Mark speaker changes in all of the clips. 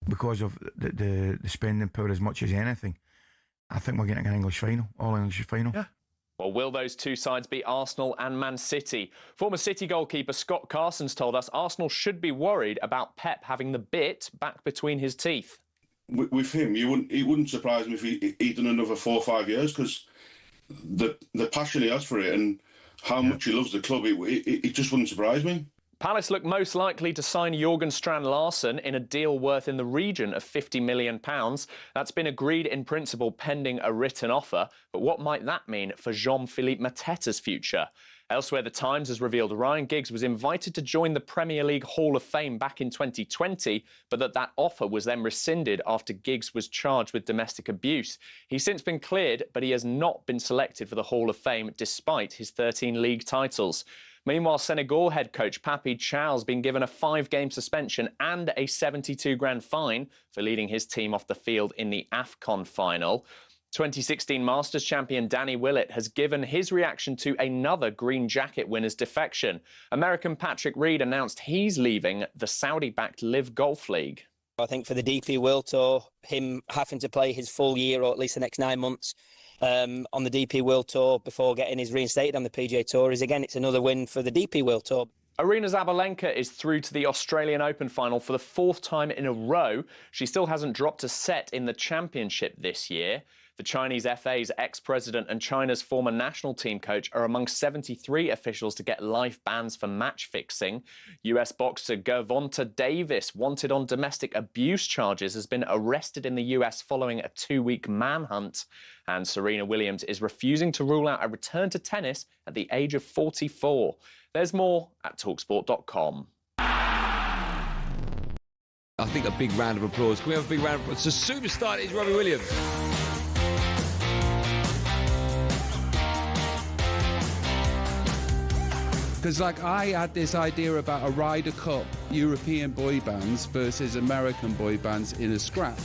Speaker 1: because of the spending power as much as anything, I think we're getting an English final, all English final.
Speaker 2: Yeah. Well, will those two sides beat Arsenal and Man City? Former City goalkeeper Scott Carson's told us Arsenal should be worried about Pep having the bit back between his teeth.
Speaker 3: With him, it wouldn't surprise me if he'd done another 4 or 5 years, because the passion he has for it and how much he loves the club, it just wouldn't surprise me.
Speaker 2: Palace look most likely to sign Jørgen Strand Larsen in a deal worth in the region of £50 million. That's been agreed in principle pending a written offer. But what might that mean for Jean-Philippe Mateta's future? Elsewhere, The Times has revealed Ryan Giggs was invited to join the Premier League Hall of Fame back in 2020, but that offer was then rescinded after Giggs was charged with domestic abuse. He's since been cleared, but he has not been selected for the Hall of Fame despite his 13 league titles. Meanwhile, Senegal head coach Papi Thiaw's been given a 5-game suspension and a 72 grand fine for leading his team off the field in the AFCON final. 2016 Masters champion Danny Willett has given his reaction to another green jacket winner's defection. American Patrick Reed announced he's leaving the Saudi-backed Live Golf League.
Speaker 4: I think for the DP World Tour, him having to play his full year or at least the next 9 months on the DP World Tour before getting his reinstated on the PGA Tour it's another win for the DP World Tour.
Speaker 2: Arina Zabalenka is through to the Australian Open final for the 4th time in a row. She still hasn't dropped a set in the championship this year. The Chinese FA's ex-president and China's former national team coach are among 73 officials to get life bans for match fixing. US boxer Gervonta Davis, wanted on domestic abuse charges, has been arrested in the US following a 2-week manhunt. And Serena Williams is refusing to rule out a return to tennis at the age of 44. There's more at talksport.com.
Speaker 5: I think a big round of applause. Can we have a big round of applause? It's a superstar, it's Robbie Williams.
Speaker 6: Because, I had this idea about a Ryder Cup, European boy bands versus American boy bands in a scrap.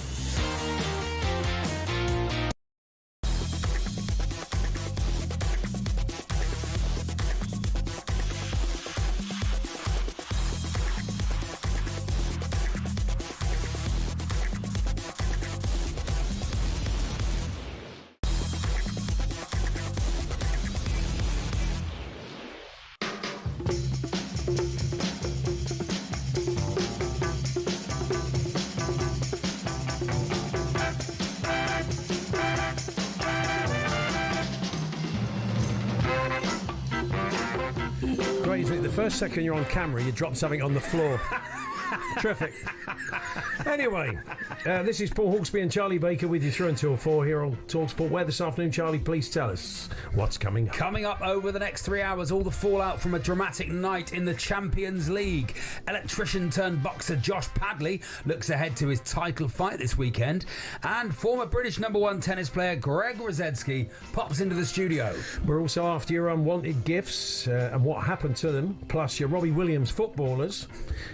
Speaker 7: The first second you're on camera, you drop something on the floor. Terrific. Anyway, this is Paul Hawksbee and Charlie Baker with you through until 4 here on talkSPORT. Where this afternoon, Charlie, please tell us what's coming up.
Speaker 8: Coming up over the next 3 hours, all the fallout from a dramatic night in the Champions League. Electrician-turned-boxer Josh Padley looks ahead to his title fight this weekend. And former British #1 tennis player Greg Rosetsky pops into the studio.
Speaker 7: We're also after your unwanted gifts and what happened to them, plus your Robbie Williams footballers,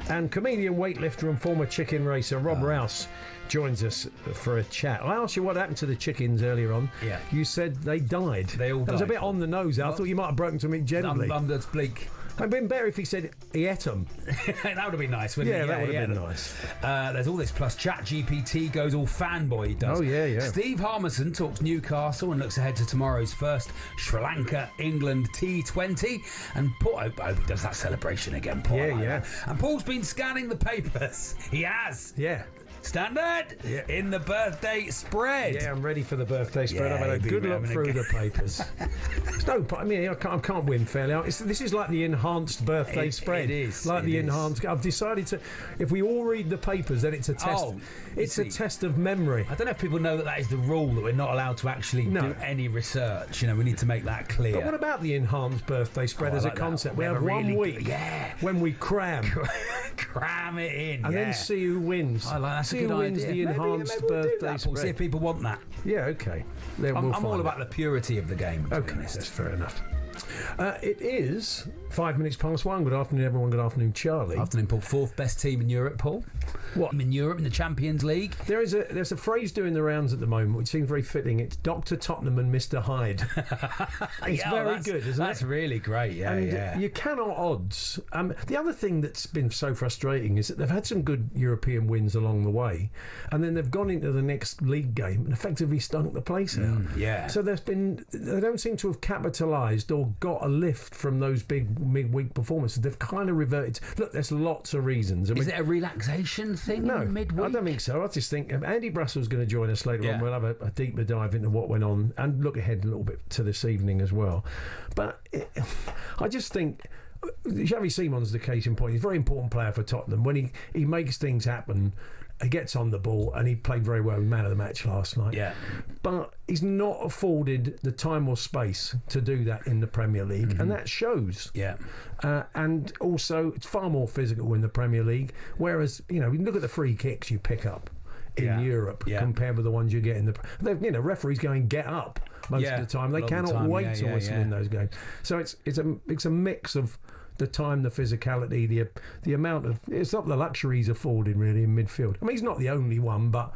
Speaker 7: and comedian, weightlifter and former chicken racer Rob Rouse joins us for a chat. I asked you what happened to the chickens earlier on.
Speaker 8: Yeah.
Speaker 7: You said they died.
Speaker 8: They all died.
Speaker 7: That was a bit on the nose. I thought you might have broken something gently.
Speaker 8: That's bleak.
Speaker 7: It would have been better if he said he ate them.
Speaker 8: That would have been nice, wouldn't it?
Speaker 7: Yeah, that would have been nice.
Speaker 8: There's all this, plus ChatGPT goes all fanboy, does.
Speaker 7: Oh, yeah.
Speaker 8: Steve Harmison talks Newcastle and looks ahead to tomorrow's first Sri Lanka-England T20. And Paul, I hope he does that celebration again, Paul.
Speaker 7: Yeah.
Speaker 8: And Paul's been scanning the papers. He has.
Speaker 7: Yeah.
Speaker 8: Standard in the birthday spread.
Speaker 7: Yeah, I'm ready for the birthday spread.
Speaker 8: Yeah,
Speaker 7: I've had a good look through the papers. I can't win fairly. This is like the enhanced birthday spread.
Speaker 8: It is.
Speaker 7: Like the enhanced. I've decided to. If we all read the papers, then it's a test. It's a test of memory.
Speaker 8: I don't know if people know that is the rule, that we're not allowed to actually do any research. We need to make that clear.
Speaker 7: But what about the enhanced birthday spread as a concept? We have 1 week when we cram
Speaker 8: it in,
Speaker 7: and then see who wins.
Speaker 8: I like that.
Speaker 7: See who wins the enhanced birthday spread.
Speaker 8: See if people want that.
Speaker 7: Yeah, okay.
Speaker 8: I'm all about the purity of the game.
Speaker 7: Okay, that's fair enough. It is 5 minutes past 1. Good afternoon, everyone. Good afternoon, Charlie.
Speaker 8: Afternoon, Paul. 4th best team in Europe, Paul. What, in Europe, in the Champions League?
Speaker 7: There's a phrase doing the rounds at the moment which seems very fitting. It's Dr. Tottenham and Mr. Hyde. It's very good, isn't it?
Speaker 8: That's really great, yeah,
Speaker 7: and you cannot odds. The other thing that's been so frustrating is that they've had some good European wins along the way, and then they've gone into the next league game and effectively stunk the place out.
Speaker 8: Yeah.
Speaker 7: So they don't seem to have capitalised or got a lift from those big midweek performances. They've kind of reverted. Look, there's lots of reasons.
Speaker 8: Is it a relaxation thing in midweek?
Speaker 7: I don't think so. I just think Andy Brassell's going to join us later on. We'll have a deeper dive into what went on and look ahead a little bit to this evening as well. But I just think Xavi Simon's the case in point. He's a very important player for Tottenham. When he makes things happen, he gets on the ball, and he played very well, man of the match last night.
Speaker 8: Yeah.
Speaker 7: But he's not afforded the time or space to do that in the Premier League, and that shows.
Speaker 8: Yeah.
Speaker 7: And also, it's far more physical in the Premier League, whereas, you look at the free kicks you pick up in Europe compared with the ones you get in the... referees going, get up most of the time. They cannot wait to whistle in those games. So it's a mix of the time, the physicality, the amount of... It's not the luxuries afforded, really, in midfield. I mean, he's not the only one, but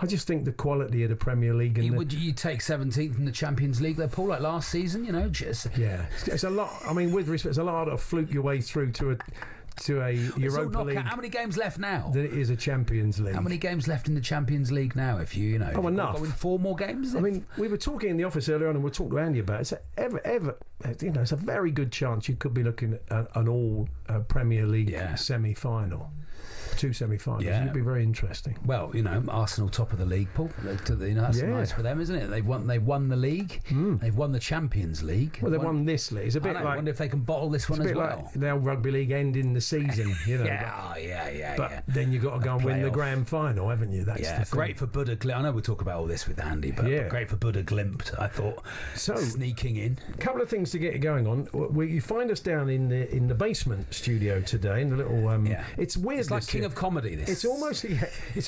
Speaker 7: I just think the quality of the Premier League...
Speaker 8: Would you take 17th in the Champions League, though, Paul, like last season,
Speaker 7: Yeah. It's a lot... I mean, with respect, it's a lot to fluke your way through to a Europa League.
Speaker 8: How many games left now?
Speaker 7: That it is a Champions League.
Speaker 8: How many games left in the Champions League now? If you know,
Speaker 7: enough.
Speaker 8: Going 4 more games.
Speaker 7: I mean, we were talking in the office earlier on, and we'll talk to Andy about it. It's a very good chance you could be looking at an all Premier League semi-final. 2 semi-finals. It'd be very interesting.
Speaker 8: Well, Arsenal top of the league, Paul. That's nice for them, isn't it? They've won the league. They've won the Champions League.
Speaker 7: Well, they've won this league. It's a bit like...
Speaker 8: I wonder if they can bottle this one as well.
Speaker 7: Like the old Rugby League ending the season, But then you've got to go and win the grand final, haven't you? That's the thing.
Speaker 8: Great for Buddha Glimt. I know we'll talk about all this with Andy, but great for Buddha Glimt, I thought. So sneaking in.
Speaker 7: A couple of things to get going on. You find us down in the basement studio today, in the little... It's weird.
Speaker 8: It's like King of Comedy, this.
Speaker 7: It's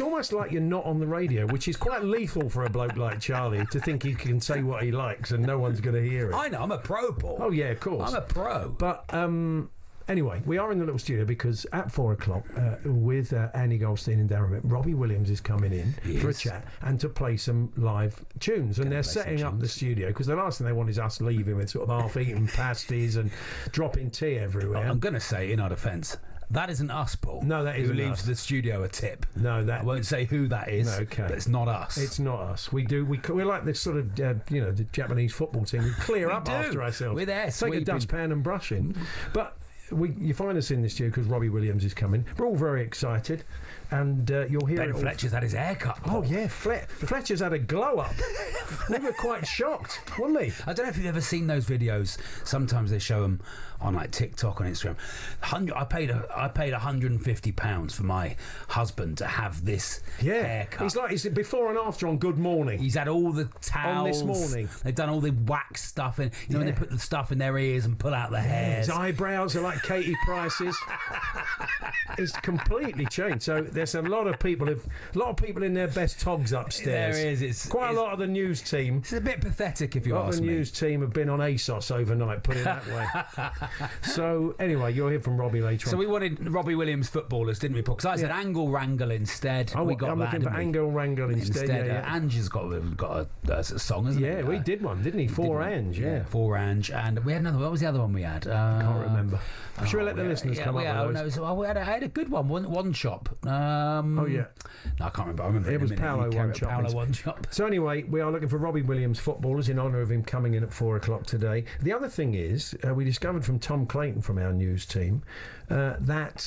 Speaker 7: almost like you're not on the radio, which is quite lethal for a bloke like Charlie to think he can say what he likes and no one's going to hear it.
Speaker 8: I know, I'm a pro, Paul.
Speaker 7: Oh yeah, of course.
Speaker 8: I'm a pro.
Speaker 7: But anyway, we are in the little studio because at 4 o'clock with Andy Goldstein and Darren, Robbie Williams is coming in for a chat and to play some live tunes. And they're setting up the studio because the last thing they want is us leaving with sort of half-eaten pasties and dropping tea everywhere.
Speaker 8: I'm going to say, in our defence, that isn't us, Paul.
Speaker 7: No, that isn't us.
Speaker 8: Who leaves the studio a tip.
Speaker 7: No,
Speaker 8: I won't say who that is.
Speaker 7: Okay.
Speaker 8: But it's not us.
Speaker 7: It's not us. We're like this sort of, the Japanese football team. We clear up after ourselves.
Speaker 8: We're there.
Speaker 7: Take a dustpan and brush in. But you find us in the studio because Robbie Williams is coming. We're all very excited. And you'll hear
Speaker 8: Ben Fletcher's had his haircut.
Speaker 7: Oh, yeah. Fletcher's had a glow up. We were quite shocked, weren't we?
Speaker 8: I don't know if you've ever seen those videos. Sometimes they show them on like TikTok and Instagram. I paid £150 for my husband to have this haircut. He's
Speaker 7: before and after on Good Morning.
Speaker 8: He's had all the towels.
Speaker 7: On This Morning.
Speaker 8: They've done all the wax stuff in. When they put the stuff in their ears and pull out the hairs.
Speaker 7: His eyebrows are like Katie Price's. It's completely changed. So there's a lot of people in their best togs upstairs.
Speaker 8: There is. It's
Speaker 7: quite a lot of the news team.
Speaker 8: It's a bit pathetic if you ask me. A lot of the news
Speaker 7: team have been on ASOS overnight, put it that way. So anyway, you'll hear from Robbie later on.
Speaker 8: So we wanted Robbie Williams footballers, didn't we, Paul? Because I said Angle Wrangle instead.
Speaker 7: I'm looking for Angle Wrangle instead.
Speaker 8: Ange has got a song, hasn't he?
Speaker 7: Yeah, we did one, didn't he? For Ange,
Speaker 8: For Ange. And we had another one. What was the other one we had?
Speaker 7: I can't remember. Should we let the listeners come up with those?
Speaker 8: I had a good one. One Chop.
Speaker 7: No,
Speaker 8: I can't remember. I remember
Speaker 7: it was Paolo One Chop. So anyway, we are looking for Robbie Williams footballers in honour of him coming in at 4 o'clock today. The other thing is, we discovered from Tom Clayton from our news team that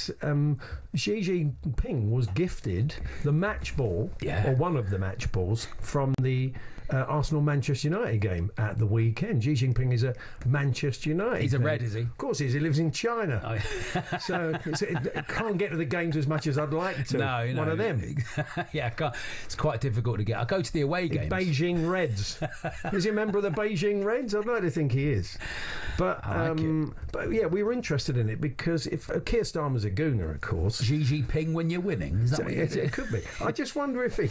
Speaker 7: Xi Jinping was gifted the match ball, or one of the match balls, from the Arsenal-Manchester United game at the weekend. Xi Jinping is a Manchester United.
Speaker 8: He's a Red, is he?
Speaker 7: Of course he is. He lives in China.
Speaker 8: Oh.
Speaker 7: So I can't get to the games as much as I'd like to.
Speaker 8: No.
Speaker 7: One of them.
Speaker 8: It's quite difficult to get. I go to the away games.
Speaker 7: Beijing Reds. Is he a member of the Beijing Reds? I'd like to think he is. But yeah, we were interested in it because if Keir Starmer's a gooner, of course.
Speaker 8: Xi Jinping when you're winning. Is that what you
Speaker 7: It could be. I just wonder if they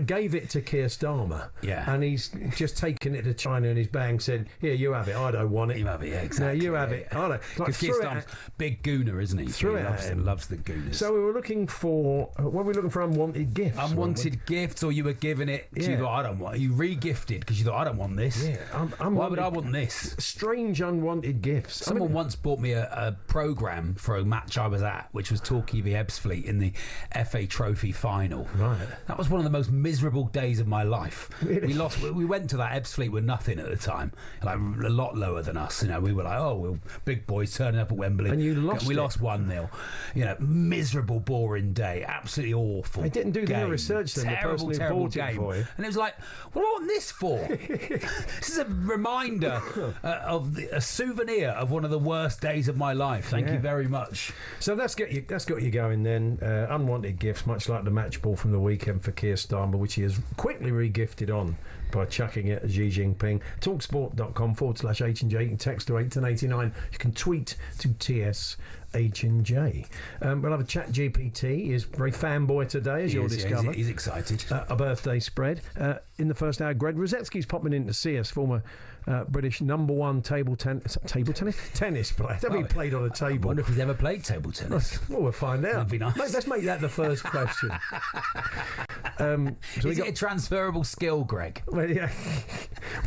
Speaker 7: gave it to Keir Starmer, and he's just taken it to China in his bag, said, "Here, you have it. I don't want it.
Speaker 8: You have it, yeah, exactly.
Speaker 7: No, you have it. I don't."
Speaker 8: Because Keir Starmer's big gooner, isn't he?
Speaker 7: Threw it at him.
Speaker 8: Loves the gooners.
Speaker 7: So we were looking for. What were we looking for? Unwanted gifts.
Speaker 8: Unwanted gifts, or you were giving it. You thought, I don't want. You re-gifted because you thought, I don't want this.
Speaker 7: Yeah.
Speaker 8: Why would I want this?
Speaker 7: Strange unwanted gifts.
Speaker 8: Someone once bought me a programme for a match I was at, which was Torquay v Ebbsfleet in the FA Trophy final.
Speaker 7: Right.
Speaker 8: That was one of the most miserable days of my life.
Speaker 7: Really?
Speaker 8: We lost. We went to that Ebbsfleet with nothing at the time, like a lot lower than us. We were like, we're big boys turning up at Wembley.
Speaker 7: And you lost.
Speaker 8: We lost 1-0. Miserable, boring day. Absolutely awful.
Speaker 7: They didn't do their research then.
Speaker 8: Terrible, terrible game.
Speaker 7: For you.
Speaker 8: And it was like, what do I want this for? This is a reminder of a souvenir of one of the worst days of my life. Thank you very much.
Speaker 7: So that's got you going then. Unwanted gifts, much like the match ball from the weekend for Keir Starmer, which he has quickly re-gifted on by chucking it at Xi Jinping. talksport.com/H&J. You can text to 81089. You can tweet to TSH&J. We'll have a ChatGPT. He's very fanboy today, as you'll discover.
Speaker 8: He's excited.
Speaker 7: A birthday spread. In the first hour, Greg Rosetsky's popping in to see us, former British #1 table tennis player. Have he played on a table?
Speaker 8: I wonder if he's ever played table tennis.
Speaker 7: Well, we'll find out.
Speaker 8: That'd be nice.
Speaker 7: Mate, let's make that the first question.
Speaker 8: Is it a transferable skill, Greg?
Speaker 7: Well, yeah.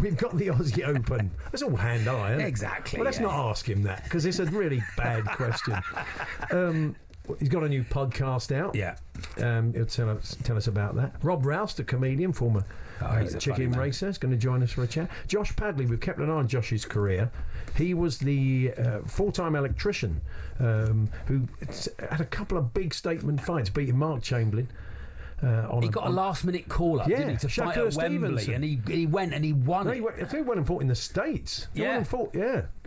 Speaker 7: We've got the Aussie Open. That's all hand-eye, isn't it?
Speaker 8: Exactly.
Speaker 7: Well, let's not ask him that, because it's a really bad question. He's got a new podcast out.
Speaker 8: Yeah.
Speaker 7: He'll tell us about that. Rob Rouse, the comedian, former chicken racer, is going to join us for a chat. Josh Padley, we've kept an eye on Josh's career. He was the full-time electrician who had a couple of big statement fights, beating Mark Chamberlain. He got a last-minute call-up, didn't he, to fight at Wembley, and he went and he won.
Speaker 8: No,
Speaker 7: I think he went and fought in the States.
Speaker 8: Yeah.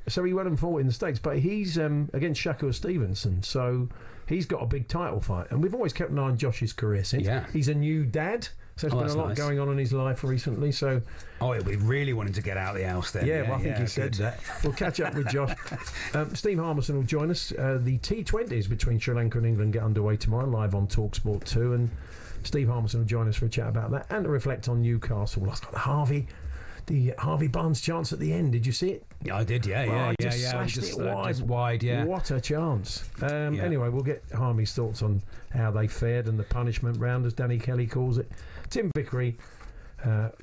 Speaker 7: So he went and fought in the States, but he's against Shakur Stevenson, so he's got a big title fight. And we've always kept an eye on Josh's career since. Yeah. He's a new dad, so there's been a lot going on in his life recently. So,
Speaker 8: we really wanted to get out of the house then.
Speaker 7: Yeah, well, I think he said that. We'll catch up with Josh. Steve Harmison will join us. The T20s between Sri Lanka and England get underway tomorrow, live on talkSPORT 2, and Steve Harmison will join us for a chat about that and to reflect on Newcastle. Last got the Harvey Barnes chance at the end. Did you see it?
Speaker 8: Yeah, I did.
Speaker 7: Just slashed it wide.
Speaker 8: Yeah.
Speaker 7: What a chance. Anyway, we'll get Harvey's thoughts on how they fared and the punishment round, as Danny Kelly calls it. Tim Vickery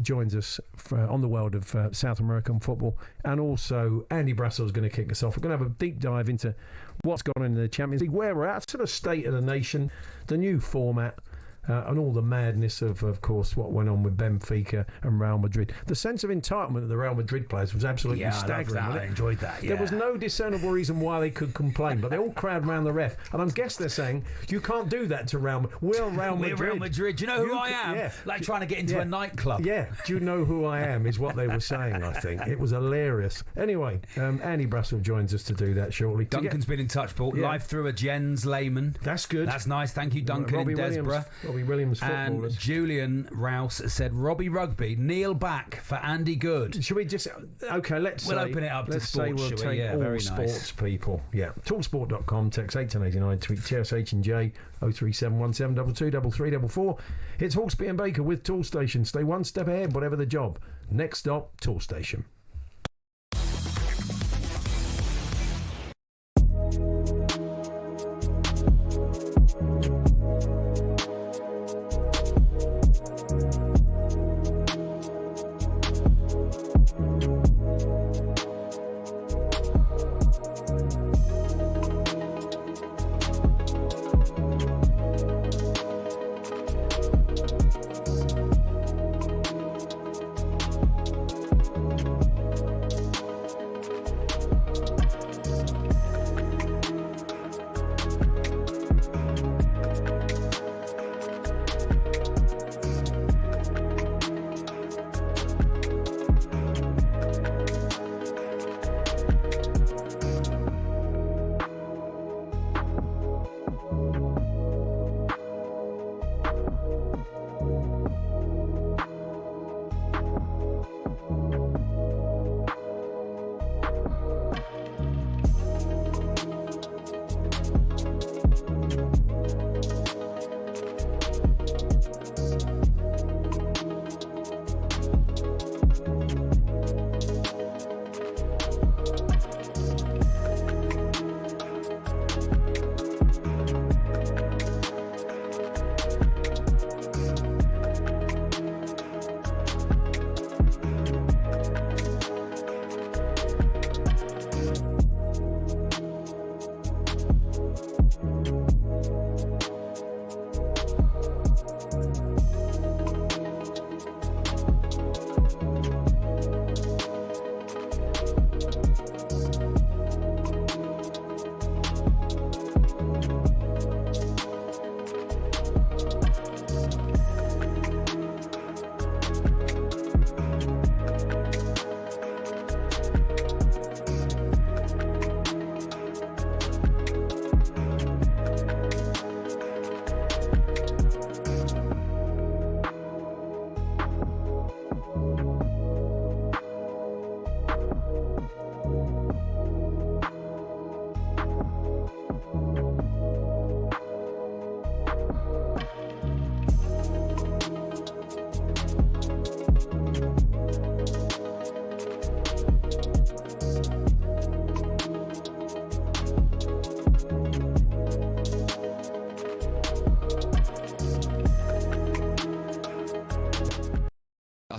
Speaker 7: joins us on the world of South American football, and also Andy Brassell's going to kick us off. We're going to have a deep dive into what's gone on in the Champions League, where we're at, sort of state of the nation, the new format, and all the madness of course, what went on with Benfica and Real Madrid. The sense of entitlement of the Real Madrid players was absolutely staggering.
Speaker 8: I enjoyed that. Yeah.
Speaker 7: There was no discernible reason why they could complain, but they all crowd around the ref. And I guess they're saying, you can't do that to Real Madrid. We're Real Madrid.
Speaker 8: We're Real Madrid. Do you know who I am? Yeah. Like trying to get into a nightclub.
Speaker 7: Yeah. Do you know who I am is what they were saying, I think. It was hilarious. Anyway, Andy Brassell joins us to do that shortly.
Speaker 8: Duncan's been in touch, Paul. Live through a Jens Lehman.
Speaker 7: That's good.
Speaker 8: That's nice. Thank you, Duncan
Speaker 7: Robbie
Speaker 8: in Desborough.
Speaker 7: Robbie Williams footballers.
Speaker 8: And Julian Rouse said, Robbie Rugby, kneel back for Andy Good.
Speaker 7: Should we just... OK, we'll
Speaker 8: open it up to sports,
Speaker 7: we'll take all very sports people. Yeah. talksport.com, text 81089, tweet TSH&J 03717223344. It's Hawksbee and Baker with Tool Station. Stay one step ahead, whatever the job. Next stop, Tool Station.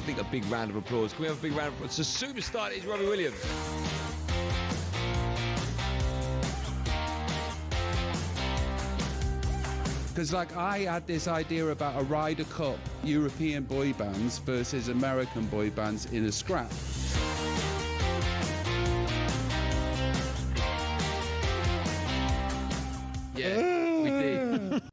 Speaker 5: think a big round of applause. Can we have a big round of applause? It's a superstar, it is Robbie Williams.
Speaker 6: Because, like, I had this idea about a Ryder Cup European boy bands versus American boy bands in a scrap.
Speaker 5: Yeah, we did.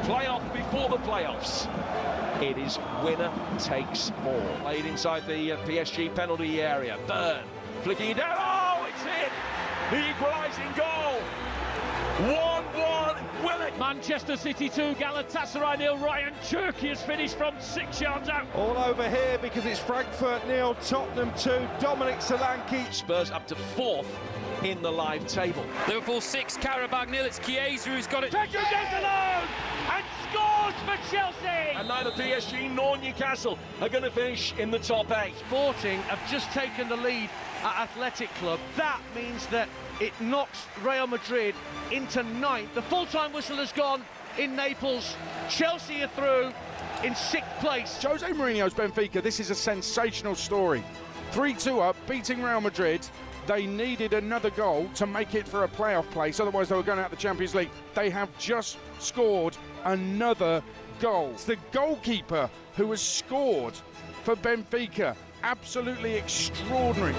Speaker 9: Playoff before the playoffs. It is winner takes all. Played inside the PSG penalty area. Byrne flicking it down. Oh, it's in! The equalising goal. 1-1. Willock.
Speaker 10: Manchester City 2, Galatasaray 0. Ryan Cherki has finished from 6 yards out.
Speaker 11: All over here because it's Frankfurt 0, Tottenham 2. Dominic Solanke.
Speaker 9: Spurs up to 4th in the live table.
Speaker 10: Liverpool 6, Karabakh 0. It's Chiesa who's got it. Pedro goes alone and scores for Chelsea.
Speaker 9: And neither PSG nor Newcastle are going to finish in the top 8.
Speaker 10: Sporting have just taken the lead at Athletic Club. That means that it knocks Real Madrid into 9th. The full-time whistle has gone in Naples. Chelsea are through in 6th place.
Speaker 11: Jose Mourinho's Benfica, this is a sensational story. 3-2 up, beating Real Madrid. They needed another goal to make it for a playoff place, otherwise they were going out the Champions League. They have just scored another goal. It's the goalkeeper who has scored for Benfica. Absolutely extraordinary.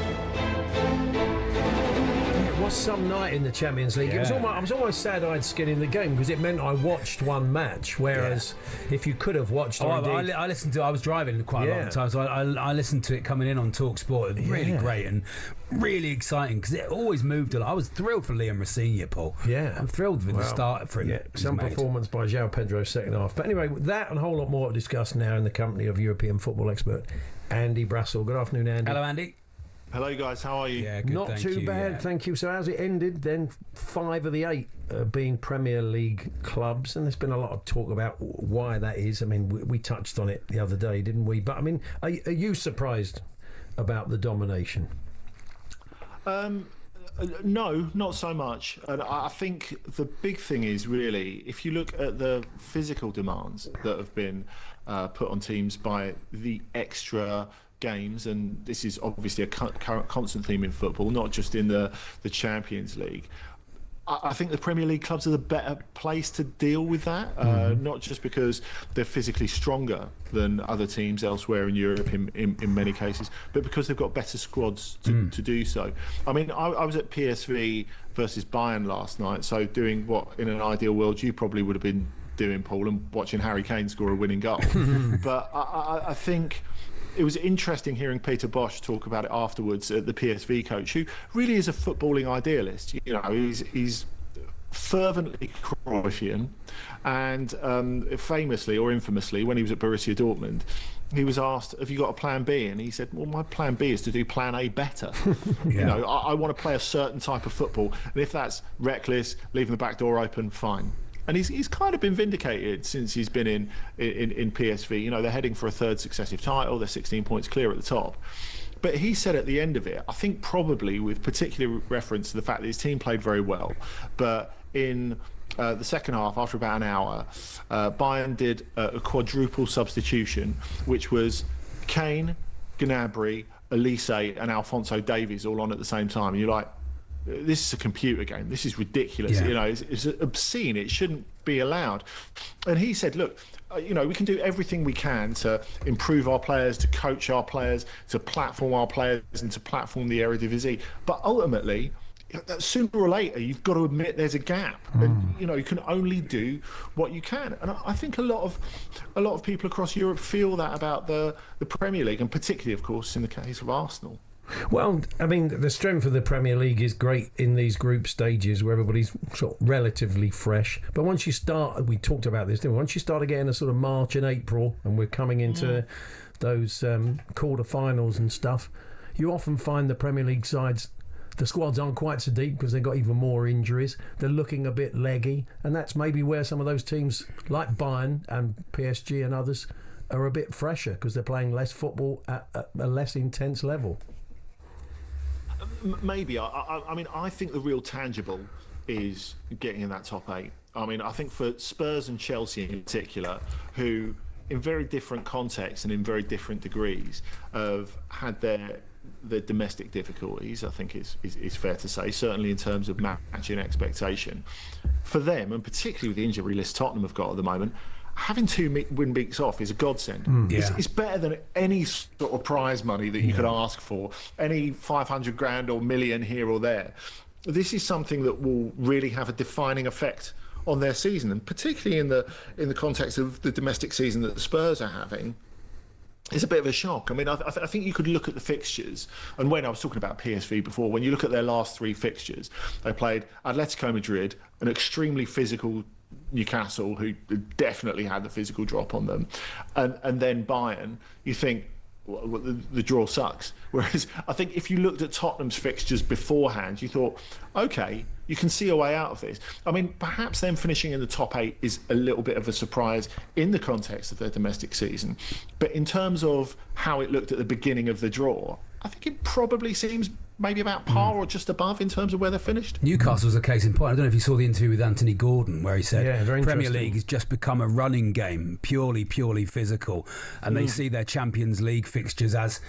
Speaker 7: It was some night in the Champions League.
Speaker 8: Yeah.
Speaker 7: I was almost sad I'd skin in the game because it meant I watched one match, whereas if you could have watched...
Speaker 8: I listened to I was driving quite a lot of times, so I listened to it coming in on talkSPORT. It was really great and really exciting because it always moved a lot. I was thrilled for Liam Rosenior, Paul.
Speaker 7: Yeah.
Speaker 8: I'm thrilled with the start for him.
Speaker 7: Yeah, some performance by João Pedro's second half. But anyway, that and a whole lot more to discuss now in the company of European football expert Andy Brassell. Good afternoon, Andy.
Speaker 8: Hello, Andy.
Speaker 12: Hello guys, how are you?
Speaker 8: Yeah, good,
Speaker 7: Not too bad, thank you. So how's it ended then? 5 of the 8 being Premier League clubs, and there's been a lot of talk about why that is. I mean, we touched on it the other day, didn't we? But I mean, are you surprised about the domination?
Speaker 12: No, not so much. And I think the big thing is really, if you look at the physical demands that have been put on teams by the extra games, and this is obviously a current constant theme in football, not just in the Champions League. I think the Premier League clubs are the better place to deal with that, not just because they're physically stronger than other teams elsewhere in Europe in many cases, but because they've got better squads to do so. I mean, I was at PSV versus Bayern last night, so doing what in an ideal world you probably would have been doing, Paul, and watching Harry Kane score a winning goal. But I think it was interesting hearing Peter Bosz talk about it afterwards, the PSV coach, who really is a footballing idealist. You know, he's fervently Cruyffian, and famously or infamously, when he was at Borussia Dortmund, he was asked, "Have you got a plan B?" And he said, "Well, my plan B is to do plan A better." You know, I want to play a certain type of football, and if that's reckless, leaving the back door open, fine. And he's kind of been vindicated since he's been in PSV. You know, they're heading for a 3rd successive title. They're 16 points clear at the top. But he said at the end of it, I think probably with particular reference to the fact that his team played very well, but in the second half, after about an hour, Bayern did a quadruple substitution, which was Kane, Gnabry, Elise and Alphonso Davies all on at the same time. And you're like, this is a computer game. This is ridiculous. Yeah. You know, it's obscene. It shouldn't be allowed. And he said, look, you know, we can do everything we can to improve our players, to coach our players, to platform our players and to platform the Eredivisie. But ultimately, sooner or later, you've got to admit there's a gap. And, you know, you can only do what you can. And I think a lot of people across Europe feel that about the Premier League, and particularly, of course, in the case of Arsenal.
Speaker 7: Well, I mean, the strength of the Premier League is great in these group stages where everybody's sort of relatively fresh. But once you start, we talked about this, didn't we? Once you start again a sort of March and April, and we're coming into those quarter-finals and stuff, you often find the Premier League sides, the squads aren't quite so deep because they've got even more injuries. They're looking a bit leggy, and that's maybe where some of those teams like Bayern and PSG and others are a bit fresher because they're playing less football at a less intense level.
Speaker 12: Maybe. I mean, I think the real tangible is getting in that top 8. I mean, I think for Spurs and Chelsea in particular, who in very different contexts and in very different degrees have had their domestic difficulties, I think is fair to say, certainly in terms of matching expectation. For them, and particularly with the injury list Tottenham have got at the moment, having 2 win weeks off is a godsend. It's better than any sort of prize money that you could ask for, any 500 grand or million here or there. This is something that will really have a defining effect on their season, and particularly in the context of the domestic season that the Spurs are having. It's a bit of a shock. I mean, I think you could look at the fixtures, and when I was talking about PSV before, when you look at their last 3 fixtures, they played Atletico Madrid, an extremely physical Newcastle, who definitely had the physical drop on them, and then Bayern. You think, well, the draw sucks. Whereas I think if you looked at Tottenham's fixtures beforehand, you thought, okay, you can see a way out of this. I mean, perhaps them finishing in the top 8 is a little bit of a surprise in the context of their domestic season. But in terms of how it looked at the beginning of the draw, I think it probably seems maybe about par or just above in terms of where they're finished.
Speaker 8: Newcastle's a case in point. I don't know if you saw the interview with Anthony Gordon where he said Premier League has just become a running game, purely physical, and they see their Champions League fixtures as,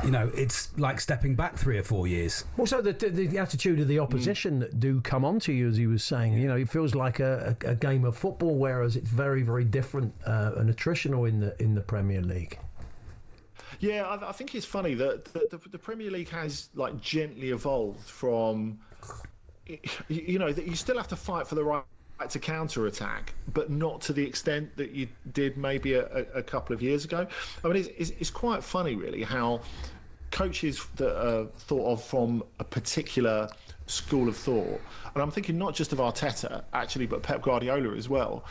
Speaker 8: you know, it's like stepping back 3 or 4 years.
Speaker 7: Also, the attitude of the opposition that do come on to you, as he was saying, you know, it feels like a game of football, whereas it's very, very different and attritional in the Premier League.
Speaker 12: Yeah, I think it's funny that the Premier League has like gently evolved from, you know, that you still have to fight for the right to counter-attack, but not to the extent that you did maybe a couple of years ago. I mean, it's quite funny, really, how coaches that are thought of from a particular school of thought, and I'm thinking not just of Arteta, actually, but Pep Guardiola as well,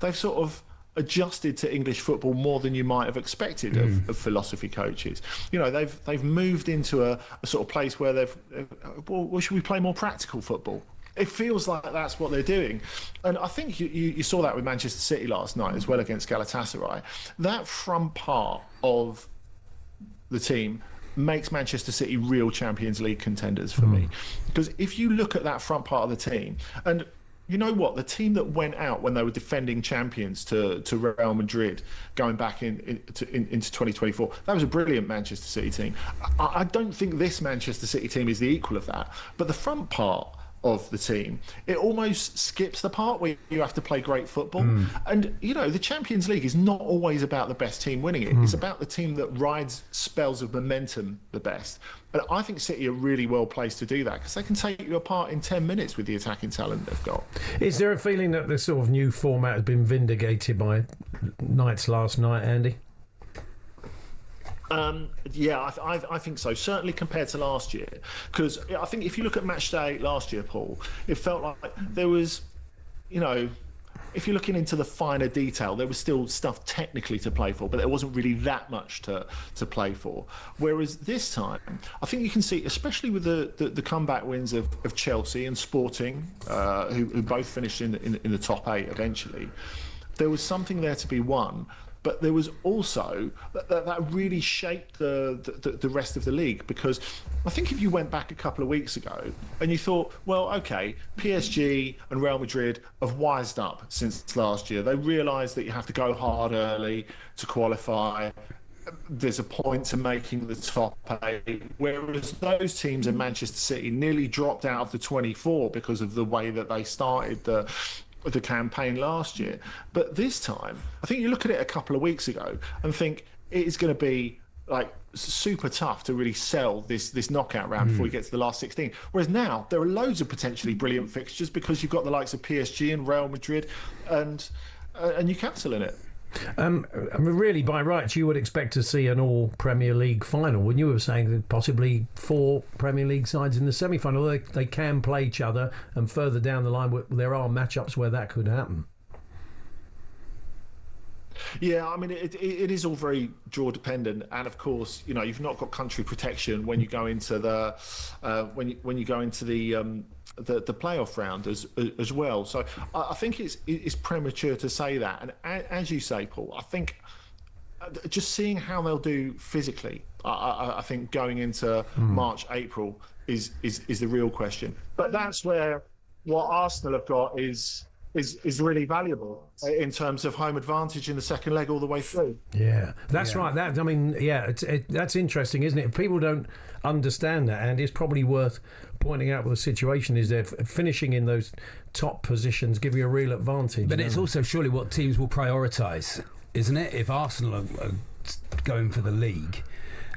Speaker 12: they've sort of adjusted to English football more than you might have expected of philosophy coaches. You know, they've moved into a sort of place where well, should we play more practical football? It feels like that's what they're doing. And I think you saw that with Manchester City last night as well against Galatasaray. That front part of the team makes Manchester City real Champions League contenders for me. Because if you look at that front part of the team, and you know what? The team that went out when they were defending champions to Real Madrid going back into 2024, that was a brilliant Manchester City team. I don't think this Manchester City team is the equal of that. But the front part of the team, it almost skips the part where you have to play great football. And, you know, the Champions League is not always about the best team winning it. It's about the team that rides spells of momentum the best. And I think City are really well placed to do that because they can take you apart in 10 minutes with the attacking talent they've got.
Speaker 7: Is there a feeling that the sort of new format has been vindicated by nights last night, Andy?
Speaker 12: Yeah, I think so. Certainly compared to last year, because I think if you look at match day last year, Paul, it felt like there was, you know, if you're looking into the finer detail, there was still stuff technically to play for, but there wasn't really that much to play for. Whereas this time, I think you can see, especially with the comeback wins of Chelsea and Sporting, who both finished in the top 8 eventually, there was something there to be won. But there was also that really shaped the rest of the league, because I think if you went back a couple of weeks ago and you thought, well, okay, PSG and Real Madrid have wised up since last year. They realised that you have to go hard early to qualify. There's a point to making the top 8, whereas those teams in Manchester City nearly dropped out of the 24 because of the way that they started the campaign last year. But this time, I think you look at it a couple of weeks ago and think it is going to be like super tough to really sell this knockout round before you get to the last 16. Whereas now there are loads of potentially brilliant fixtures because you've got the likes of PSG and Real Madrid and Newcastle in it.
Speaker 7: I mean, really, by rights, you would expect to see an all Premier League final, wouldn't you? Were saying that possibly 4 Premier League sides in the semi-final. They can play each other, and further down the line, there are matchups where that could happen.
Speaker 12: Yeah, I mean, it is all very draw dependent, and of course, you know, you've not got country protection when you go into the when you go into the playoff round as well. So I think it's premature to say that. And as you say, Paul, I think just seeing how they'll do physically, I think going into March, April is the real question. But that's where what Arsenal have got is really valuable in terms of home advantage in the second leg all the way through.
Speaker 7: Yeah, that's right. That, I mean, yeah, that's interesting, isn't it? If people don't understand that, and it's probably worth pointing out what the situation is there. Finishing in those top positions give you a real advantage.
Speaker 8: But it's also surely what teams will prioritise, isn't it? If Arsenal are going for the league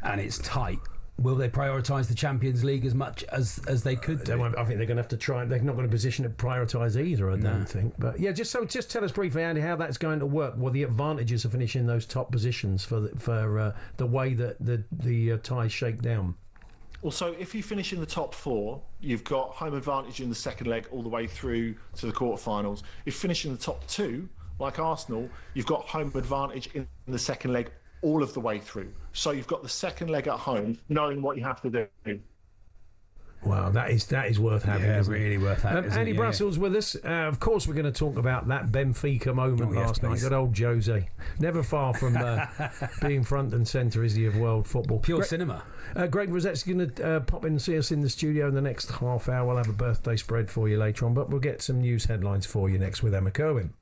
Speaker 8: and it's tight, will they prioritise the Champions League as much as they could do?
Speaker 7: I think they're going to have to try. They're not going to position to prioritise either, I don't think. But yeah, just tell us briefly, Andy, how that's going to work. What the advantages of finishing in those top positions for the way that the ties shake down.
Speaker 12: Well, so if you finish in the top 4, you've got home advantage in the second leg all the way through to the quarterfinals. If you finish in the top 2, like Arsenal, you've got home advantage in the second leg all of the way through. So you've got the second leg at home, knowing what you have to do.
Speaker 7: Wow, that is worth having.
Speaker 8: Yeah, really worth having.
Speaker 7: Andy Brussels with us. Of course, we're going to talk about that Benfica moment last night. Good old Jose. Never far from being front and centre, is he, of world football.
Speaker 8: Pure cinema.
Speaker 7: Greg Rosette's going to pop in and see us in the studio in the next half hour. We'll have a birthday spread for you later on, but we'll get some news headlines for you next with Emma Kerwin.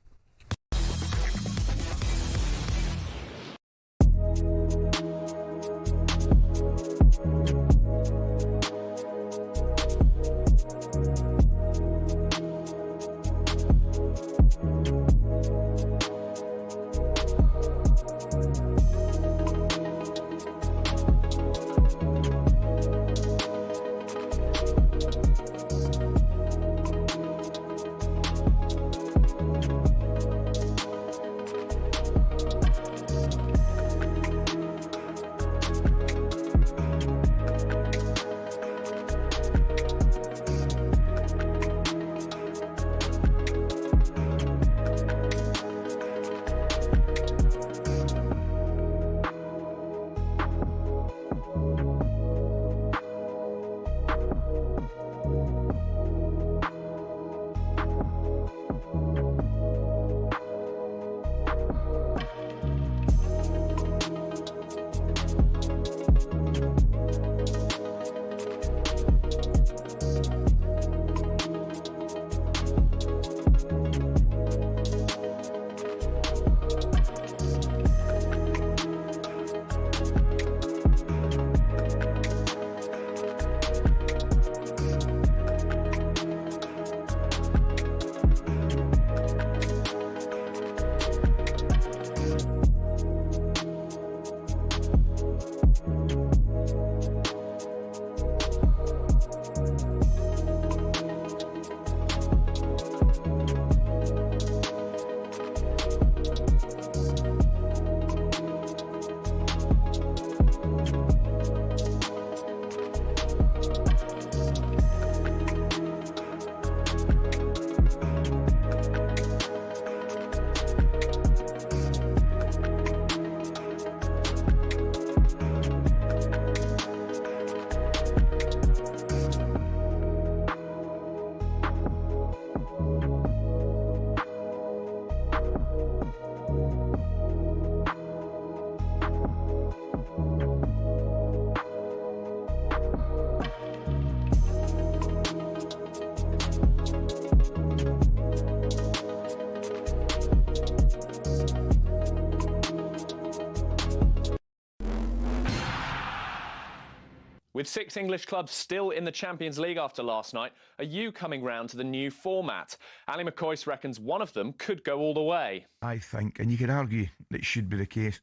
Speaker 2: With 6 English clubs still in the Champions League after last night, are you coming round to the new format? Ali McCoyce reckons one of them could go all the way.
Speaker 1: I think, and you could argue that it should be the case,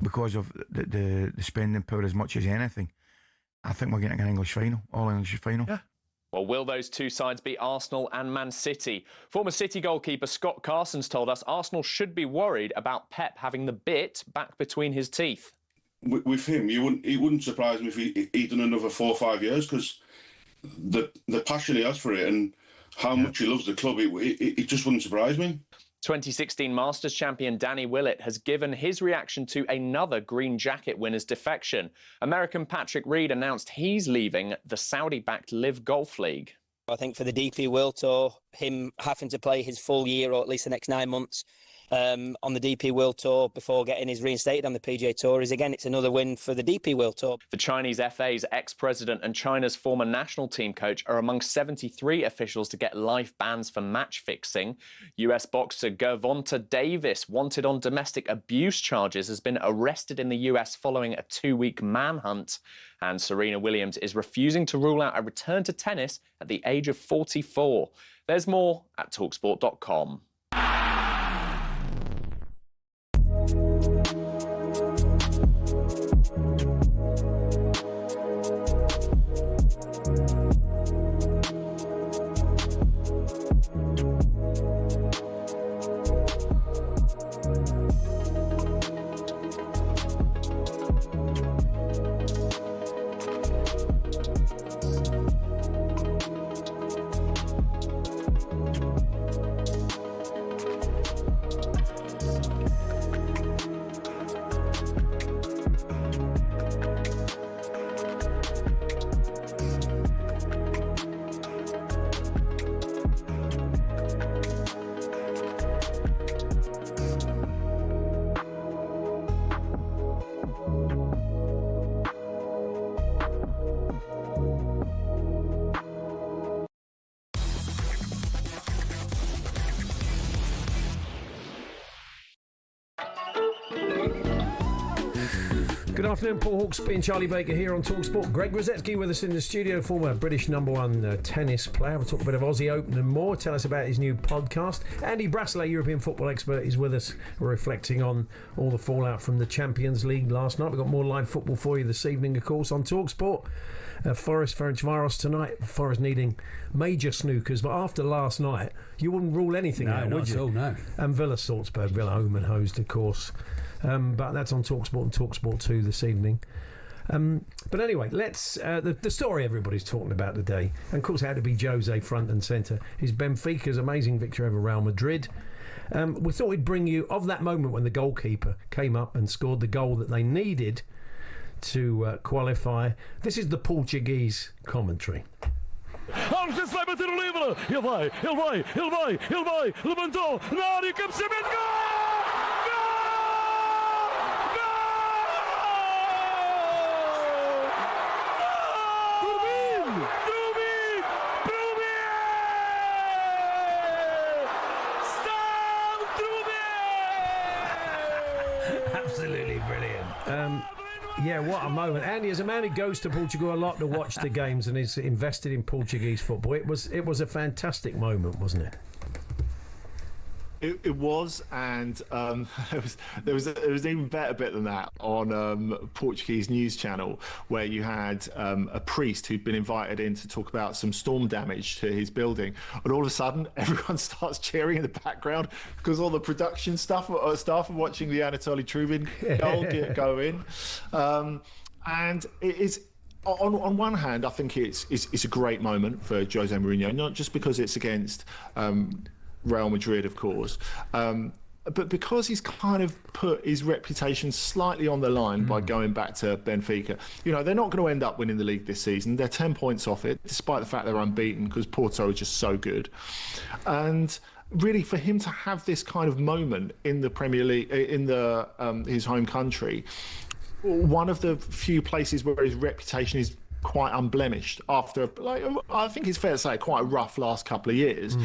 Speaker 1: because of the spending power as much as anything. I think we're getting an English final, all English final.
Speaker 12: Yeah.
Speaker 2: Well, will those two sides be Arsenal and Man City? Former City goalkeeper Scott Carson's told us Arsenal should be worried about Pep having the bit back between his teeth.
Speaker 3: With him, it wouldn't surprise me if he'd done another 4 or 5 years, because the passion he has for it and how much he loves the club, it just wouldn't surprise me.
Speaker 2: 2016 Masters champion Danny Willett has given his reaction to another green jacket winner's defection. American Patrick Reed announced he's leaving the Saudi-backed Live Golf League.
Speaker 4: I think for the DP World Tour, him having to play his full year or at least the next 9 months on the DP World Tour before getting his reinstated on the PGA Tour is, again, it's another win for the DP World Tour.
Speaker 2: The Chinese FA's ex-president and China's former national team coach are among 73 officials to get life bans for match fixing. US boxer Gervonta Davis, wanted on domestic abuse charges, has been arrested in the US following a 2-week manhunt. And Serena Williams is refusing to rule out a return to tennis at the age of 44. There's more at talksport.com.
Speaker 7: Good afternoon, Paul Hawksbee and Charlie Baker here on talkSPORT. Greg Rosetsky with us in the studio, former British #1 tennis player. We'll talk a bit of Aussie Open and more. Tell us about his new podcast. Andy Brassler, European football expert, is with us. We're reflecting on all the fallout from the Champions League last night. We've got more live football for you this evening, of course, on talkSPORT. Forest Ferencvaros tonight. Forest needing major snookers, but after last night, you wouldn't rule anything out, would you?
Speaker 8: No, not at all, no.
Speaker 7: And Villa Salzburg, Villa home and hosed, of course. But that's on talkSPORT and talkSPORT 2 this evening. But anyway, let's the story everybody's talking about today, and of course had to be Jose front and centre, is Benfica's amazing victory over Real Madrid. We thought we'd bring you of that moment when the goalkeeper came up and scored the goal that they needed to qualify. This is the Portuguese commentary.
Speaker 13: Alves vai bater o livre. Ele vai, levantou, na área, cabeceamento, gol!
Speaker 7: Absolutely brilliant. Yeah, what a moment. Andy, as a man who goes to Portugal a lot to watch the games and is invested in Portuguese football, it was a fantastic moment, wasn't it?
Speaker 12: It was, and there was an even better bit than that on Portuguese news channel, where you had a priest who'd been invited in to talk about some storm damage to his building, and all of a sudden everyone starts cheering in the background because all the production staff are watching the Anatoly Trubin goal go in, and it is. On one hand, I think it's a great moment for Jose Mourinho, not just because it's against Real Madrid, of course, but because he's kind of put his reputation slightly on the line by going back to Benfica. You know, they're not going to end up winning the league this season. They're 10 points off it, despite the fact they're unbeaten, because Porto are just so good. And really, for him to have this kind of moment in the Premier League, in the his home country, one of the few places where his reputation is quite unblemished after, like, I think it's fair to say, quite a rough last couple of years.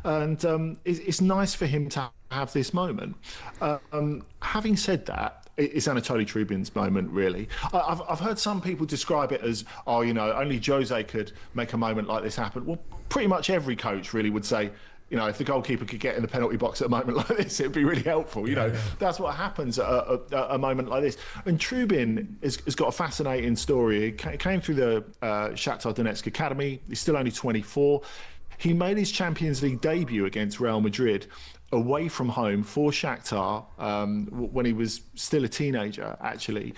Speaker 12: And it's nice for him to have this moment. Having said that, it's Anatoly Trubin's moment, really. I've heard some people describe it as, oh, you know, only Jose could make a moment like this happen. Well, pretty much every coach really would say You know, if the goalkeeper could get in the penalty box at a moment like this, it'd be really helpful. You know, that's what happens at a moment like this. And Trubin has got a fascinating story. He came through the Shakhtar Donetsk Academy. He's still only 24. He made his Champions League debut against Real Madrid away from home for Shakhtar when he was still a teenager, actually.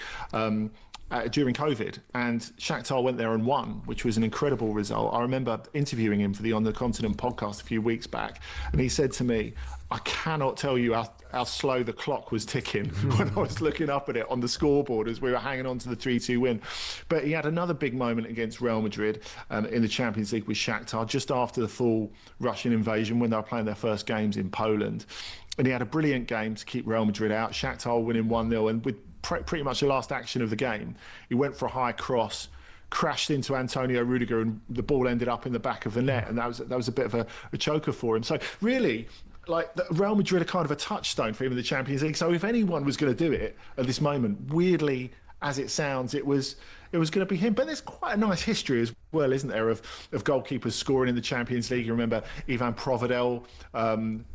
Speaker 12: During COVID, and Shakhtar went there and won, which was an incredible result. I remember interviewing him for the On the Continent podcast a few weeks back, and he said to me, I cannot tell you how slow the clock was ticking when I was looking up at it on the scoreboard as we were hanging on to the 3-2 win. But he had another big moment against Real Madrid in the Champions League with Shakhtar just after the full Russian invasion when they were playing their first games in Poland. And he had a brilliant game to keep Real Madrid out. Shakhtar winning 1-0, and with pretty much the last action of the game, he went for a high cross, crashed into Antonio Rudiger, and the ball ended up in the back of the net, and that was a bit of a choker for him. So really, like, Real Madrid are kind of a touchstone for him in the Champions League. So if anyone was going to do it at this moment, weirdly as it sounds, it was going to be him. But there's quite a nice history as well, isn't there, of goalkeepers scoring in the Champions League. You remember Ivan Provedel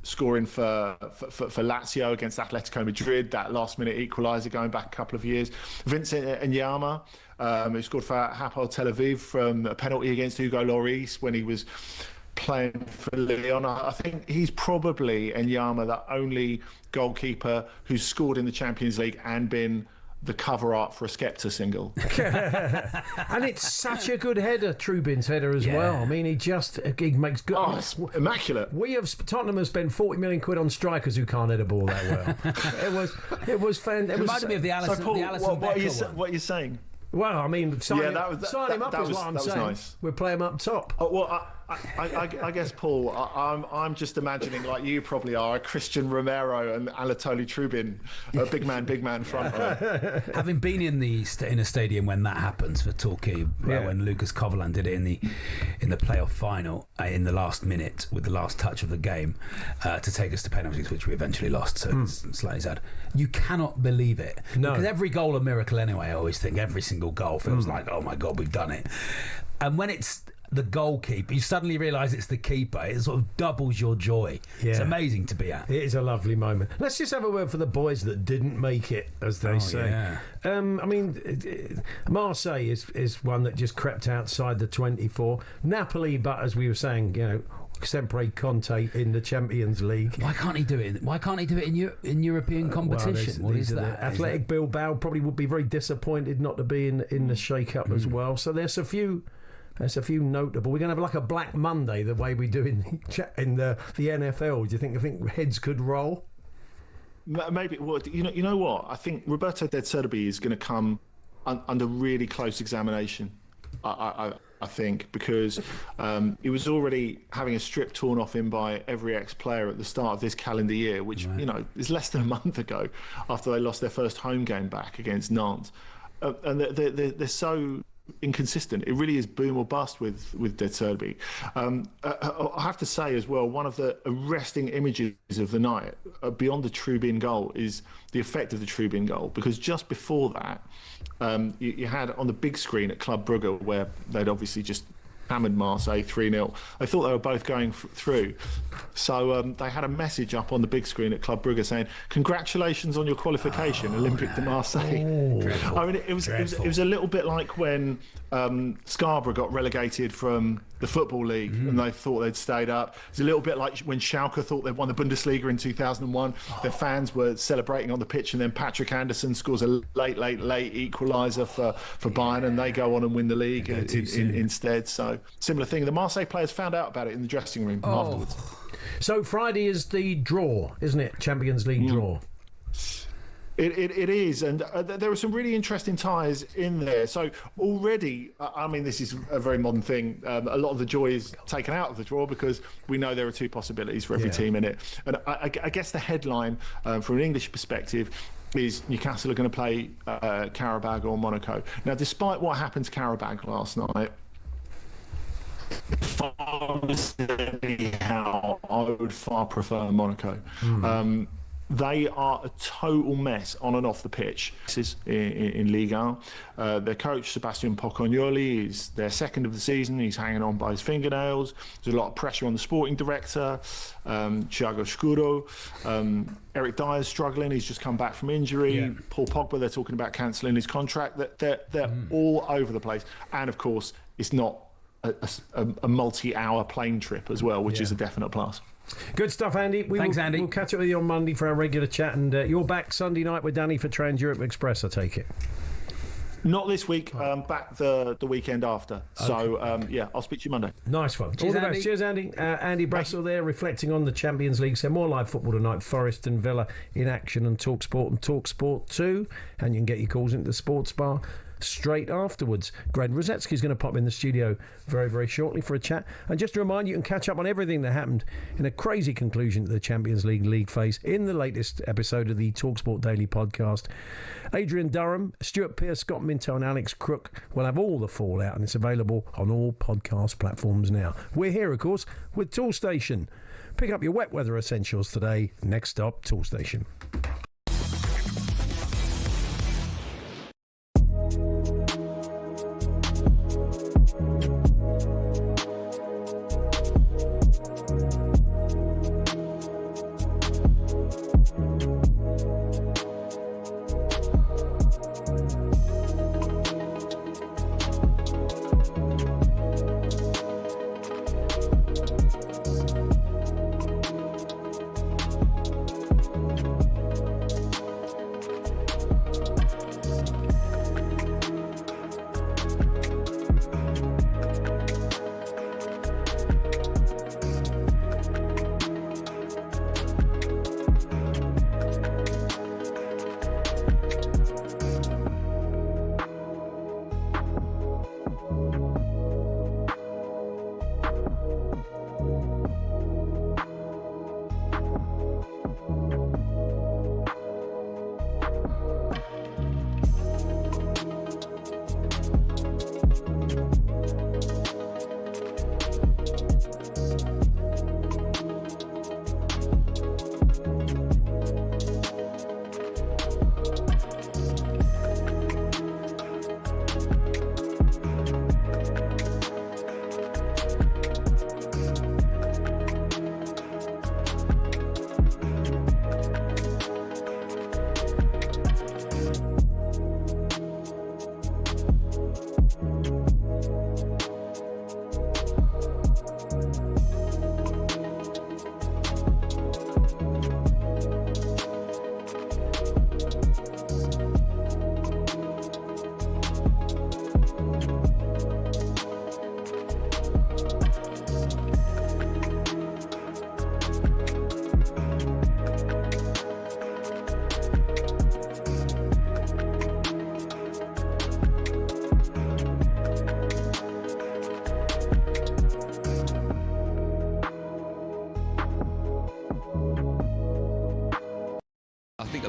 Speaker 12: scoring for Lazio against Atletico Madrid, that last-minute equaliser going back a couple of years. Vincent Enyama, who scored for Hapoel Tel Aviv from a penalty against Hugo Lloris when he was playing for Lyon. I think he's probably, Enyama, the only goalkeeper who's scored in the Champions League and been the cover art for a Skepta single.
Speaker 7: And it's such a good header, Trubin's header as well. I mean, he makes good...
Speaker 12: Oh, it's immaculate.
Speaker 7: Tottenham have spent 40 million quid on strikers who can't hit a ball that well. it was fantastic.
Speaker 8: It reminded me of the Alisson,
Speaker 12: so Paul,
Speaker 8: the Alisson Becker one.
Speaker 12: what are you saying?
Speaker 7: Well, I mean, sign him up is what I'm saying.
Speaker 12: Nice.
Speaker 7: We'll play him up top.
Speaker 12: Oh, well, I guess, Paul, I'm just imagining, like you probably are, a Christian Romero and Anatoly Trubin, a big man front row.
Speaker 8: Having been in a stadium when that happens for Torquay, when Lucas Covolan did it in the playoff final in the last minute with the last touch of the game to take us to penalties, which we eventually lost, so it's slightly sad. You cannot believe it.
Speaker 7: No.
Speaker 8: Because every goal a miracle anyway, I always think. Every single goal feels like, oh my God, we've done it. And when it's the goalkeeper, you suddenly realise it's the keeper. It sort of doubles your joy. It's amazing to be at.
Speaker 7: It is a lovely moment. Let's just have a word for the boys that didn't make it, as they say.
Speaker 8: Yeah.
Speaker 7: I mean, Marseille is one that just crept outside the 24. Napoli, but as we were saying, you know, Sempre Conte in the Champions League.
Speaker 8: Why can't he do it? Why can't he do it in European competition? What is that?
Speaker 7: Athletic Bilbao probably would be very disappointed not to be in the shake-up as well. So there's a few notable. We're going to have like a Black Monday the way we do in the NFL. Do you think heads could roll?
Speaker 12: Maybe. Well, you know what? I think Roberto De Zerbi is going to come under really close examination. I think, because he was already having a strip torn off him by every ex-player at the start of this calendar year, which you know is less than a month ago, after they lost their first home game back against Nantes, and they're so inconsistent. It really is boom or bust with De Zerbi. I have to say as well, one of the arresting images of the night, beyond the Trubin goal, is the effect of the Trubin goal, because just before that, you had on the big screen at Club Brugge, where they'd obviously just hammered Marseille 3-0. I thought they were both going through. So they had a message up on the big screen at Club Brugge saying, "Congratulations on your qualification, Olympique de Marseille." I mean, it was a little bit like when Scarborough got relegated from the Football League and they thought they'd stayed up. It's a little bit like when Schalke thought they'd won the Bundesliga in 2001. Their fans were celebrating on the pitch, and then Patrick Anderson scores a late equaliser for Bayern, and they go on and win the league instead. So similar thing. The Marseille players found out about it in the dressing room afterwards.
Speaker 7: So Friday is the draw, isn't it? Champions League draw.
Speaker 12: It is, and there are some really interesting ties in there. So already, I mean, this is a very modern thing. A lot of the joy is taken out of the draw because we know there are two possibilities for every team in it. And I guess the headline, from an English perspective, is Newcastle are going to play Karabag or Monaco. Now, despite what happened to Karabag last night, how I would far prefer Monaco. They are a total mess on and off the pitch. This is in Ligue 1. Their coach, Sebastian Pocognoli, is their second of the season. He's hanging on by his fingernails. There's a lot of pressure on the sporting director, Thiago Scuro. Eric Dyer's struggling. He's just come back from injury. Yeah. Paul Pogba, they're talking about cancelling his contract. They're all over the place. And, of course, it's not a multi-hour plane trip as well, which is a definite plus.
Speaker 7: Good stuff, Andy.
Speaker 8: Thanks, Andy.
Speaker 7: We'll catch up with you on Monday for our regular chat, and you're back Sunday night with Danny for Trans Europe Express, I take it.
Speaker 12: Not this week, back the weekend after. Okay. So, I'll speak to you Monday.
Speaker 7: Nice one.
Speaker 8: Cheers,
Speaker 7: all the
Speaker 8: Andy.
Speaker 7: best. Cheers, Andy. Andy Brassel there, reflecting on the Champions League. So more live football tonight. Forest and Villa in action on talkSPORT and talkSPORT 2. And you can get your calls into the sports bar straight afterwards. Greg Rosetsky's going to pop in the studio very, very shortly for a chat. And just to remind you, can catch up on everything that happened in a crazy conclusion to the Champions League phase in the latest episode of the talkSPORT Daily podcast. Adrian Durham, Stuart Pearce, Scott Minto and Alex Crook will have all the fallout, and it's available on all podcast platforms now. We're here, of course, with Toolstation. Pick up your wet weather essentials today. Next stop, Toolstation.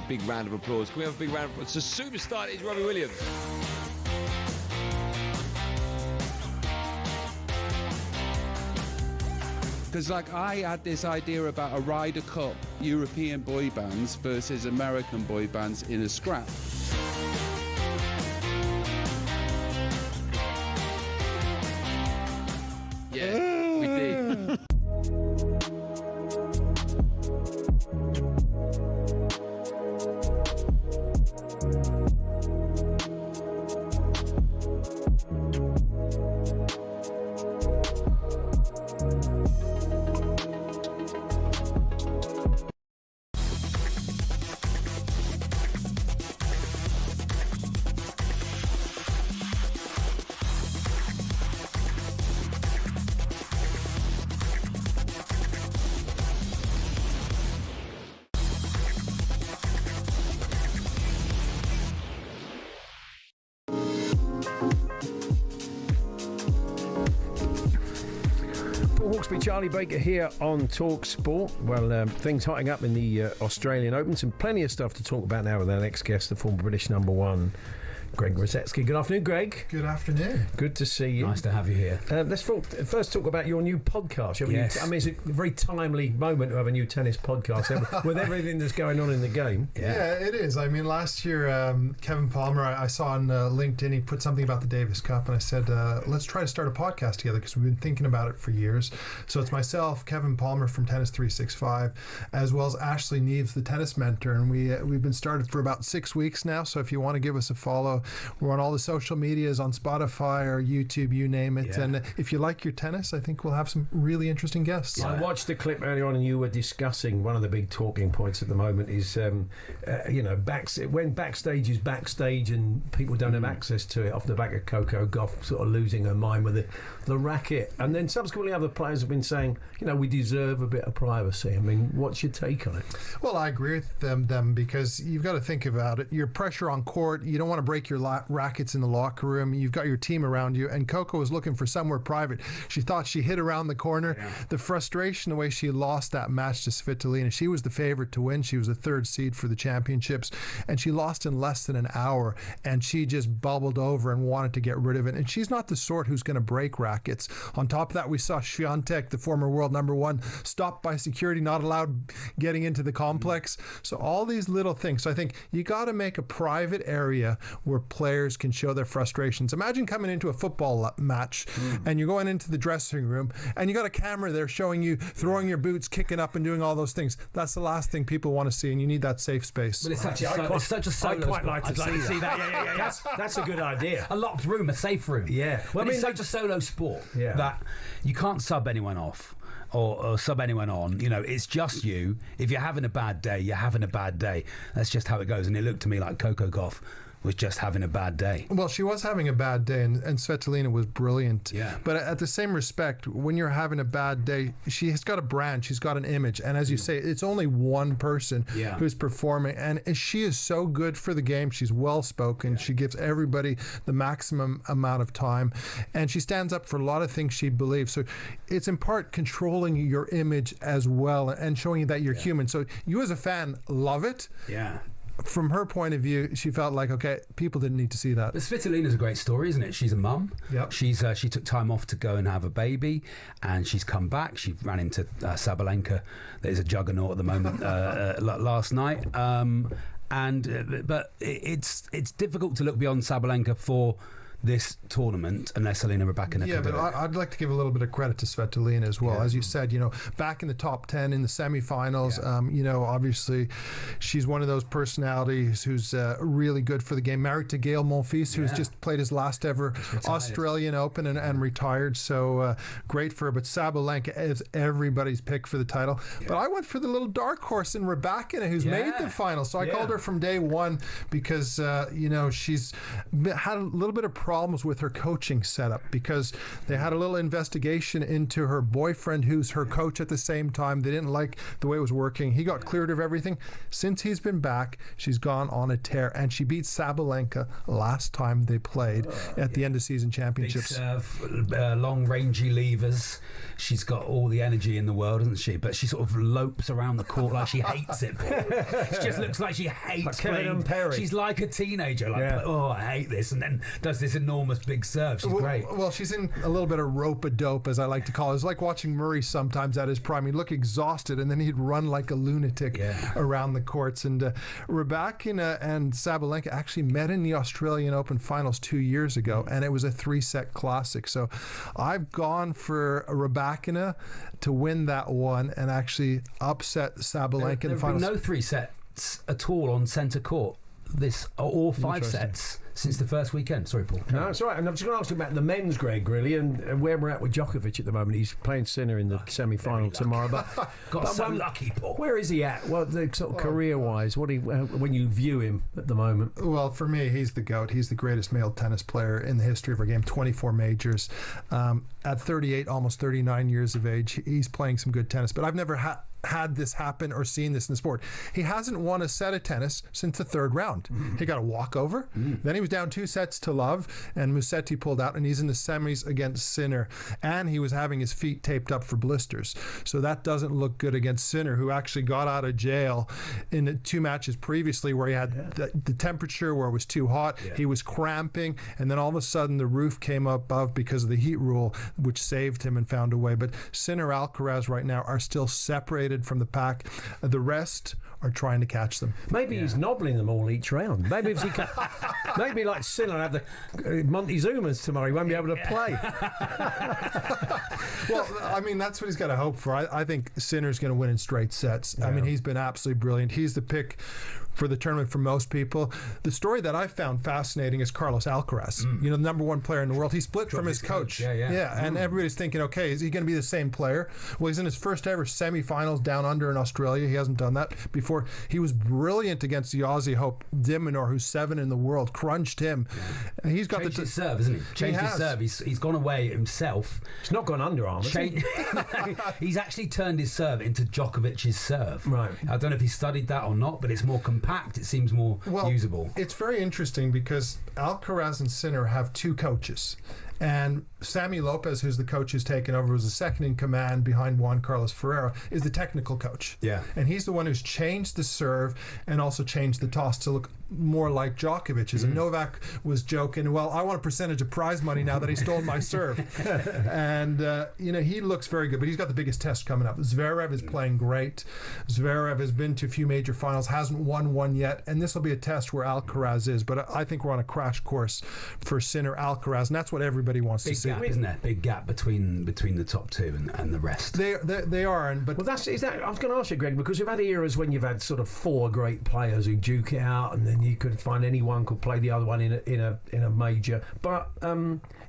Speaker 5: Big round of applause. Can we have a big round of applause? It's a superstar. It's Robbie Williams.
Speaker 6: Because, I had this idea about a Ryder Cup European boy bands versus American boy bands in a scrap.
Speaker 5: Yeah, we did.
Speaker 7: Hawksbee, Charlie Baker here on talkSPORT. Well, things hotting up in the Australian Open. Some plenty of stuff to talk about now with our next guest, the former British #1 Greg Rosetsky. Good afternoon, Greg.
Speaker 14: Good afternoon.
Speaker 7: Good to see you.
Speaker 8: Nice to have you here.
Speaker 7: Let's first talk about your new podcast.
Speaker 8: Yes.
Speaker 7: I mean, it's a very timely moment to have a new tennis podcast with everything that's going on in the game.
Speaker 14: Yeah, it is. I mean, last year, Kevin Palmer, I saw on LinkedIn, he put something about the Davis Cup, and I said, let's try to start a podcast together because we've been thinking about it for years. So it's myself, Kevin Palmer from Tennis 365, as well as Ashley Neves, the tennis mentor, and we've been started for about 6 weeks now. So if you want to give us a follow, we're on all the social medias, on Spotify or YouTube, you name it. And if you like your tennis, I think we'll have some really interesting guests.
Speaker 7: I watched the clip earlier on, and you were discussing one of the big talking points at the moment is, when backstage is backstage and people don't have access to it off the back of Coco Gauff sort of losing her mind with the racket. And then subsequently other players have been saying, we deserve a bit of privacy. I mean, what's your take on it?
Speaker 14: Well, I agree with them because you've got to think about it. Your pressure on court, you don't want to break your rackets in the locker room. You've got your team around you, and Coco was looking for somewhere private. She thought she hit around the corner. Yeah. The frustration, the way she lost that match to Svitolina. She was the favorite to win. She was the third seed for the championships, and she lost in less than an hour, and she just bubbled over and wanted to get rid of it. And she's not the sort who's going to break rackets. On top of that, we saw Swiatek, the former world #1, stopped by security, not allowed getting into the complex. So all these little things. So I think you got to make a private area where players can show their frustrations. Imagine coming into a football match and you're going into the dressing room and you got a camera there showing you throwing your boots, kicking up and doing all those things. That's the last thing people want to see, and you need that safe space.
Speaker 8: But it's such a solo
Speaker 7: I'd quite like to see that. Yeah. That's a good idea.
Speaker 8: A locked room, a safe room.
Speaker 7: Yeah.
Speaker 8: Well, it's such a solo sport that you can't sub anyone off. Or sub anyone on. It's just you. If you're having a bad day, you're having a bad day. That's just how it goes. And it looked to me like Coco Gauff was just having a bad day.
Speaker 14: Well, she was having a bad day, and Svitolina was brilliant.
Speaker 8: Yeah.
Speaker 14: But at the same respect, when you're having a bad day, she has got a brand, she's got an image, and as you say, it's only one person who's performing, and she is so good for the game. She's well-spoken. She gives everybody the maximum amount of time, and she stands up for a lot of things she believes. So it's in part controlling your image as well and showing you that you're human. So you as a fan love it.
Speaker 8: Yeah.
Speaker 14: From her point of view, she felt like, okay, people didn't need to see that.
Speaker 8: But Svitolina's a great story, isn't it? She's a mum.
Speaker 14: Yep.
Speaker 8: She took time off to go and have a baby, and she's come back. She ran into Sabalenka, that is a juggernaut at the moment, last night. But it's difficult to look beyond Sabalenka for this tournament unless Alina Rybakina can do it.
Speaker 14: I'd like to give a little bit of credit to Svitolina as well. As you said, back in the top 10 in the semifinals, obviously she's one of those personalities who's really good for the game. Married to Gael Monfils, who's just played his last ever Australian Open and retired. So great for her. But Sabalenka is everybody's pick for the title. Yeah. But I went for the little dark horse in Rybakina, who's made the final. So I called her from day one because, she's had a little bit of problems with her coaching setup because they had a little investigation into her boyfriend, who's her coach at the same time. They didn't like the way it was working. He got cleared of everything. Since he's been back, she's gone on a tear, and she beat Sabalenka last time they played at the end of season championships.
Speaker 8: Big serve, long rangy levers. She's got all the energy in the world, hasn't she? But she sort of lopes around the court like she hates it. She just looks like she hates playing. She's like a teenager, I hate this, and then does this enormous big serve. She's great.
Speaker 14: Well, she's in a little bit of rope-a-dope, as I like to call it. It's like watching Murray sometimes at his prime. He'd look exhausted, and then he'd run like a lunatic around the courts. And Rybakina and Sabalenka actually met in the Australian Open finals 2 years ago, and it was a 3-set classic. So I've gone for Rybakina to win that one and actually upset Sabalenka in the finals.
Speaker 8: There have been no 3 sets at all on centre court. All 5 sets since the first weekend. Sorry, Paul.
Speaker 7: No, it's all right. And I'm just going to ask you about the men's, Greg, really, and where we're at with Djokovic at the moment. He's playing Sinner in the semi-final tomorrow. But
Speaker 8: lucky, Paul.
Speaker 7: Where is he at? Well, career-wise, when you view him at the moment?
Speaker 14: Well, for me, he's the GOAT. He's the greatest male tennis player in the history of our game. 24 majors. At 38, almost 39 years of age, he's playing some good tennis. But I've never had this happen or seen this in the sport. He hasn't won a set of tennis since the third round. He got a walkover. Then he was down 2 sets to love, and Musetti pulled out, and he's in the semis against Sinner. And he was having his feet taped up for blisters. So that doesn't look good against Sinner, who actually got out of jail in the 2 matches previously where he had the temperature where it was too hot. He was cramping, and then all of a sudden the roof came above because of the heat rule, which saved him and found a way. But Sinner, Alcaraz right now are still separated from the pack. The rest are trying to catch them.
Speaker 7: Maybe he's nobbling them all each round. Maybe if he can, maybe like Sinner have the Montezumas tomorrow, he won't be able to play.
Speaker 14: Well, I mean, that's what he's got to hope for. I think Sinner's going to win in straight sets. I mean, he's been absolutely brilliant. He's the pick for the tournament for most people. The story that I found fascinating is Carlos Alcaraz. You know, the #1 player in the world. He split from his coach. And everybody's thinking, okay, is he going to be the same player? Well, he's in his first ever semifinals down under in Australia. He hasn't done that before. He was brilliant against the Aussie hope Dimonor, who's 7 in the world, crunched him. And he's got
Speaker 8: changed his serve, isn't he? Changed his serve. He's gone away himself.
Speaker 7: He's not gone underarm.
Speaker 8: He's actually turned his serve into Djokovic's serve.
Speaker 7: Right.
Speaker 8: I don't know if he studied that or not, but it's more compact. It seems more usable.
Speaker 14: It's very interesting because Alcaraz and Sinner have 2 coaches. And Sammy Lopez, who's the coach who's taken over, was the second in command behind Juan Carlos Ferrero, is the technical coach. And he's the one who's changed the serve and also changed the toss to look more like Djokovic's. And Novak was joking, well, I want a percentage of prize money now that he stole my serve. And, you know, he looks very good, but he's got the biggest test coming up. Zverev is playing great. Zverev has been to a few major finals, hasn't won one yet, and this will be a test where Alcaraz is. But I think we're on a crash course for Sinner Alcaraz, and that's what everybody wants to see.
Speaker 8: Big gap, isn't there? Big gap between the top 2 and the rest.
Speaker 14: They are, but
Speaker 7: well, I was going to ask you, Greg, because you've had eras when you've had sort of 4 great players who duke it out, and then you could find anyone could play the other one in a major. But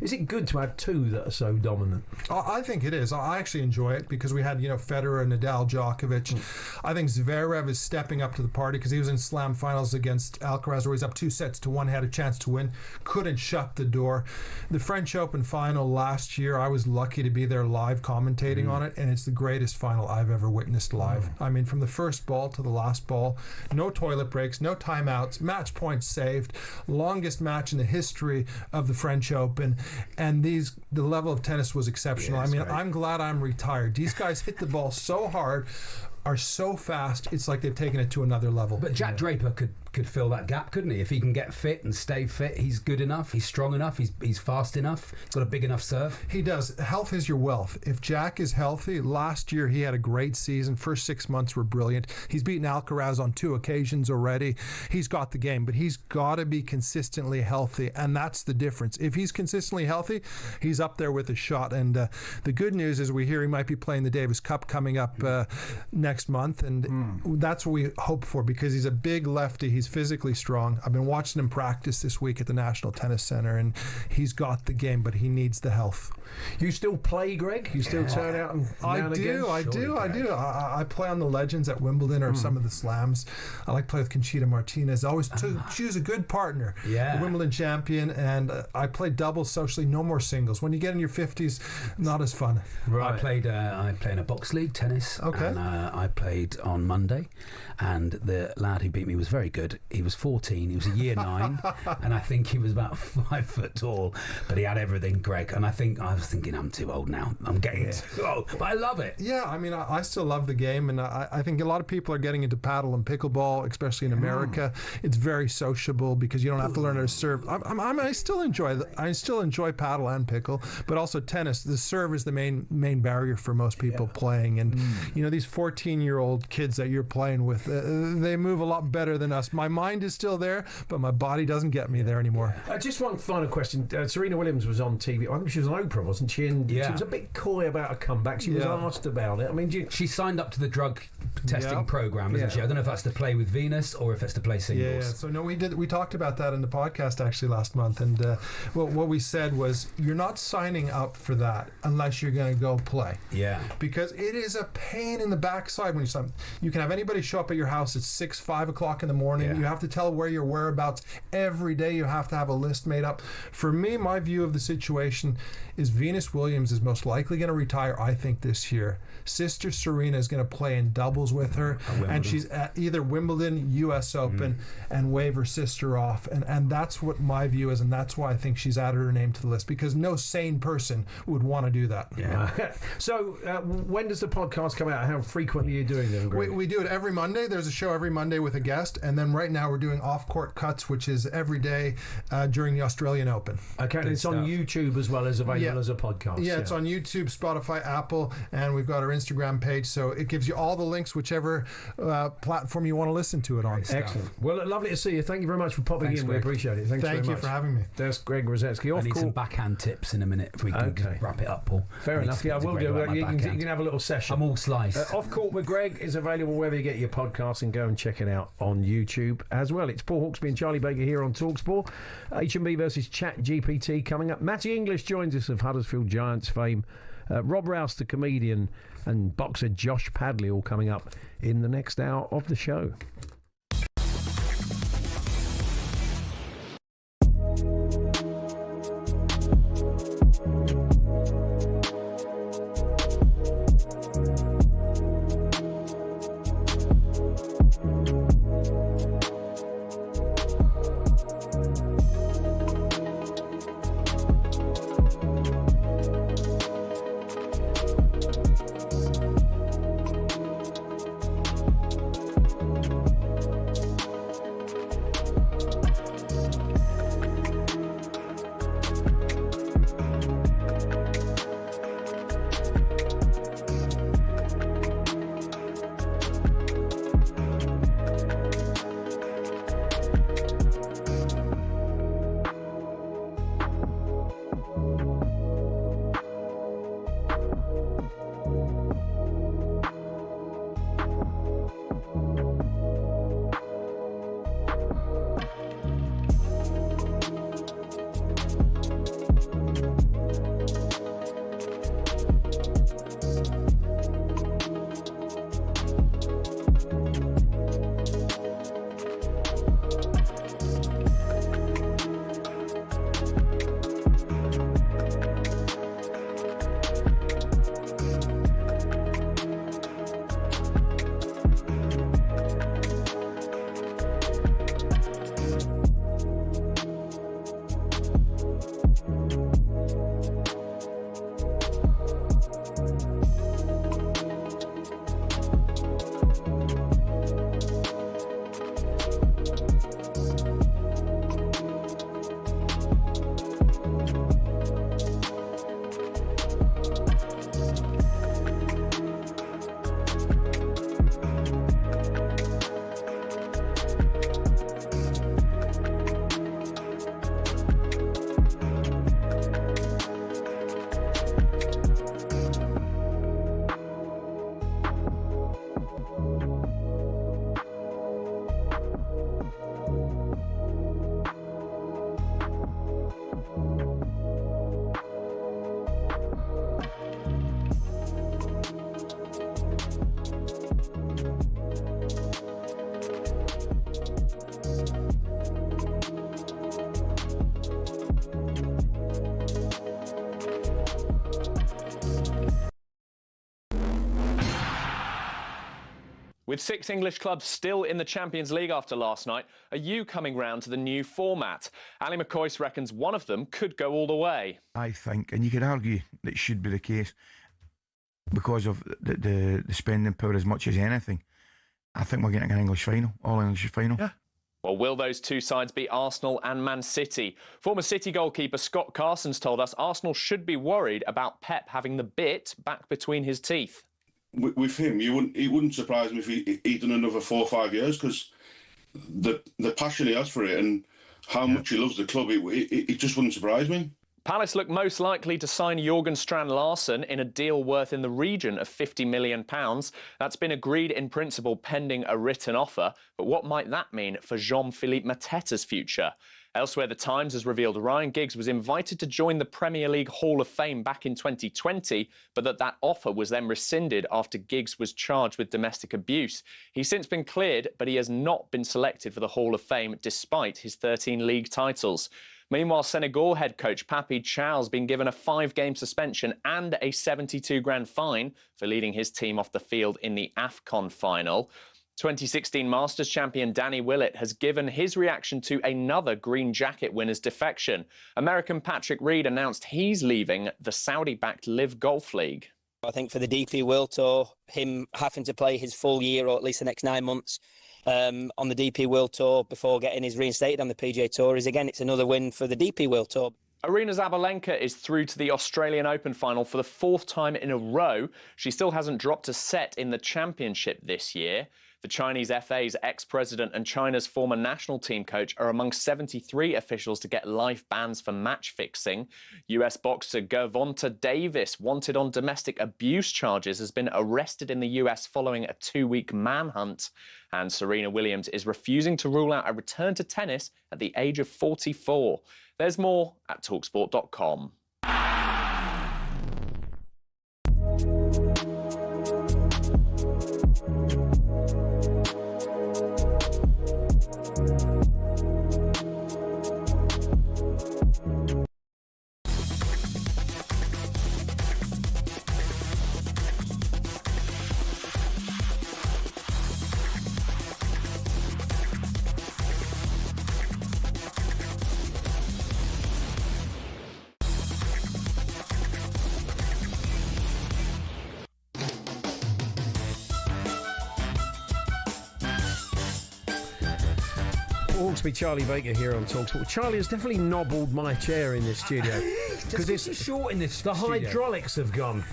Speaker 7: is it good to have 2 that are so dominant?
Speaker 14: I think it is. I actually enjoy it because we had, you know, Federer, Nadal, Djokovic. I think Zverev is stepping up to the party because he was in slam finals against Alcaraz where he's up 2 sets to 1, had a chance to win, couldn't shut the door. The French Open final last year, I was lucky to be there live commentating on it, and it's the greatest final I've ever witnessed live. I mean, from the first ball to the last ball, no toilet breaks, no timeouts, match points saved, longest match in the history of the French Open, and the level of tennis was exceptional. I mean, great. I'm glad I'm retired. These guys hit the ball so hard, are so fast, it's like they've taken it to another level.
Speaker 8: But Jack Draper could fill that gap, couldn't he? If he can get fit and stay fit, he's good enough, he's strong enough, he's fast enough, he's got a big enough serve.
Speaker 14: He does. Health is your wealth. If Jack is healthy, last year he had a great season. First 6 months were brilliant. He's beaten Alcaraz on 2 occasions already. He's got the game, but he's got to be consistently healthy, and that's the difference. If he's consistently healthy, he's up there with a shot. And the good news is we hear he might be playing the Davis Cup coming up next month, and that's what we hope for because he's a big lefty. He's physically strong. I've been watching him practice this week at the National Tennis Center, and he's got the game, but he needs the health.
Speaker 7: You still play, Greg? You still turn out and
Speaker 14: I do. I play on the Legends at Wimbledon or some of the slams. I like to play with Conchita Martinez. I always choose a good partner. The Wimbledon champion, and I play doubles socially, no more singles. When you get in your 50s, not as fun.
Speaker 8: Right. I play in a box league, tennis.
Speaker 14: Okay.
Speaker 8: And I played on Monday, and the lad who beat me was very good. He was 14, he was a year 9, and I think he was about 5 foot tall, but he had everything, Greg. And I was thinking, I'm too old now. I'm getting too old, but I love it.
Speaker 14: Yeah, I mean, I still love the game, and I think a lot of people are getting into paddle and pickleball, especially in America. It's very sociable because you don't have to learn how to serve. I still enjoy paddle and pickle, but also tennis. The serve is the main barrier for most people playing, and you know, these 14-year-old kids that you're playing with, they move a lot better than us. My mind is still there, but my body doesn't get me there anymore.
Speaker 7: Just one final question. Serena Williams was on TV. I think she was on Oprah, wasn't she? And she was a bit coy about a comeback. She was asked about it. I mean,
Speaker 8: she signed up to the drug testing program, isn't she? I don't know if that's to play with Venus or if it's to play singles.
Speaker 14: Yeah. So no, we talked about that in the podcast actually last month, and what we said was you're not signing up for that unless you're going to go play.
Speaker 8: Yeah.
Speaker 14: Because it is a pain in the backside when you sign. You can have anybody show up at your house at 5 o'clock in the morning. You have to tell where your whereabouts every day. You have to have a list made up. For me, my view of the situation is Venus Williams is most likely going to retire, I think, this year. Sister Serena is going to play in doubles with her, and she's at either Wimbledon, US Open, and wave her sister off. And that's what my view is, and that's why I think she's added her name to the list, because no sane person would want to do that.
Speaker 7: So when does the podcast come out? How frequently are you doing them, Greg?
Speaker 14: We do it every Monday. There's a show every Monday with a guest, and then right now we're doing off-court cuts, which is every day during the Australian Open.
Speaker 7: Okay, and it's on YouTube as well as available as a podcast.
Speaker 14: Yeah, it's on YouTube, Spotify, Apple, and we've got our Instagram page, so it gives you all the links, whichever platform you want to listen to it on.
Speaker 7: Excellent. Well, lovely to see you. Thank you very much for popping in.
Speaker 8: Greg.
Speaker 7: We appreciate it. Thank
Speaker 14: you
Speaker 7: very much
Speaker 14: for having me.
Speaker 7: That's Greg Rosetsky.
Speaker 8: I need some backhand tips in a minute if we can wrap it up, Paul.
Speaker 7: Fair enough. Yeah, we'll do. You can have a little session.
Speaker 8: I'm all sliced.
Speaker 7: Off Court with Greg is available wherever you get your podcasts, and go and check it out on YouTube as well. It's Paul Hawksbee and Charlie Baker here on talkSPORT. HMBB versus ChatGPT coming up. Matty English joins us of Huddersfield Giants fame. Rob Rouse, the comedian, and boxer Josh Padley all coming up in the next hour of the show. With 6 English clubs still in the Champions League after last night, are you coming round to the new format? Ali McCoyce reckons one of them could go all the way.
Speaker 1: I think, and you could argue that it should be the case, because of the spending power as much as anything. I think we're getting an English final, all English final.
Speaker 2: Yeah. Well, will those two sides be Arsenal and Man City? Former City goalkeeper Scott Carson's told us Arsenal should be worried about Pep having the bit back between his teeth.
Speaker 3: With him, it wouldn't surprise me if he'd done another 4 or 5 years, because the passion he has for it and how much he loves the club, it just wouldn't surprise me.
Speaker 2: Palace look most likely to sign Jørgen Strand Larsen in a deal worth in the region of £50 million. That's been agreed in principle pending a written offer. But what might that mean for Jean-Philippe Mateta's future? Elsewhere, The Times has revealed Ryan Giggs was invited to join the Premier League Hall of Fame back in 2020, but that offer was then rescinded after Giggs was charged with domestic abuse. He's since been cleared, but he has not been selected for the Hall of Fame despite his 13 league titles. Meanwhile, Senegal head coach Papi Thiaw's been given a 5-game suspension and a 72 grand fine for leading his team off the field in the AFCON final. 2016 Masters champion Danny Willett has given his reaction to another green jacket winner's defection. American Patrick Reed announced he's leaving the Saudi-backed Live Golf League.
Speaker 4: I think for the DP World Tour, him having to play his full year or at least the next 9 months on the DP World Tour before getting his reinstated on the PGA Tour is, again, it's another win for the DP World Tour.
Speaker 2: Arina Zabalenka is through to the Australian Open final for the 4th time in a row. She still hasn't dropped a set in the championship this year. The Chinese FA's ex-president and China's former national team coach are among 73 officials to get life bans for match fixing. US boxer Gervonta Davis, wanted on domestic abuse charges, has been arrested in the US following a 2-week manhunt. And Serena Williams is refusing to rule out a return to tennis at the age of 44. There's more at talksport.com.
Speaker 7: Hawksbee, Charlie Baker here on talkSPORT. Charlie has definitely nobbled my chair in this studio
Speaker 8: because it's short in this.
Speaker 7: The
Speaker 8: studio.
Speaker 7: hydraulics have gone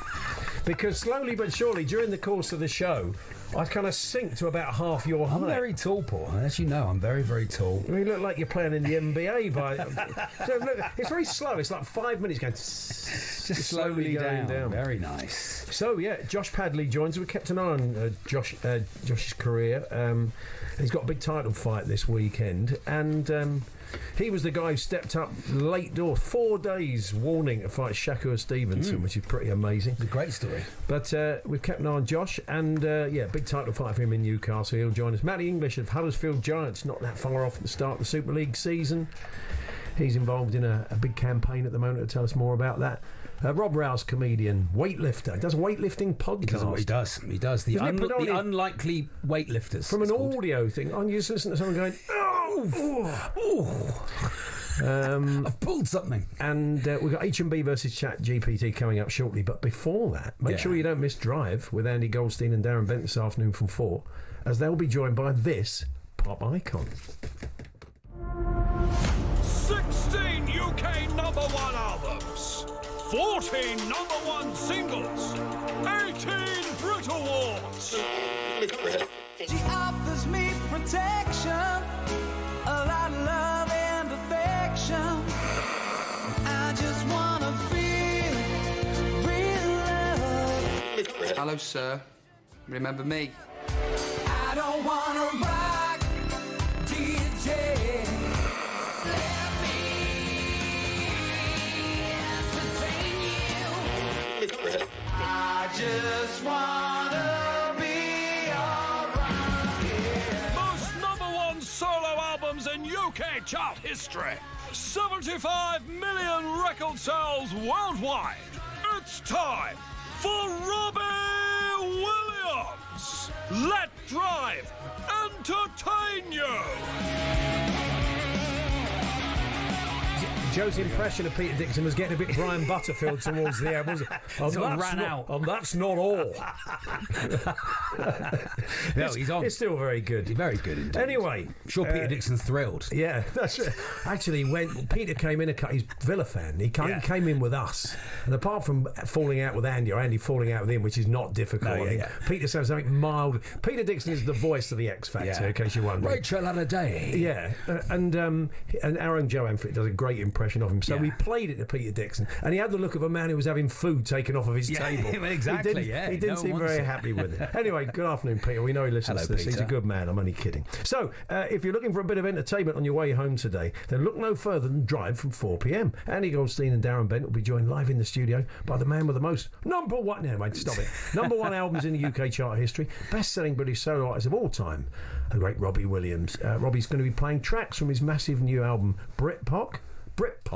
Speaker 7: because slowly but surely during the course of the show, I kind of sink to about half your height.
Speaker 8: I'm very tall, Paul. As you know, I'm very, very tall.
Speaker 7: You look like you're playing in the NBA. So look, it's very slow. It's like 5 minutes going
Speaker 8: just slowly going down. Very nice.
Speaker 7: So yeah, Josh Padley joins. We kept an eye on Josh's career. He's got a big title fight this weekend, and he was the guy who stepped up late doors, 4 days warning to fight Shakur Stevenson, which is pretty amazing.
Speaker 8: It's a great story.
Speaker 7: But we've kept an eye on Josh, and big title fight for him in Newcastle. He'll join us. Matty English of Huddersfield Giants, not that far off at the start of the Super League season. He's involved in a big campaign at the moment to tell us more about that. Rob Rouse, comedian, weightlifter, does a weightlifting podcast.
Speaker 8: He does. The unlikely weightlifters.
Speaker 7: From an audio thing, you just listen to someone going,
Speaker 8: I've pulled something.
Speaker 7: And we've got HMBB versus ChatGPT coming up shortly. But before that, make sure you don't miss Drive with Andy Goldstein and Darren Bent this afternoon from 4, as they'll be joined by this pop icon.
Speaker 13: 16 UK #1 albums, 14 #1 singles, 18 Brit Awards.
Speaker 15: She offers me protection, a lot of love and affection. I just want to feel real love.
Speaker 16: Hello, sir. Remember me?
Speaker 15: I don't want to rock, DJ. I just wanna be alright.
Speaker 13: Most #1 solo albums in UK chart history. 75 million record sales worldwide. It's time for Robbie Williams. Let Drive entertain you.
Speaker 7: Joe's impression of Peter Dixon was getting a bit Brian Butterfield towards the end, wasn't it? And that's not all.
Speaker 8: No, he's on.
Speaker 7: It's still very good.
Speaker 8: Very good indeed.
Speaker 7: Anyway.
Speaker 8: I'm sure Peter Dixon's thrilled.
Speaker 7: Yeah, that's right. Actually, when Peter came in, he's Villa fan. He came in with us. And apart from falling out with Andy, or Andy falling out with him, which is not difficult, I think Peter says something mild. Peter Dixon is the voice of the X Factor, in case you wonder.
Speaker 8: Rachel had a day.
Speaker 7: Yeah. And our own Joe Amfleet does a great impression impression of him. So we played it to Peter Dixon, and he had the look of a man who was having food taken off of his table.
Speaker 8: Exactly,
Speaker 7: He didn't seem very happy with it. Anyway, good afternoon, Peter. We know he listens to this. He's a good man. I'm only kidding. So, if you're looking for a bit of entertainment on your way home today, then look no further than Drive from 4 p.m. Andy Goldstein and Darren Bent will be joined live in the studio by the man with the most number one albums in the UK chart history, best-selling British solo artist of all time, the great Robbie Williams. Robbie's going to be playing tracks from his massive new album, Britpop. It's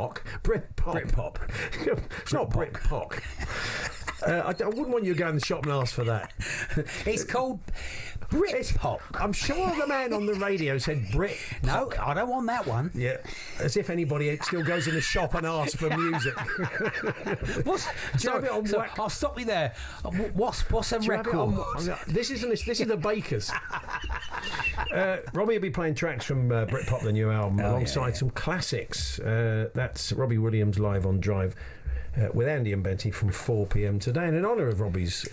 Speaker 7: not Britpop. I wouldn't want you to go in the shop and ask for that.
Speaker 8: It's called Britpop.
Speaker 7: I'm sure the man on the radio said Brit.
Speaker 8: No, I don't want that one.
Speaker 7: Yeah, as if anybody still goes in the shop and asks for music.
Speaker 8: I'll stop you there. What's a record?
Speaker 7: This is the Bakers. Robbie will be playing tracks from Britpop, the new album, alongside some classics. That's Robbie Williams live on Drive. With Andy and Benty from 4 p.m. today. And in honour of Robbie's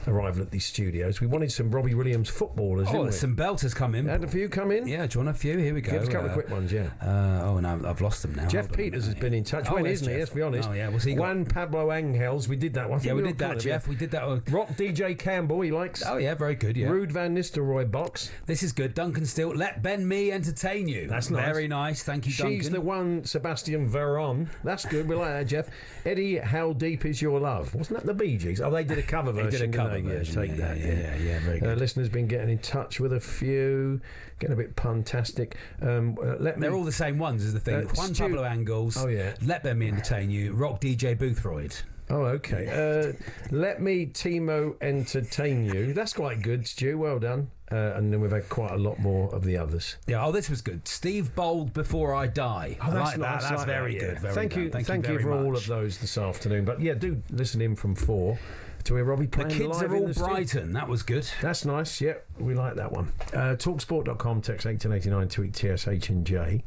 Speaker 7: arrival at these studios, we wanted some Robbie Williams footballers, didn't we?
Speaker 8: Some belters come in.
Speaker 7: Had a few come in?
Speaker 8: Yeah, do you want a few? Here we go.
Speaker 7: Give us a couple of quick ones, yeah.
Speaker 8: No, I've lost them now.
Speaker 7: Jeff Peters has been in touch. When isn't he? Let's be honest.
Speaker 8: Oh, yeah. What's he got?
Speaker 7: Juan Pablo Angels. We did that one.
Speaker 8: Yeah, we did that, Jeff. We did that.
Speaker 7: Rock DJ Campbell, he likes.
Speaker 8: Oh, yeah, very good, yeah.
Speaker 7: Rude Van Nistelrooy box.
Speaker 8: This is good. Duncan Still. Let Ben Me entertain you.
Speaker 7: That's nice.
Speaker 8: Very nice. Thank you, Duncan.
Speaker 7: She's the one, Sebastian Veron. That's good. We like that, Jeff. Eddie, How Deep Is Your Love? Wasn't that the Bee Gees? Oh, they did a cover version.
Speaker 8: They did a cover version.
Speaker 7: Take that.
Speaker 8: Yeah, very good.
Speaker 7: Listeners been getting in touch with a few, getting a bit puntastic.
Speaker 8: They're all the same ones, is the thing. Juan Pablo Angles.
Speaker 7: Oh, yeah.
Speaker 8: Let Ben Me entertain you. Rock DJ Boothroyd.
Speaker 7: Oh, okay. Let me Timo entertain you. That's quite good, Stu. Well done. And then we've had quite a lot more of the others.
Speaker 8: Yeah. Oh, this was good. Steve Bold, Before I Die.
Speaker 7: Oh, that's
Speaker 8: like
Speaker 7: nice.
Speaker 8: That's very good. Very
Speaker 7: Thank you. Thank you
Speaker 8: very
Speaker 7: for all
Speaker 8: much.
Speaker 7: of those this afternoon. But yeah, do listen in from 4 to hear Robbie playing
Speaker 8: The kids
Speaker 7: live
Speaker 8: are all
Speaker 7: in the studio.
Speaker 8: Brighton. That was good.
Speaker 7: That's nice. Yeah, we like that one. Talksport.com, text 1889, tweet TSH and J.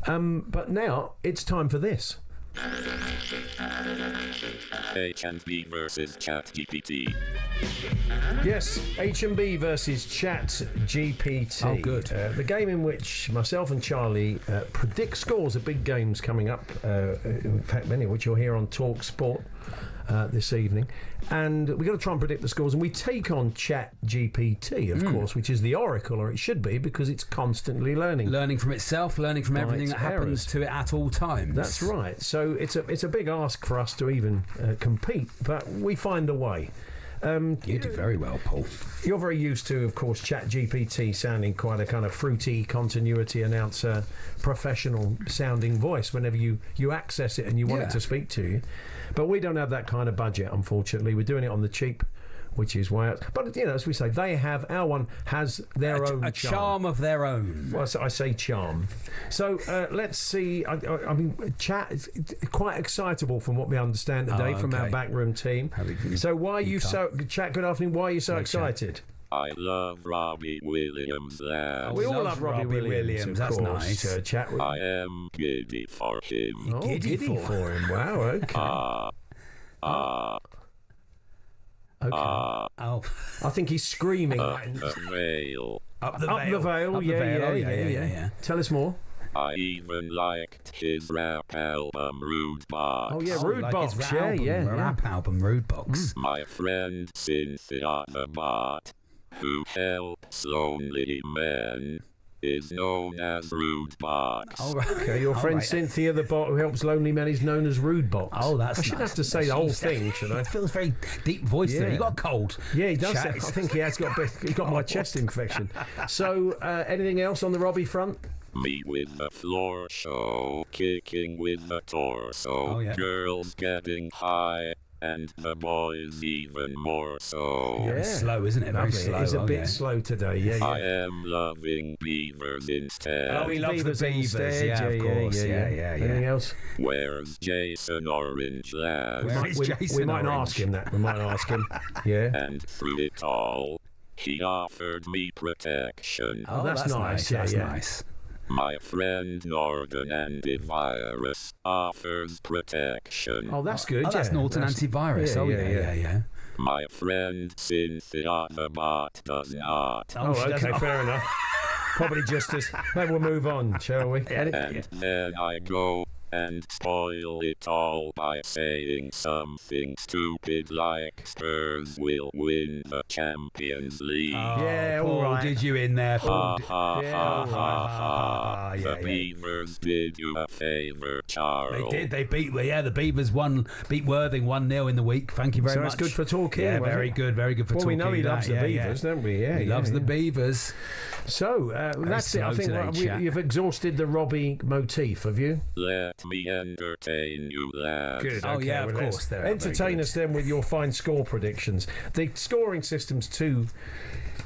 Speaker 7: But now it's time for this.
Speaker 17: HMBB versus ChatGPT.
Speaker 7: Yes, HMB versus ChatGPT.
Speaker 8: Oh, good.
Speaker 7: The game in which myself and Charlie predict scores of big games coming up, in fact many of which you'll hear on TalkSPORT this evening. And we're going to try and predict the scores, and we take on ChatGPT, of course, which is the oracle, or it should be, because it's constantly learning.
Speaker 8: Learning from itself, learning from everything that happens to it at all times.
Speaker 7: That's right. So it's a big ask for us to even compete, but we find a way.
Speaker 8: You do very well, Paul.
Speaker 7: You're very used to, of course, ChatGPT sounding quite a kind of fruity continuity announcer, professional sounding voice whenever you access it and you want it to speak to you. But we don't have that kind of budget, unfortunately. We're doing it on the cheap, which is why. But you know, as we say, our one has their own
Speaker 8: a charm of their own.
Speaker 7: Well, I say charm. So let's see. I mean, Chat is quite excitable from what we understand today from our backroom team. So why are you so Chat? Good afternoon. Why are you so excited?
Speaker 17: I love Robbie Williams there.
Speaker 7: We all love Robbie Williams.
Speaker 8: That's
Speaker 7: course.
Speaker 8: nice.
Speaker 7: Chat.
Speaker 17: I am giddy for him.
Speaker 7: Oh, giddy for him. Wow. Okay. Okay.
Speaker 8: Oh,
Speaker 7: I think he's screaming.
Speaker 17: Up the Vale.
Speaker 8: Up the
Speaker 7: Vale. Yeah. Tell us more.
Speaker 17: I even liked his rap album, Rude Box.
Speaker 7: Oh, yeah, Rude Box.
Speaker 8: Rap album, Rude Box.
Speaker 17: My friend Cynthia the Bot, who helps lonely men, is known as Rude Box.
Speaker 8: Oh, right.
Speaker 7: Okay, your friend Cynthia the Bot, who helps lonely men, is known as Rude Box.
Speaker 8: Oh, that's
Speaker 7: I shouldn't
Speaker 8: nice.
Speaker 7: have to say the whole thing, should I?
Speaker 8: It feels very deep voice there. You got a cold.
Speaker 7: Yeah, he does.
Speaker 8: Chat.
Speaker 7: I think he has got. He's got my chest infection. So, anything else on the Robbie front?
Speaker 17: Me with the floor show, kicking with the torso, girls getting high, and the boys even more so.
Speaker 7: Yeah,
Speaker 8: slow, isn't it? Very slow.
Speaker 7: It's a bit slow today. Yeah.
Speaker 17: I am loving beavers instead.
Speaker 8: Oh, he loves the beavers.
Speaker 7: Yeah,
Speaker 8: of course. Yeah.
Speaker 7: Anything else?
Speaker 17: Where's Jason Orange Lad?
Speaker 7: We might ask him that. We might ask him. Yeah.
Speaker 17: And through it all, he offered me protection.
Speaker 7: Oh, that's nice.
Speaker 8: That's nice.
Speaker 17: My friend Norton Antivirus offers protection.
Speaker 7: Oh, that's good.
Speaker 8: Oh, that's Norton Antivirus. Yeah.
Speaker 17: My friend Cynthia the Bot does not.
Speaker 7: Oh, okay, fair enough. Probably just as. Maybe we'll move on, shall we?
Speaker 17: And then I go and spoil it all by saying something stupid like Spurs will win the Champions League.
Speaker 8: Yeah, all right. Did you in there, Paul?
Speaker 17: The Beavers did you a favour, Charles.
Speaker 8: They did. They beat. Yeah, the Beavers beat Worthing 1-0 in the week. Thank you very much.
Speaker 7: So that's good for talking.
Speaker 8: Yeah, very good for talking.
Speaker 7: Well, we know he loves the Beavers, don't we? Yeah,
Speaker 8: he loves the Beavers.
Speaker 7: So that's it. I think you've exhausted the Robbie motif, have you?
Speaker 17: Let me entertain you, lads.
Speaker 7: Good.
Speaker 8: Oh, yeah, of course.
Speaker 7: Entertain us then with your fine score predictions. The scoring system's too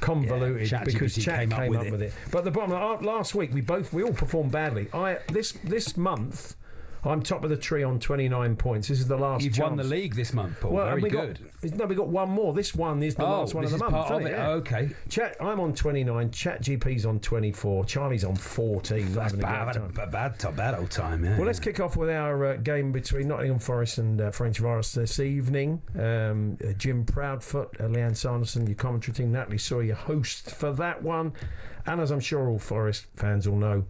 Speaker 7: convoluted because Chat came up with it. But the bottom last week we all performed badly. This month I'm top of the tree on 29 points. This is the last.
Speaker 8: You've won the league this month, Paul.
Speaker 7: Well,
Speaker 8: very good.
Speaker 7: We got one more. This one is the last one of the month.
Speaker 8: Part of it.
Speaker 7: Yeah.
Speaker 8: Okay.
Speaker 7: I'm on 29. ChatGPT's on 24. Charlie's on 14.
Speaker 8: That's bad old time. Yeah.
Speaker 7: Well, let's kick off with our game between Nottingham Forest and French Forest this evening. Jim Proudfoot, Leanne Sanderson, your commentary team, Natalie Sawyer, host for that one. And as I'm sure all Forest fans will know,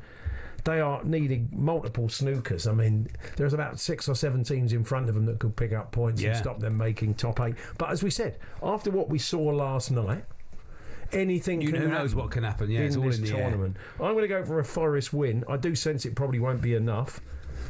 Speaker 7: they are needing multiple snookers. I mean, there's about 6 or 7 teams in front of them that could pick up points and stop them making top 8. But as we said, after what we saw last night, anything can happen.
Speaker 8: Who knows what can happen? Yeah, it's all in the
Speaker 7: tournament. I'm going to go for a Forest win. I do sense it probably won't be enough,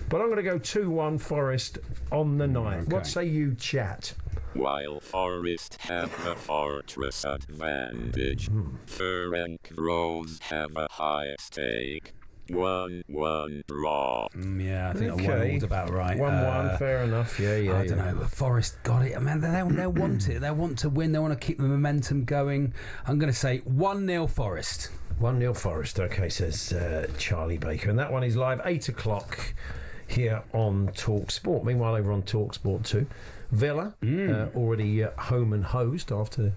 Speaker 7: but I'm going to go 2-1 Forest on the night. Okay. What say you, Chat?
Speaker 17: While Forest have the fortress advantage, Ferenc Rose have a high stake. 1-1 draw.
Speaker 8: Yeah, I think a 1 was about right.
Speaker 7: 1-1, fair enough. Yeah.
Speaker 8: I don't know. Forest got it. I mean, they'll want it. They want to win. They want to keep the momentum going. I'm going to say 1-0 Forest.
Speaker 7: 1-0 Forest. Okay, says Charlie Baker, and that one is live 8 o'clock here on talkSPORT. Meanwhile, over on talkSPORT 2, Villa already home and hosed after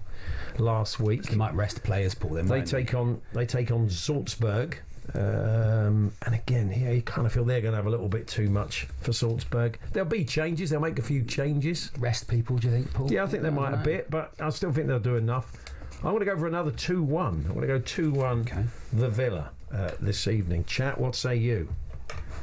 Speaker 7: last week.
Speaker 8: They might rest players, Paul.
Speaker 7: They take on Salzburg. And again, here you kind of feel they're going to have a little bit too much for Salzburg. There'll be changes. They'll make a few changes.
Speaker 8: Rest people, do you think, Paul?
Speaker 7: Yeah, I think they might a bit, but I still think they'll do enough. I'm going to go for another 2-1. I'm going to go 2-1 the Villa this evening. Chat, what say you?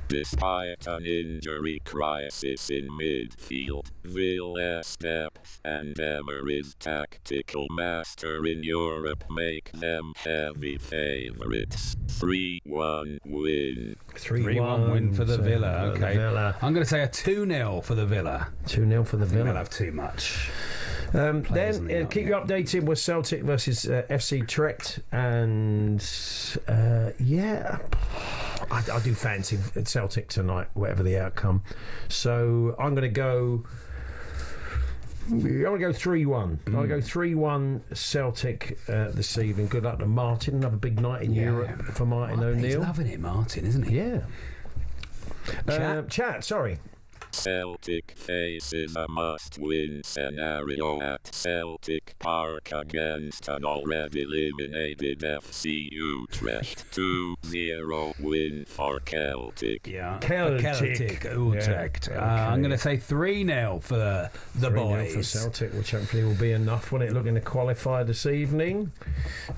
Speaker 17: Despite an injury crisis in midfield, Villa's depth and Emery's tactical master in Europe make them heavy favourites. 3-1 win.
Speaker 8: 3-1 win for the Villa. Okay. The Villa. I'm going to say a 2-0 for the Villa.
Speaker 7: 2-0 for the Villa.
Speaker 8: They'll have too much.
Speaker 7: Then keep you updated with Celtic versus FC Utrecht, and I do fancy Celtic tonight, whatever the outcome. So I'm going to go 3-1. I'll go 3-1 Celtic this evening. Good luck to Martin. Another big night in Europe for Martin O'Neill.
Speaker 8: He's loving it, Martin, isn't he?
Speaker 7: Yeah. Chat, sorry.
Speaker 17: Celtic faces a must-win scenario at Celtic Park against an already eliminated FC Utrecht. 2-0 win for Celtic.
Speaker 8: Yeah, Celtic Utrecht. I'm going to say 3-0 for the boys.
Speaker 7: 3-0 for Celtic, which hopefully will be enough. Won't it, looking to qualify this evening?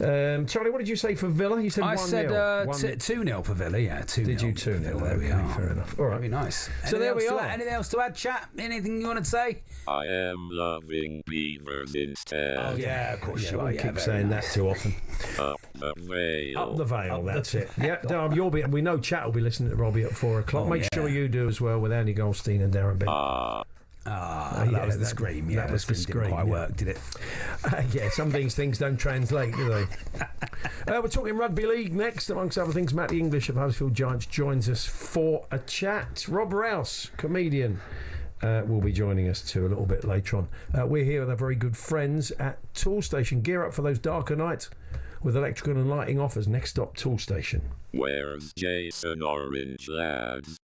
Speaker 7: Charlie, what did you say for Villa? You said 1-0.
Speaker 8: I said 2-0 for Villa. Yeah, 2-0.
Speaker 7: Did you 2-0?
Speaker 8: There we are.
Speaker 7: Fair enough. All right,
Speaker 8: very nice.
Speaker 7: So there we are.
Speaker 8: Anything else to add, Chat? Anything you want to say?
Speaker 17: I am loving Beavers instead.
Speaker 8: Oh yeah, of course you are.
Speaker 7: We keep saying that too often.
Speaker 17: Up the Vale.
Speaker 7: Up the Vale. That's it. Yeah, we know Chat will be listening to Robbie at 4 o'clock. Make sure you do as well with Andy Goldstein and Darren Bent.
Speaker 8: That was the scream. Yeah,
Speaker 7: that was the scream.
Speaker 8: Didn't quite work, did it?
Speaker 7: Some of these things don't translate, do they? We're talking Rugby League next. Amongst other things, Matty English of Huddersfield Giants joins us for a chat. Rob Rouse, comedian, will be joining us too a little bit later on. We're here with our very good friends at Tool Station. Gear up for those darker nights with electrical and lighting offers. Next stop, Tool Station.
Speaker 17: Where's Jason Orange, lads?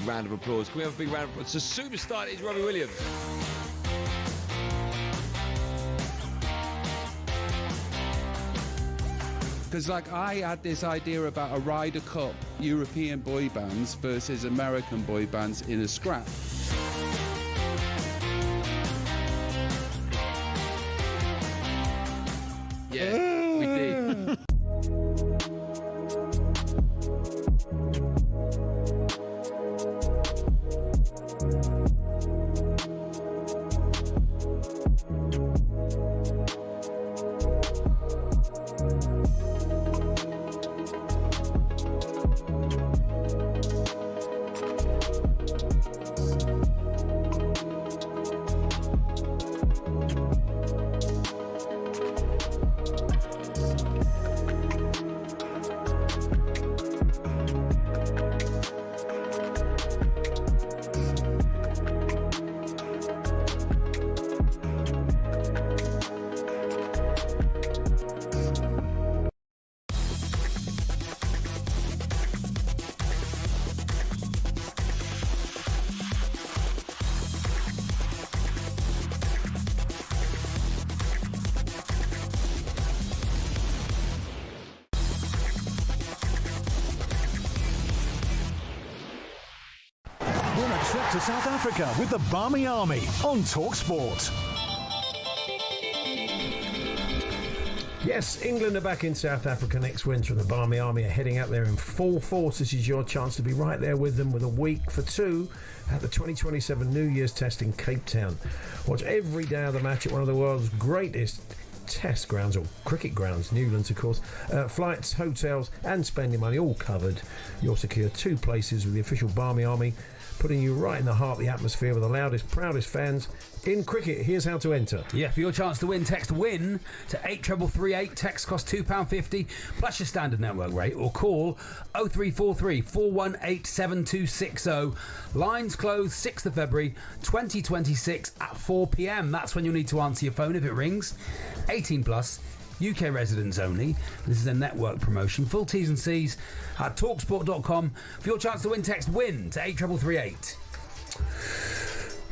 Speaker 5: big round of applause? Can we have a big round of applause? It's a superstar, it's Robbie Williams.
Speaker 6: Because, like, I had this idea about a Ryder Cup European boy bands versus American boy bands in a scrap.
Speaker 5: Yeah, we did.
Speaker 18: Win a trip to South Africa with the Barmy Army on talkSPORT.
Speaker 7: Yes, England are back in South Africa next winter, and the Barmy Army are heading out there in full force. This is your chance to be right there with them with a week for two at the 2027 New Year's Test in Cape Town. Watch every day of the match at one of the world's greatest test grounds, or cricket grounds, Newlands of course. Flights, hotels and spending money all covered. You'll secure 2 places with the official Barmy Army, putting you right in the heart of the atmosphere with the loudest, proudest fans in cricket. Here's how to enter.
Speaker 8: Yeah, for your chance to win, text WIN to 83338. Text costs £2.50 plus your standard network rate, or call 0343 418 7260. Lines close 6th of February 2026 at 4 p.m. That's when you'll need to answer your phone if it rings. 18 plus. UK residents only. This is a network promotion. Full T's and C's at talksport.com. For your chance to win, text WIN to 83338.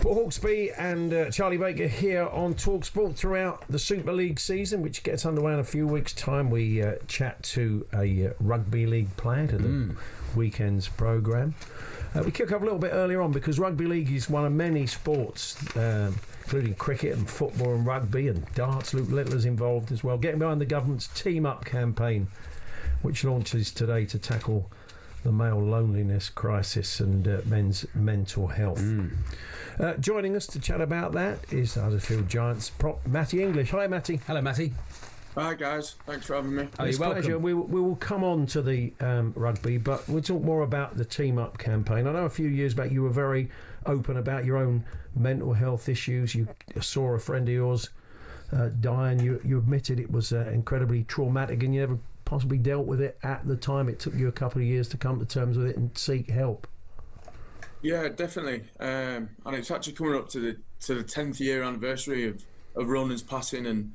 Speaker 7: Paul Hawksbee and Charlie Baker here on talkSPORT throughout the Super League season, which gets underway in a few weeks' time. We chat to a Rugby League player to the weekend's programme. We kick off a little bit earlier on because Rugby League is one of many sports, including cricket and football and rugby and darts. Luke Littler's involved as well, getting behind the government's Team Up campaign, which launches today to tackle the male loneliness crisis and men's mental health. Joining us to chat about that is Huddersfield Giants prop Matty English. Hi, Matty.
Speaker 8: Hello, Matty.
Speaker 19: Hi, guys. Thanks for having me.
Speaker 7: It's a pleasure. We will come on to the rugby, but we'll talk more about the Team Up campaign. I know a few years back you were very open about your own mental health issues. You saw a friend of yours die, and you admitted it was incredibly traumatic, and you never possibly dealt with it at the time. It took you a couple of years to come to terms with it and seek help.
Speaker 19: Yeah, definitely. And it's actually coming up to the 10th year anniversary of Ronan's passing, and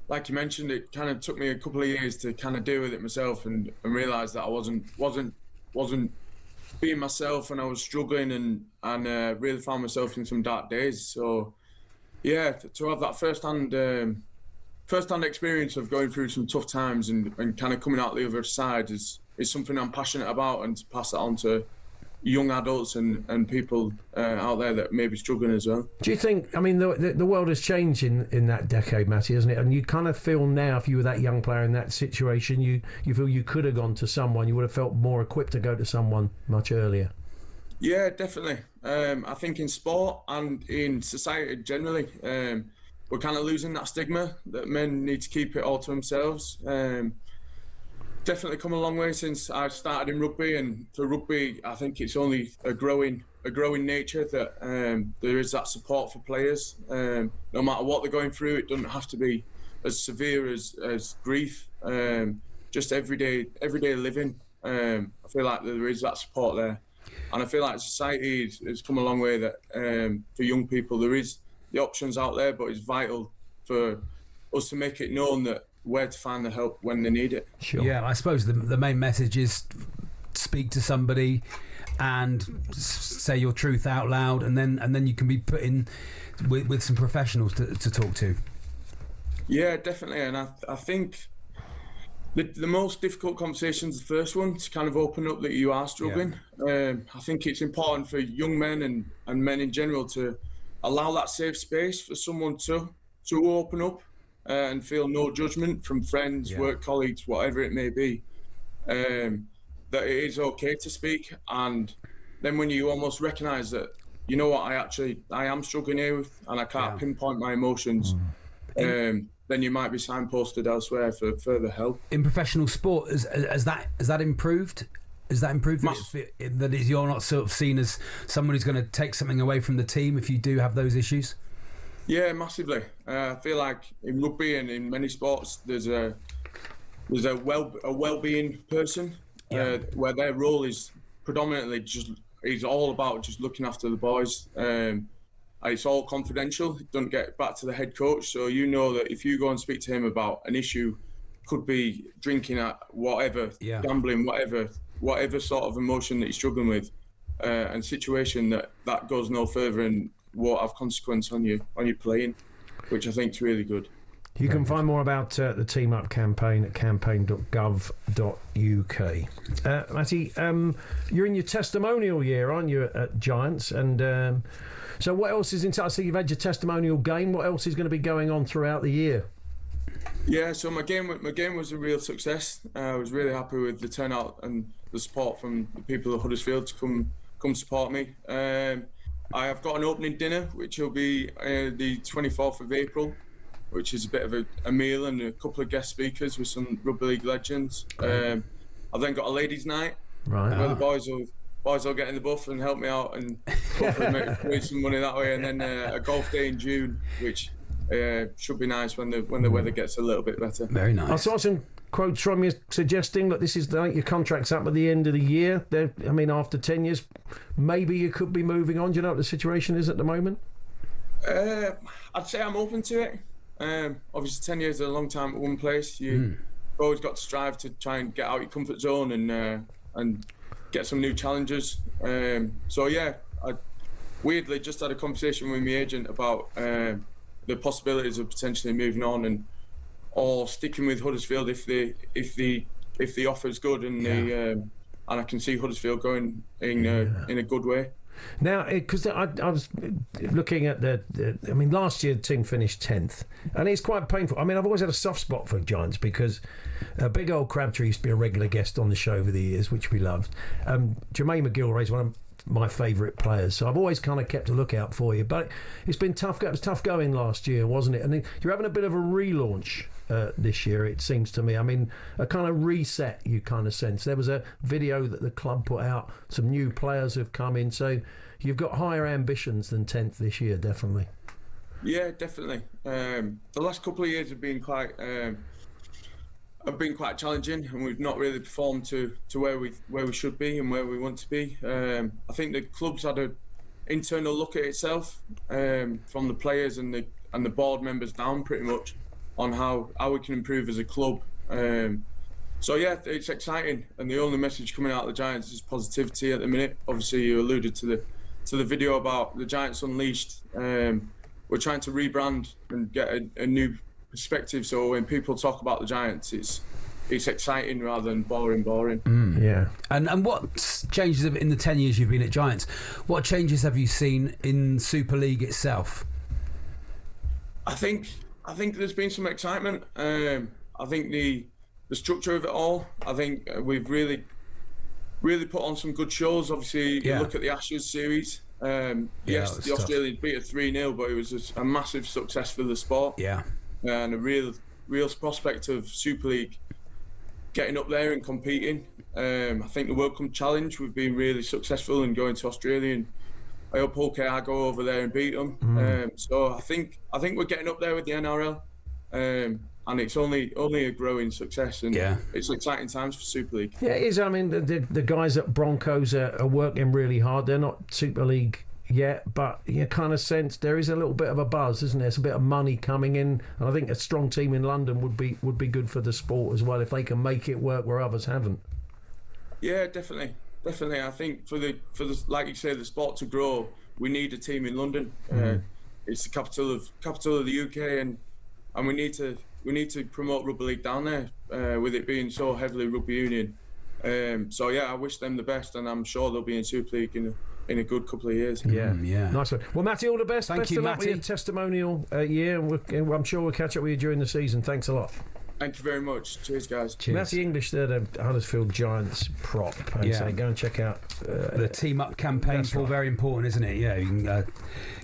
Speaker 19: like you mentioned, it kind of took me a couple of years to kind of deal with it myself and realise that I wasn't being myself, and I was struggling and really found myself in some dark days. So yeah, to have that first-hand experience of going through some tough times and kind of coming out the other side is something I'm passionate about, and to pass that on to young adults and people out there that may be struggling as well.
Speaker 7: Do you think, I mean, the world has changed in that decade, Matty, hasn't it? And you kind of feel now, if you were that young player in that situation, you feel you could have gone to someone, you would have felt more equipped to go to someone much earlier.
Speaker 19: Yeah, definitely. I think in sport and in society generally, we're kind of losing that stigma that men need to keep it all to themselves. Definitely come a long way since I started in rugby, and for rugby, I think it's only a growing nature that there is that support for players. No matter what they're going through, it doesn't have to be as severe as grief. Just everyday living. I feel like there is that support there, and I feel like society has come a long way that for young people there is the options out there, but it's vital for us to make it known that where to find the help when they need it.
Speaker 8: Sure. Yeah, I suppose the main message is speak to somebody and say your truth out loud, and then you can be put in with some professionals to talk to.
Speaker 19: Yeah, definitely. And I think the most difficult conversation is the first one, to kind of open up that you are struggling. I think it's important for young men and men in general to allow that safe space for someone to open up and feel no judgment from friends, work colleagues, whatever it may be. That it is okay to speak. And then when you almost recognise that, you know what, I am struggling here with, and I can't pinpoint my emotions, then you might be signposted elsewhere for further help.
Speaker 8: In professional sport, has that improved? Has that improved that you're not sort of seen as someone who's going to take something away from the team if you do have those issues?
Speaker 19: Yeah, massively. I feel like in rugby and in many sports, there's a well-being person where their role is predominantly is all about just looking after the boys. It's all confidential. It doesn't get back to the head coach, so you know that if you go and speak to him about an issue, could be drinking at whatever, gambling, whatever sort of emotion that you're struggling with, and situation that goes no further and won't have consequence on you playing, which I think is really good.
Speaker 7: You can find more about the Team Up campaign at campaign.gov.uk. Matty, you're in your testimonial year, aren't you, at Giants? And so what else is in touch? So you've had your testimonial game. What else is going to be going on throughout the year?
Speaker 19: Yeah, so my game was a real success. I was really happy with the turnout and the support from the people of Huddersfield to come support me. I have got an opening dinner, which will be the 24th of April, which is a bit of a meal and a couple of guest speakers with some Rugby League legends. I've then got a ladies' night, where the boys will get in the buff and help me out and hopefully make some money that way. And then a golf day in June, which should be nice when the weather gets a little bit better.
Speaker 8: Very nice.
Speaker 7: I saw some quotes from you suggesting that this is your contract's up at the end of the year. I mean, after 10 years, maybe you could be moving on. Do you know what the situation is at the moment?
Speaker 19: I'd say I'm open to it. Obviously 10 years is a long time at one place. You've always got to strive to try and get out your comfort zone and get some new challenges. So yeah, I weirdly just had a conversation with my agent about the possibilities of potentially moving on or sticking with Huddersfield if the offer is good and I can see Huddersfield going in a good way.
Speaker 7: Now, because I was looking at I mean, last year the team finished 10th, and it's quite painful. I mean, I've always had a soft spot for Giants because big old Crabtree used to be a regular guest on the show over the years, which we loved. Jermaine McGilwray is one of my favourite players, so I've always kind of kept a lookout for you. But it's been tough. It was tough going last year, wasn't it? And you're having a bit of a relaunch this year, it seems to me. I mean, a kind of reset, you kind of sense. There was a video that the club put out. Some new players have come in, so you've got higher ambitions than 10th this year, definitely.
Speaker 19: Yeah, definitely. The last couple of years have been quite challenging, and we've not really performed to where we should be and where we want to be. I think the club's had an internal look at itself from the players and the board members down, pretty much, on how we can improve as a club. So yeah, it's exciting, and the only message coming out of the Giants is positivity at the minute. Obviously, you alluded to the video about the Giants Unleashed. We're trying to rebrand and get a new perspective, so when people talk about the Giants, it's exciting rather than boring.
Speaker 7: Yeah.
Speaker 8: And what changes in the 10 years you've been at Giants? What changes have you seen in Super League itself?
Speaker 19: I think there's been some excitement. I think the structure of it all. I think we've really put on some good shows. Obviously, you look at the Ashes series. Yes, the Australians beat us 3-0, but it was just a massive success for the sport.
Speaker 8: Yeah.
Speaker 19: And a real prospect of Super League getting up there and competing. I think the World Cup Challenge, we've been really successful in going to Australia, and I hope I go over there and beat them. So I think we're getting up there with the NRL, and it's only a growing success, and it's exciting times for Super League.
Speaker 7: Yeah, it is. I mean, the guys at Broncos are working really hard. They're not Super League yet, but you kind of sense there is a little bit of a buzz, isn't there? There's a bit of money coming in, and I think a strong team in London would be good for the sport as well if they can make it work where others haven't.
Speaker 19: Yeah, definitely. definitely. I think for the like you say, the sport to grow, we need a team in London. It's the capital of the UK, and we need to promote rugby league down there, with it being so heavily rugby union. So yeah, I wish them the best, and I'm sure they'll be in Super League in a good couple of years.
Speaker 7: Yeah. Nice one. Well, Matty, all the best.
Speaker 8: Thank
Speaker 7: best
Speaker 8: you,
Speaker 7: of luck with
Speaker 8: Matty.
Speaker 7: your testimonial year, and I'm sure we'll catch up with you during the season. Thanks a lot.
Speaker 19: Thank you very much. Cheers, guys.
Speaker 7: Matty English, the Huddersfield Giants prop. And so go and check out
Speaker 8: the Team Up campaign. Paul, very important, isn't it? Yeah, you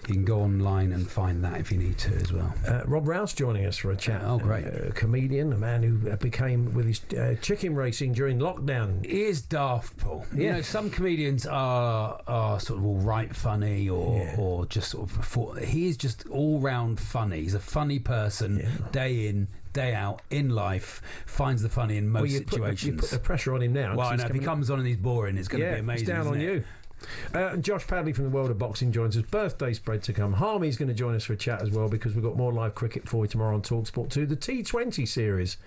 Speaker 8: can go online and find that if you need to as well.
Speaker 7: Rob Rouse joining us for a chat.
Speaker 8: Oh, great.
Speaker 7: A comedian, a man who became with his chicken racing during lockdown.
Speaker 8: He is daft, Paul. You know, some comedians are sort of all right funny or just sort of... He is just all-round funny. He's a funny person, day in, day out, in life, finds the funny in most situations.
Speaker 7: You put the pressure on him now.
Speaker 8: Well, I know, if he comes on and he's boring, it's going to be amazing.
Speaker 7: It's down on you. Josh Padley from the World of Boxing joins us. Birthday spread to come. Harmy's going to join us for a chat as well, because we've got more live cricket for you tomorrow on talkSPORT 2. The T20 series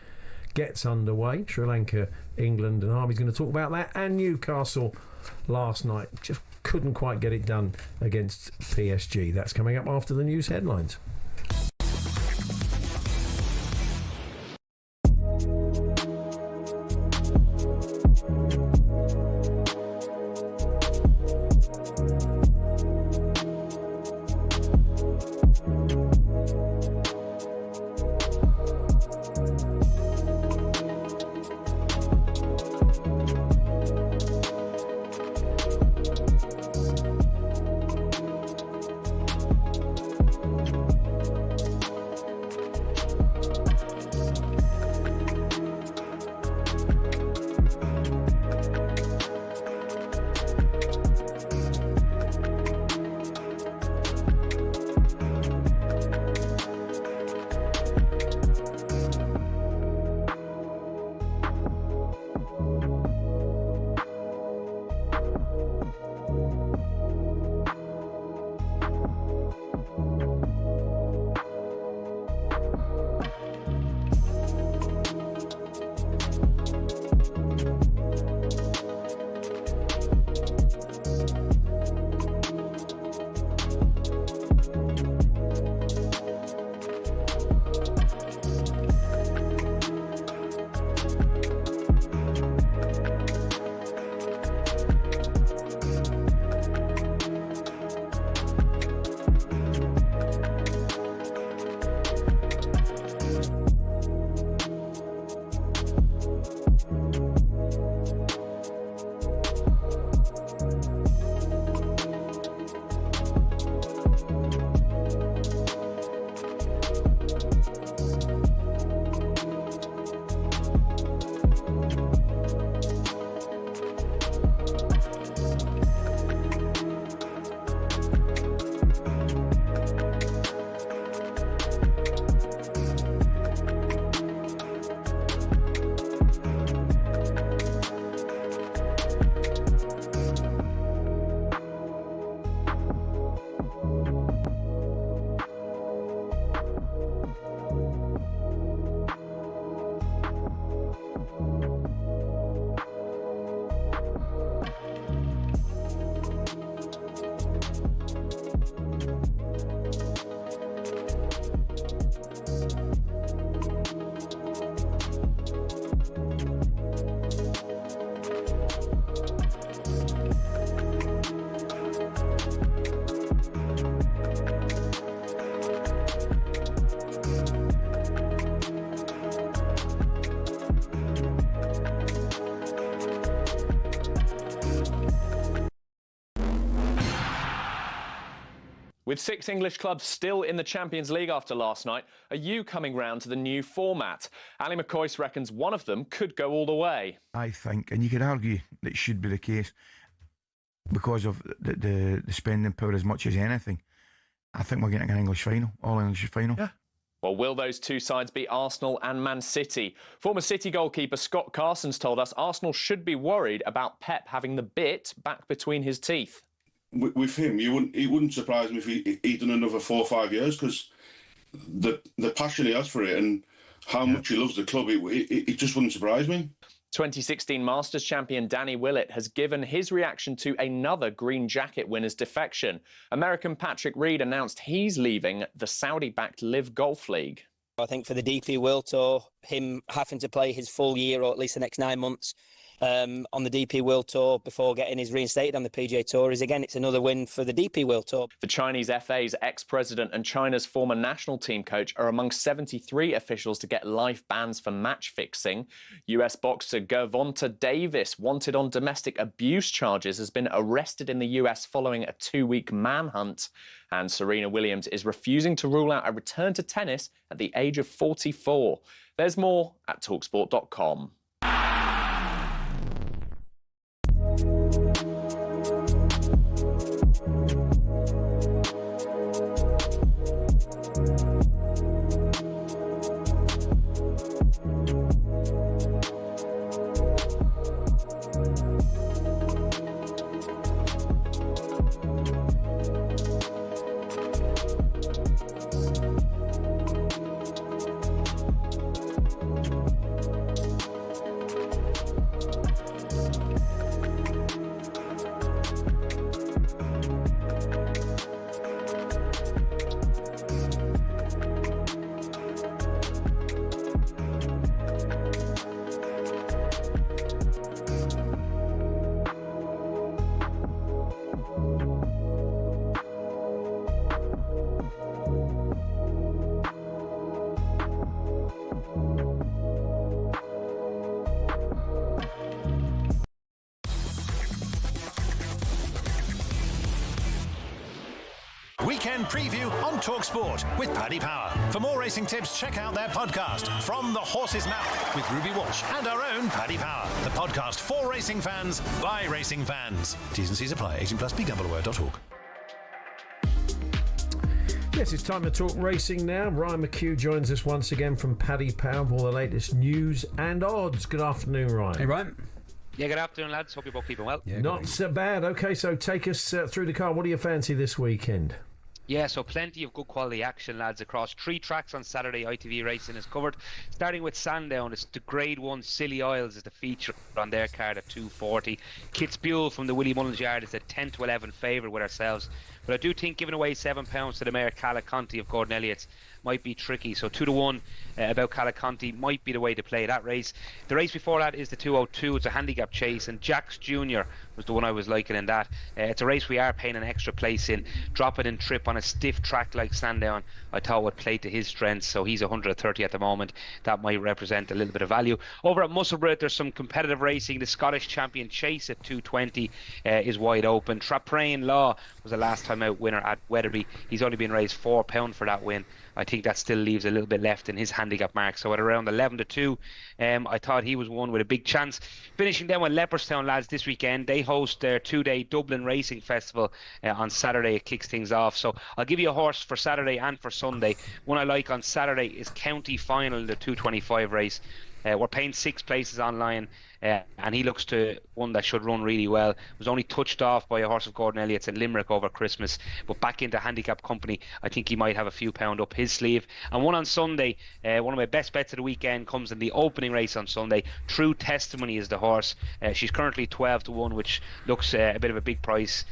Speaker 7: gets underway. Sri Lanka, England, and Harmy's going to talk about that. And Newcastle last night just couldn't quite get it done against PSG. That's coming up after the news headlines.
Speaker 2: With 6 English clubs still in the Champions League after last night, are you coming round to the new format? Ali McCoyce reckons one of them could go all the way.
Speaker 1: I think, and you could argue that it should be the case because of the spending power as much as anything. I think we're getting an English final, all English final.
Speaker 2: Yeah. Well, will those two sides be Arsenal and Man City? Former City goalkeeper Scott Carson's told us Arsenal should be worried about Pep having the bit back between his teeth.
Speaker 3: With him, it wouldn't surprise me if he'd done another 4 or 5 years, because the passion he has for it and how much he loves the club, it just wouldn't surprise me.
Speaker 2: 2016 Masters champion Danny Willett has given his reaction to another green jacket winner's defection. American Patrick Reed announced he's leaving the Saudi-backed Live Golf League.
Speaker 4: I think for the DP World Tour, him having to play his full year or at least the next 9 months on the DP World Tour before getting his reinstated on the PGA Tour is, again, it's another win for the DP World Tour.
Speaker 2: The Chinese FA's ex-president and China's former national team coach are among 73 officials to get life bans for match fixing. US boxer Gervonta Davis, wanted on domestic abuse charges, has been arrested in the US following a 2-week manhunt. And Serena Williams is refusing to rule out a return to tennis at the age of 44. There's more at talksport.com.
Speaker 18: Weekend preview on talkSPORT with Paddy Power. For more racing tips, check out their podcast, From the Horse's Mouth, with Ruby Walsh and our own Paddy Power. The podcast for racing fans, by racing fans. T's and C's apply. 18+, begambleaware.org.
Speaker 7: Yes, it's time to talk racing now. Ryan McHugh joins us once again from Paddy Power with all the latest news and odds. Good afternoon, Ryan.
Speaker 8: Hey, Ryan.
Speaker 20: Yeah, good afternoon, lads. Hope you're both keeping well.
Speaker 7: Yeah, not so bad. Okay, so take us through the car. What do you fancy this weekend?
Speaker 20: Yeah, so plenty of good quality action, lads, across 3 tracks on Saturday. ITV Racing is covered. Starting with Sandown, it's the Grade 1 Scilly Isles is the feature on their card at 240. Kitzbühel from the Willie Mullins Yard is a 10 to 11 favourite with ourselves. But I do think giving away £7 to the mare Calaconte of Gordon Elliott's might be tricky. So 2 to 1 about Calaconte might be the way to play that race. The race before that is the 202. It's a handicap chase, and Jax Jr. was the one I was liking in that. It's a race we are paying an extra place in. Drop it in trip on a stiff track like Sandown, I thought would play to his strengths. So he's 130 at the moment. That might represent a little bit of value. Over at Musselburgh, there's some competitive racing. The Scottish champion Chase at 220 is wide open. Traprain Law was a last time out winner at Wetherby. He's only been raised £4 for that win. I think that still leaves a little bit left in his handicap mark. So at around 11 to 2, I thought he was one with a big chance. Finishing down with Leopardstown, lads, this weekend. They host their 2-day Dublin Racing Festival on Saturday. It kicks things off. So I'll give you a horse for Saturday and for Sunday. One I like on Saturday is County Final, the 225 race. We're paying 6 places online, and he looks to one that should run really well. Was only touched off by a horse of Gordon Elliott's in Limerick over Christmas, but back into handicap company. I think he might have a few pound up his sleeve. And one on Sunday, one of my best bets of the weekend comes in the opening race on Sunday. True Testimony is the horse. She's currently 12 to 1, which looks a bit of a big price.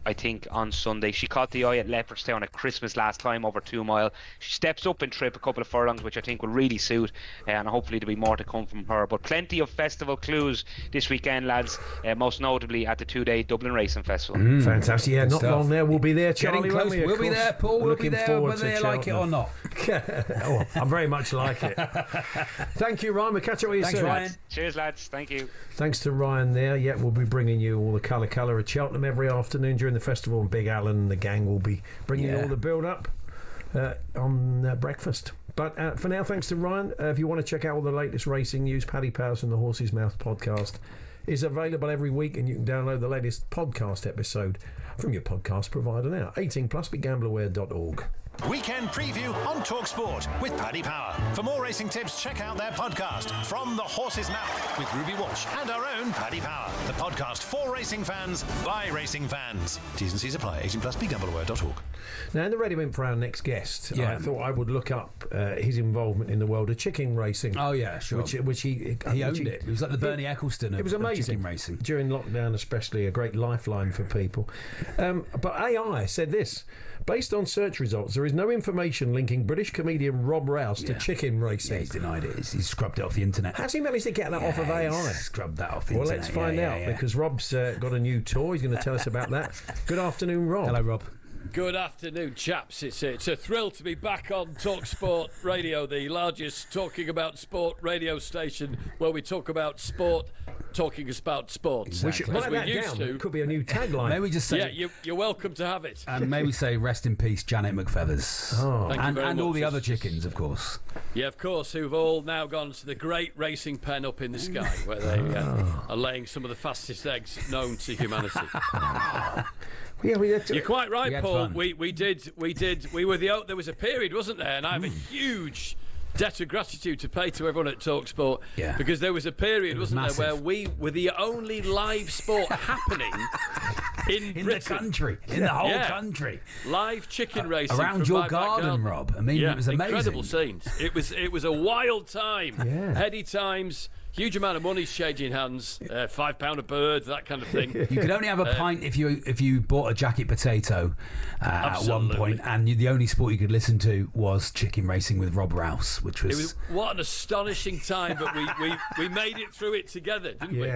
Speaker 20: I think on Sunday. She caught the eye at Leopardstown at Christmas last time over 2 mile. She steps up in trip a couple of furlongs, which I think will really suit, and hopefully there'll be more to come from her. But plenty of festival clues this weekend, lads, most notably at the 2-day Dublin Racing Festival.
Speaker 7: Fantastic. Yeah, not long there. We'll be there, Charlie.
Speaker 8: Getting close. We'll be there, Paul. We'll be there whether they like it or not.
Speaker 7: Oh, I very much like it. Thank you, Ryan. We'll catch up with you soon.
Speaker 20: Ryan. Cheers, lads. Thank you.
Speaker 7: Thanks to Ryan there. Yeah, we'll be bringing you all the colour at Cheltenham every afternoon during the festival, and Big Alan and the gang will be bringing you all the build-up on breakfast. But for now, thanks to Ryan. If you want to check out all the latest racing news, Paddy Powers and the Horse's Mouth podcast is available every week, and you can download the latest podcast episode from your podcast provider now. 18+, begambleaware.org.
Speaker 18: Weekend Preview on talkSPORT with Paddy Power. For more racing tips, check out their podcast, From the Horse's Mouth, with Ruby Walsh and our own Paddy Power. The podcast for racing fans, by racing fans. T's and C's apply. 18 plus BGambleAware.org.
Speaker 7: Now, in the ready win for our next guest, I thought I would look up his involvement in the world of chicken racing.
Speaker 8: Oh, yeah, sure.
Speaker 7: Which he
Speaker 8: owned it. It was like the Bernie Eccleston of
Speaker 7: It was amazing.
Speaker 8: chicken racing.
Speaker 7: During lockdown, especially, a great lifeline for people. But AI said this. Based on search results, there is no information linking British comedian Rob Rouse to chicken racing.
Speaker 8: Yeah, he's denied it. He's scrubbed it off the internet.
Speaker 7: Has he managed to get that off of AI?
Speaker 8: He's scrubbed that off the
Speaker 7: well,
Speaker 8: internet.
Speaker 7: let's find out, because Rob's got a new tour. He's going to tell us about that. Good afternoon, Rob.
Speaker 8: Hello, Rob.
Speaker 21: Good afternoon, chaps. It's a thrill to be back on talkSPORT Radio, the largest talking about sport radio station where we talk about sport, talking about sports.
Speaker 8: Exactly.
Speaker 21: As we used to.
Speaker 7: Could be a new tagline.
Speaker 8: May we just say...
Speaker 21: Yeah, you're welcome to have it.
Speaker 8: And may we say rest in peace, Janet McFeathers.
Speaker 21: Thank you very
Speaker 8: and all
Speaker 21: much.
Speaker 8: the other chickens, of course.
Speaker 21: Yeah, of course, who've all now gone to the great racing pen up in the sky, where they are laying some of the fastest eggs known to humanity. You're quite right, Paul. We were there was a period, wasn't there? And I have a huge debt of gratitude to pay to everyone at talkSPORT, because there was a period, wasn't there, where we were the only live sport happening in
Speaker 8: the country, in the whole country.
Speaker 21: Live chicken racing
Speaker 8: around
Speaker 21: from
Speaker 8: your
Speaker 21: my
Speaker 8: garden, Rob. I mean, it was amazing.
Speaker 21: Incredible scenes. It was a wild time. Heady times. Huge amount of money changing hands, £5 a bird, that kind of thing.
Speaker 8: You could only have a pint if you bought a jacket potato at one point, and the only sport you could listen to was chicken racing with Rob Rouse, which was...
Speaker 21: what an astonishing time, but we made it through it together, didn't we?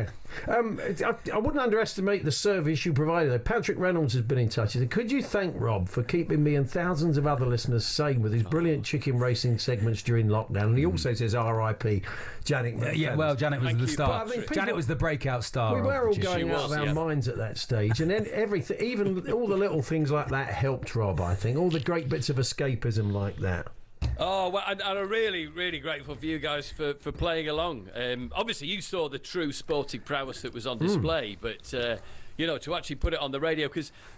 Speaker 7: I wouldn't underestimate the service you provided, though. Patrick Reynolds has been in touch. He said, could you thank Rob for keeping me and thousands of other listeners sane with his brilliant chicken racing segments during lockdown? And he also says R.I.p. Janet McFadden.
Speaker 8: Well, Janet was the star. Janet was the breakout star.
Speaker 7: We were all going out of our minds at that stage, and then everything, even all the little things like that, helped Rob. I think all the great bits of escapism like that.
Speaker 21: Oh, well, and I'm really, really grateful for you guys for playing along. Obviously, you saw the true sporting prowess that was on display, but to actually put it on the radio,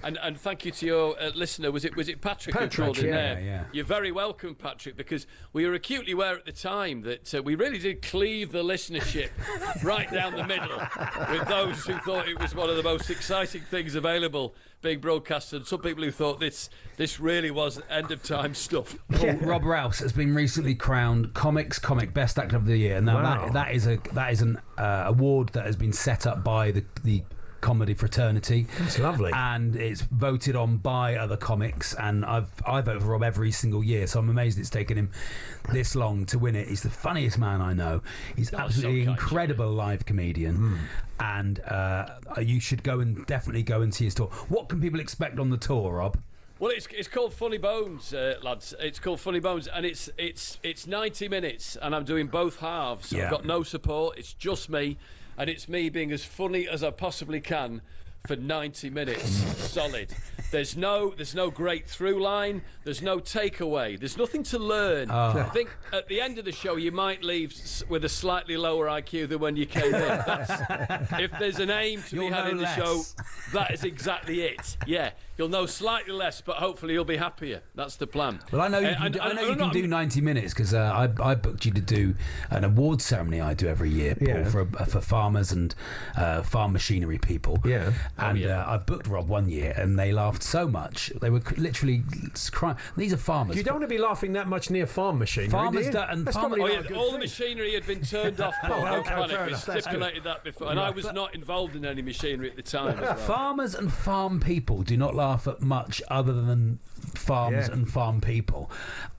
Speaker 21: and thank you to your listener. Was it Patrick who called in there?
Speaker 8: Yeah.
Speaker 21: You're very welcome, Patrick, because we were acutely aware at the time that we really did cleave the listenership right down the middle with those who thought it was one of the most exciting things available being broadcast, and some people who thought this really was end of time stuff.
Speaker 8: Rob Rouse has been recently crowned Comic Best Actor of the Year. Now that is an award that has been set up by the comedy fraternity.
Speaker 7: That's lovely.
Speaker 8: And it's voted on by other comics, and I vote for Rob every single year, so I'm amazed it's taken him this long to win it. He's the funniest man I know. He's absolutely incredible live comedian, and you should definitely go and see his tour. What can people expect on the tour, Rob?
Speaker 21: Well, it's called Funny Bones, lads. It's called Funny Bones, and it's 90 minutes, and I'm doing both halves. I've got no support. It's just me. And it's me being as funny as I possibly can for 90 minutes solid. There's no great through line. There's no takeaway. There's nothing to learn. I think at the end of the show you might leave with a slightly lower IQ than when you came in. If there's an aim to be had in the show, that is exactly it. Yeah, you'll know slightly less, but hopefully you'll be happier. That's the plan.
Speaker 8: Well, I know you can do 90 minutes because I booked you to do an award ceremony I do every year, Paul, for farmers and farm machinery people.
Speaker 7: Yeah.
Speaker 8: And I booked Rob one year, and they laughed so much they were literally crying. These are farmers.
Speaker 7: You don't want to be laughing that much near farm machinery.
Speaker 8: Farmers
Speaker 21: all the machinery had been turned off. We stipulated that before, and I was not involved in any machinery at the time. As well.
Speaker 8: Farmers and farm people do not laugh at much other than farms and farm people.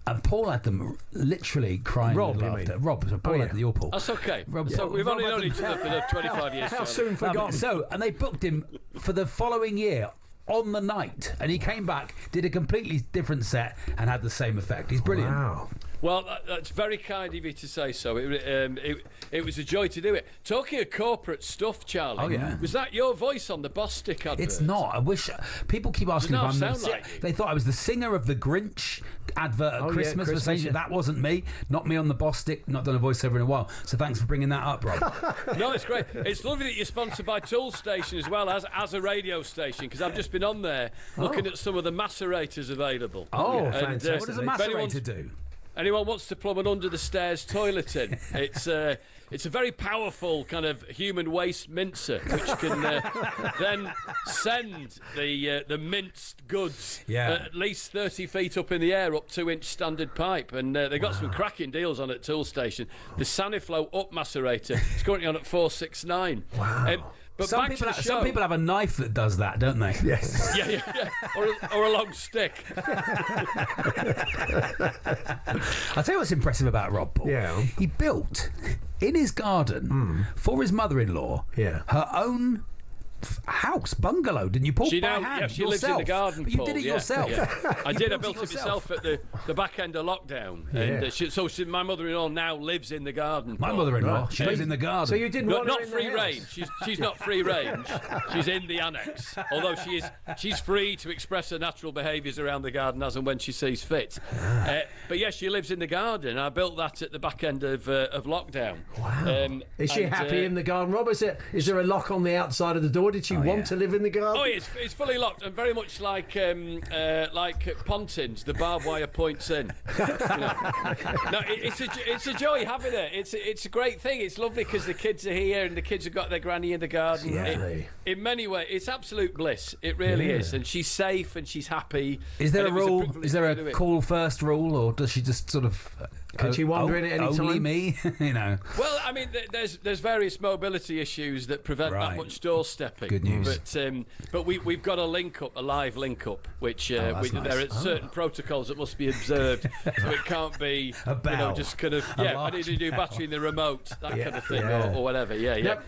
Speaker 8: And Paul had them literally crying with laughter. Paul had your Paul.
Speaker 21: That's okay. So we've only known each other for 25 years.
Speaker 7: How soon forgotten?
Speaker 8: And they booked him for the following year on the night, and he came back, did a completely different set, and had the same effect. He's brilliant.
Speaker 7: Wow.
Speaker 21: Well, that's very kind of you to say so. It was a joy to do it. Talking of corporate stuff, Charlie, was that your voice on the Boss Stick advert?
Speaker 8: It's not. I wish people keep asking if I'm
Speaker 21: like
Speaker 8: They thought I was the singer of the Grinch advert at Christmas for saying that wasn't me, not me on the boss stick, not done a voiceover in a while. So thanks for bringing that up, Rob.
Speaker 21: No, it's great. It's lovely that you're sponsored by Toolstation as well as a radio station, because I've just been on there looking at some of the macerators available.
Speaker 7: Oh, fantastic.
Speaker 8: What does a macerator do?
Speaker 21: Anyone wants to plumb an under the stairs toilet in? It's a very powerful kind of human waste mincer, which can then send the minced goods at least 30 feet up in the air up 2-inch standard pipe. And they've got some cracking deals on at Toolstation. The Saniflow Up macerator is currently on at $469.
Speaker 8: Wow.
Speaker 21: But
Speaker 8: some people have a knife that does that, don't they?
Speaker 7: Yes.
Speaker 21: Yeah. Or a long stick.
Speaker 8: I'll tell you what's impressive about Rob Paul.
Speaker 7: Yeah.
Speaker 8: He built in his garden for his mother-in-law her own house, bungalow, didn't you, Paul?
Speaker 21: She
Speaker 8: yourself.
Speaker 21: lives in the garden.
Speaker 8: But you
Speaker 21: Paul.
Speaker 8: did it yourself.
Speaker 21: Yeah. I did. I built it myself at the back end of lockdown. And my mother-in-law now lives in the garden.
Speaker 8: My mother-in-law, she lives in the garden.
Speaker 21: So you didn't want her in free range. She's not free range. She's in the annex. Although she's free to express her natural behaviours around the garden as and when she sees fit. But yes, she lives in the garden. I built that at the back end of lockdown.
Speaker 7: Wow. Is she happy in the garden, Rob? Is there a lock on the outside of the door? Did she want to live in the garden?
Speaker 21: Oh, it's fully locked and very much like Pontins, the barbed wire points in. No, it's a joy having it. It's a great thing. It's lovely because the kids are here and the kids have got their granny in the garden. In many ways, it's absolute bliss. It really is, and she's safe and she's happy.
Speaker 8: Is there a rule? Is there a call first rule, or does she just sort of?
Speaker 7: Can she wander in at any time?
Speaker 8: Only me,
Speaker 21: Well, I mean, there's various mobility issues that prevent that much doorstepping.
Speaker 8: Good news.
Speaker 21: But we've got a live link up, which there are certain protocols that must be observed, so it can't be just kind of I need to do battery in the remote, that kind of thing, or whatever.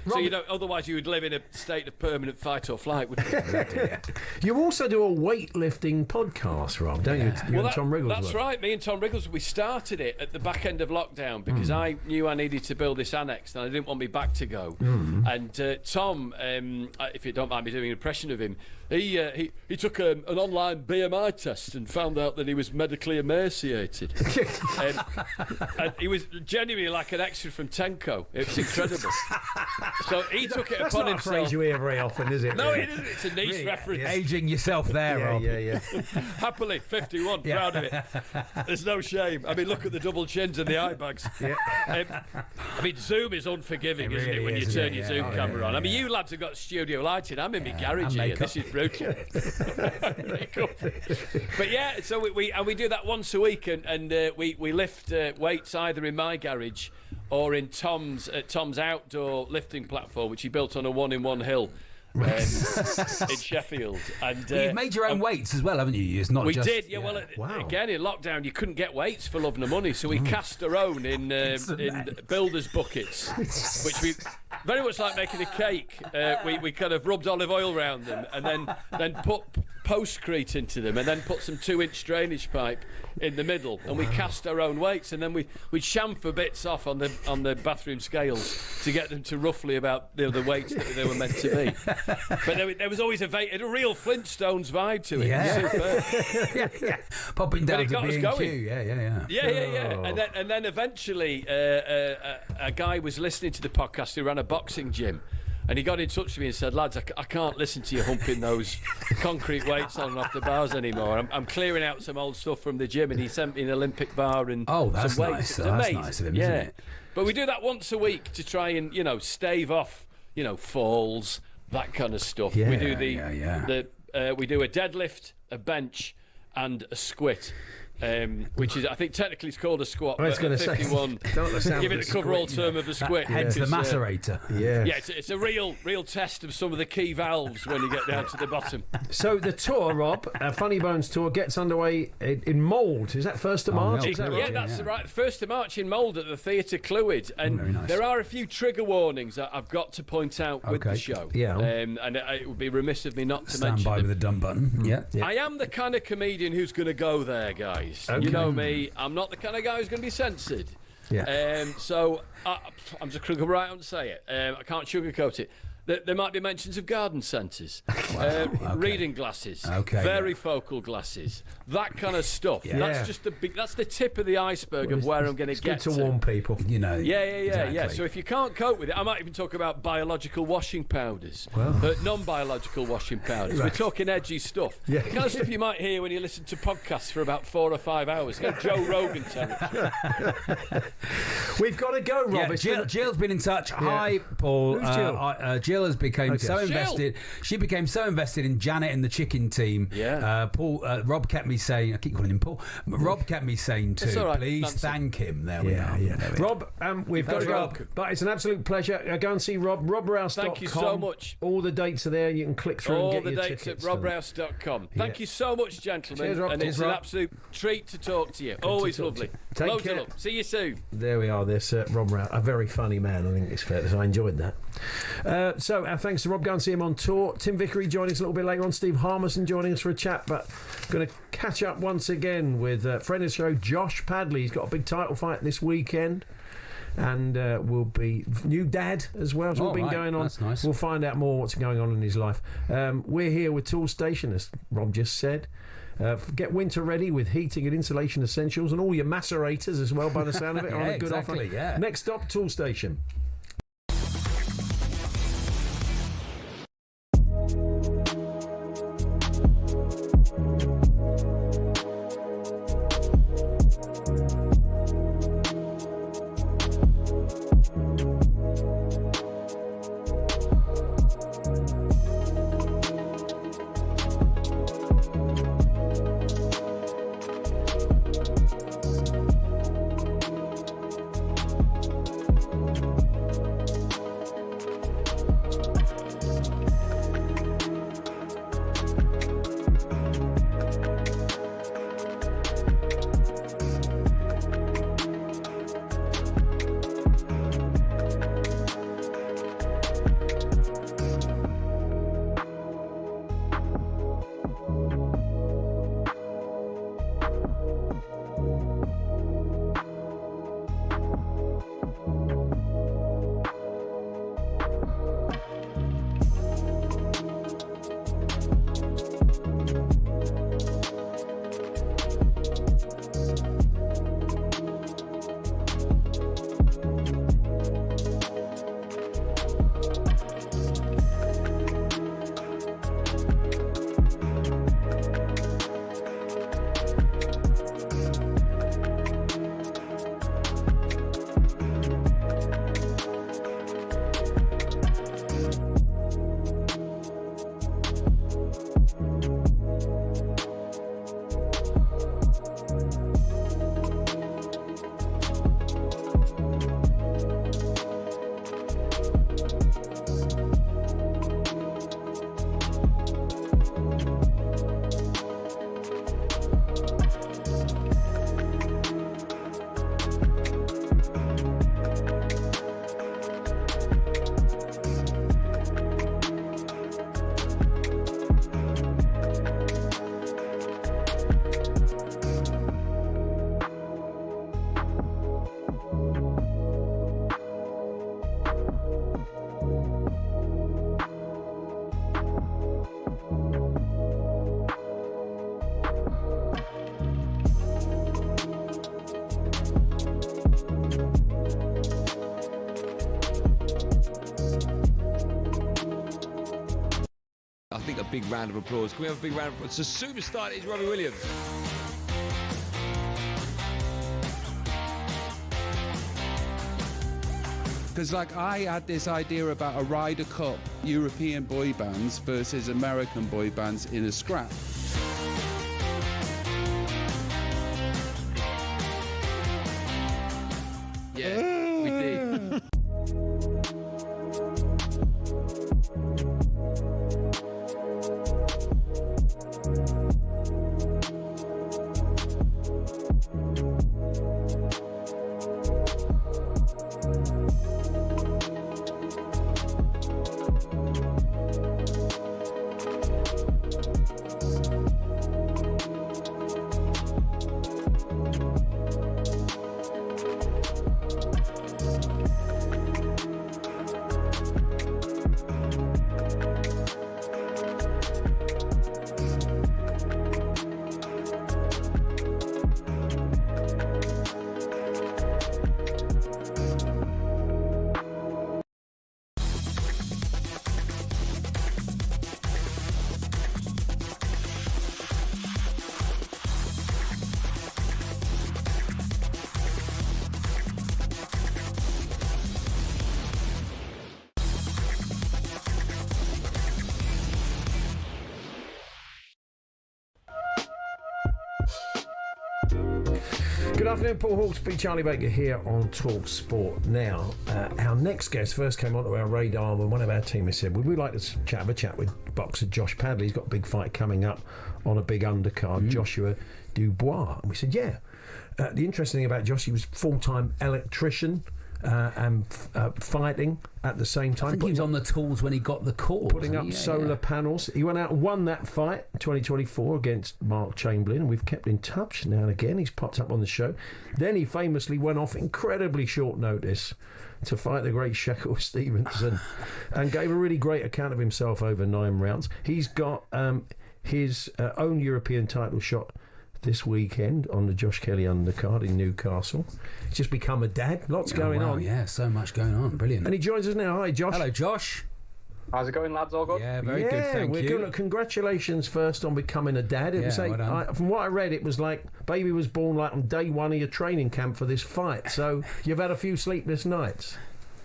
Speaker 21: So otherwise you would live in a state of permanent fight or flight, wouldn't you?
Speaker 7: You also do a weightlifting podcast, Rob, don't you? You and Tom Wrigglesworth.
Speaker 21: That's right. Me and Tom Wrigglesworth, we started it at the back end of lockdown because I knew I needed to build this annex and I didn't want my back to go. And Tom, if you don't mind me doing an impression of him, he took an online BMI test and found out that he was medically emaciated. And he was genuinely like an extra from Tenko. It was incredible. So he took it upon himself.
Speaker 7: That's not a phrase you hear very often, is it?
Speaker 21: No, it isn't. It's a niche reference.
Speaker 8: Aging yourself there, Rob.
Speaker 7: Yeah.
Speaker 21: Happily, 51, proud of it. There's no shame. I mean, look at the double chins and the eye bags. I mean, Zoom is unforgiving, isn't it, when you turn your Zoom camera on? I mean, you lads have got studio lighting. I'm in my garage here. This is brutal. But yeah, so we do that once a week, and we lift weights either in my garage or in Tom's outdoor lifting platform, which he built on a 1-in-1 hill. In Sheffield, and
Speaker 8: you've made your own weights as well, haven't you? It's not.
Speaker 21: We
Speaker 8: just,
Speaker 21: did, Well, again in lockdown, you couldn't get weights for love nor money, so we cast our own in builders' buckets, which we very much like making a cake. We kind of rubbed olive oil around them, and then put postcrete into them, and then put some 2-inch drainage pipe in the middle, and we cast our own weights, and then we'd chamfer bits off on the bathroom scales to get them to roughly about the weights that they were meant to be. But there was always a real Flintstones vibe to it.
Speaker 8: Popping down to B&Q.
Speaker 21: Yeah. And then eventually a guy was listening to the podcast who ran a boxing gym. And he got in touch with me and said, lads, I can't listen to you humping those concrete weights on and off the bars anymore. I'm clearing out some old stuff from the gym, and he sent me an Olympic bar and some weights.
Speaker 8: Nice. That's nice of him, isn't it?
Speaker 21: But we do that once a week to try and, stave off, falls, that kind of stuff.
Speaker 8: Yeah,
Speaker 21: we do we do a deadlift, a bench, and a squat. Which is, I think, technically it's called a squat.
Speaker 7: I was going to say,
Speaker 21: give it the coverall term of a squat.
Speaker 8: Hence the macerator.
Speaker 21: It's a real test of some of the key valves when you get down to the bottom.
Speaker 7: So the tour, Rob, Funny Bones tour, gets underway in Mould. Is that 1st of March?
Speaker 21: Is that right? That's right. 1st of March in Mould at the Theatre Clwyd. And there are a few trigger warnings that I've got to point out with the show. And it would be remiss of me not to mention
Speaker 8: Stand by
Speaker 21: them.
Speaker 8: with a dumb button. Yeah.
Speaker 21: I am the kind of comedian who's going to go there, guys. Okay. You know me, I'm not the kind of guy who's going to be censored. So I'm just going to go right on and say it. I can't sugarcoat it. There might be mentions of garden centres, reading glasses, varifocal glasses, that kind of stuff.
Speaker 7: Yeah.
Speaker 21: That's just that's the tip of the iceberg of where I'm going to get
Speaker 7: to warn people.
Speaker 8: You know.
Speaker 21: Yeah.
Speaker 8: Exactly.
Speaker 21: So if you can't cope with it, I might even talk about biological washing powders, non-biological washing powders. We're talking edgy stuff.
Speaker 7: Yeah.
Speaker 21: The kind of stuff you might hear when you listen to podcasts for about 4 or 5 hours. Kind of Joe Rogan territory.
Speaker 7: We've got to go, Rob.
Speaker 8: Jill's been in touch. Hi, Paul.
Speaker 7: Who's Jill?
Speaker 8: Jill has become so
Speaker 21: Jill.
Speaker 8: invested. She became so invested in Janet and the chicken team.
Speaker 21: Yeah.
Speaker 8: Paul. Rob kept me saying. I keep calling him Paul. Rob kept me saying too.
Speaker 21: All right,
Speaker 8: please
Speaker 21: Nancy.
Speaker 8: thank him. There we are.
Speaker 7: Yeah. Rob, we've got to go.
Speaker 21: Rob.
Speaker 7: But it's an absolute pleasure. Go and see Rob. RobRouse.com.
Speaker 21: Thank you so much.
Speaker 7: All the dates are there. You can click through
Speaker 21: All
Speaker 7: and
Speaker 21: the
Speaker 7: get your
Speaker 21: dates at
Speaker 7: tickets.
Speaker 21: robrouse.com. Thank you so much, gentlemen.
Speaker 7: Cheers, Rob.
Speaker 21: And
Speaker 7: Cheers,
Speaker 21: it's an
Speaker 7: Rob.
Speaker 21: absolute treat to talk to you. Always
Speaker 7: talk to
Speaker 21: lovely.
Speaker 7: you. Take
Speaker 21: Loads
Speaker 7: care.
Speaker 21: of love. See you soon.
Speaker 7: There we are. There's Rob Rouse, a very funny man. I think it's fair to say. I enjoyed that. So our thanks to Rob. Go and see him on tour. Tim Vickery joining us a little bit later on. Steve Harmison joining us for a chat. But going to catch up once again with friend of the show, Josh Padley. He's got a big title fight this weekend. And will be new dad as well. So been going on.
Speaker 8: That's nice.
Speaker 7: We'll find out more what's going on in his life. We're here with Tool Station, as Rob just said. Get winter ready with heating and insulation essentials, and all your macerators as well. By the sound of it, are on a good offer.
Speaker 8: Yeah.
Speaker 7: Next stop, Tool Station.
Speaker 5: Big round of applause. Can we have a big round of applause? It's a superstar. It's Robbie Williams.
Speaker 6: Because, I had this idea about a Ryder Cup European boy bands versus American boy bands in a scrap.
Speaker 5: Yeah, we did.
Speaker 7: Good afternoon, Paul Hawksbee, Charlie Baker here on talkSPORT. Now, our next guest first came onto our radar when one of our team has said, would we like to have a chat with boxer Josh Padley? He's got a big fight coming up on a big undercard, Joshua Dubois. And we said, yeah. The interesting thing about Josh, he was full-time electrician and fighting at the same time.
Speaker 8: I think he was on the tools when he got the call.
Speaker 7: Putting up solar panels. He went out and won that fight, 2024, against Mark Chamberlain, and we've kept in touch now and again. He's popped up on the show. Then he famously went off incredibly short notice to fight the great Shakur Stevenson and gave a really great account of himself over 9 rounds. He's got his own European title shot this weekend on the Josh Kelly undercard in Newcastle. He's just become a dad. Lots going on.
Speaker 8: Yeah, so much going on. Brilliant.
Speaker 7: And he joins us now. Hi, Josh.
Speaker 8: Hello, Josh.
Speaker 9: How's it going, lads? All good?
Speaker 8: Yeah, very good, thank you.
Speaker 7: Good. Congratulations first on becoming a dad. It was like, from what I read, it was like baby was born like on day 1 of your training camp for this fight. So you've had a few sleepless nights.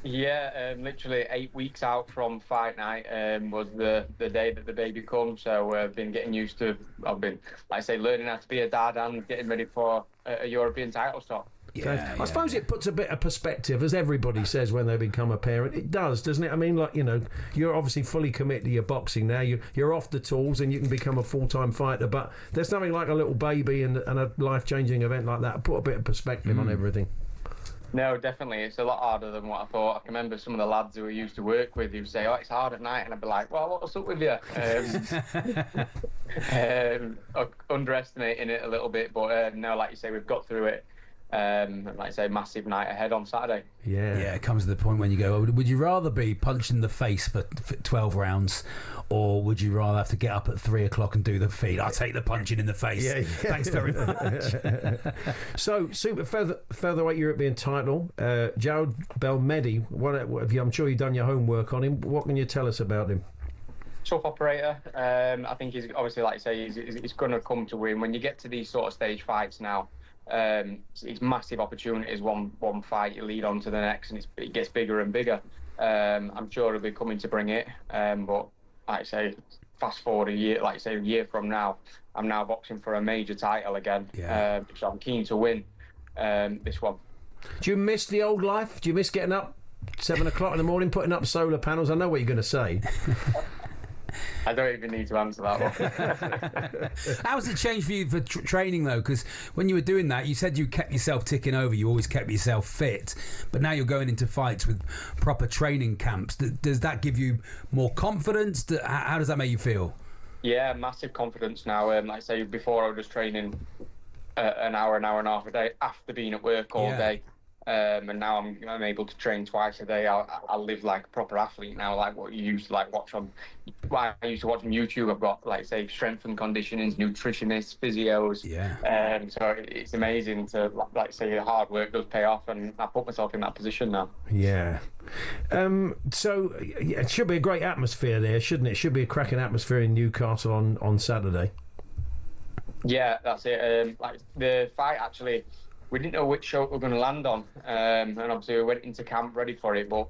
Speaker 9: Yeah, literally 8 weeks out from fight night was the day that the baby comes. So I've been getting used to, I've been, like I say, learning how to be a dad and getting ready for a European title shot.
Speaker 7: Yeah, I suppose it puts a bit of perspective, as everybody says when they become a parent. It does, doesn't it? I mean, like, you know, you're obviously fully committed to your boxing now. You're off the tools and you can become a full-time fighter. But there's nothing like a little baby and a life-changing event like that. Put a bit of perspective on everything.
Speaker 9: No, definitely. It's a lot harder than what I thought. I can remember some of the lads who I used to work with who would say, oh, it's hard at night. And I'd be like, well, what's up with you? Underestimating it a little bit. But no, like you say, we've got through it. Like I say, massive night ahead on Saturday.
Speaker 8: Yeah, it comes to the point when you go, would you rather be punched in the face for 12 rounds, or would you rather have to get up at 3 o'clock and do the feed? I'll take the punching in the face. Yeah. Thanks very much.
Speaker 7: So, super featherweight European title, Jared Belmedi. I'm sure you've done your homework on him. What can you tell us about him?
Speaker 9: Tough operator. I think he's obviously, like you say, he's going to come to win. When you get to these sort of stage fights now, it's massive opportunities. One fight you lead on to the next, and it gets bigger and bigger. I'm sure he'll be coming to bring it. But like I say, fast forward a year from now, I'm now boxing for a major title again. So I'm keen to win this one.
Speaker 7: Do you miss the old life? Do you miss getting up 7 o'clock in the morning, putting up solar panels? I know what you're going to say.
Speaker 9: I don't even need to answer that one.
Speaker 8: How's it changed for you for training, though? Because when you were doing that, you said you kept yourself ticking over. You always kept yourself fit. But now you're going into fights with proper training camps. Does that give you more confidence? How does that make you feel?
Speaker 9: Yeah, massive confidence now. Like I say, before I was just training an hour and a half a day after being at work all day. And now I'm able to train twice a day. I live like a proper athlete now, like what you used to watch on. I used to watch on YouTube. I've got, like say, strength and conditioning, nutritionists, physios. So it's amazing to, like say, the hard work does pay off, and I put myself in that position now.
Speaker 7: Yeah. So it should be a great atmosphere there, shouldn't it? It should be a cracking atmosphere in Newcastle on Saturday.
Speaker 9: Yeah, that's it. Like the fight actually. We didn't know which show we were going to land on, and obviously we went into camp ready for it, but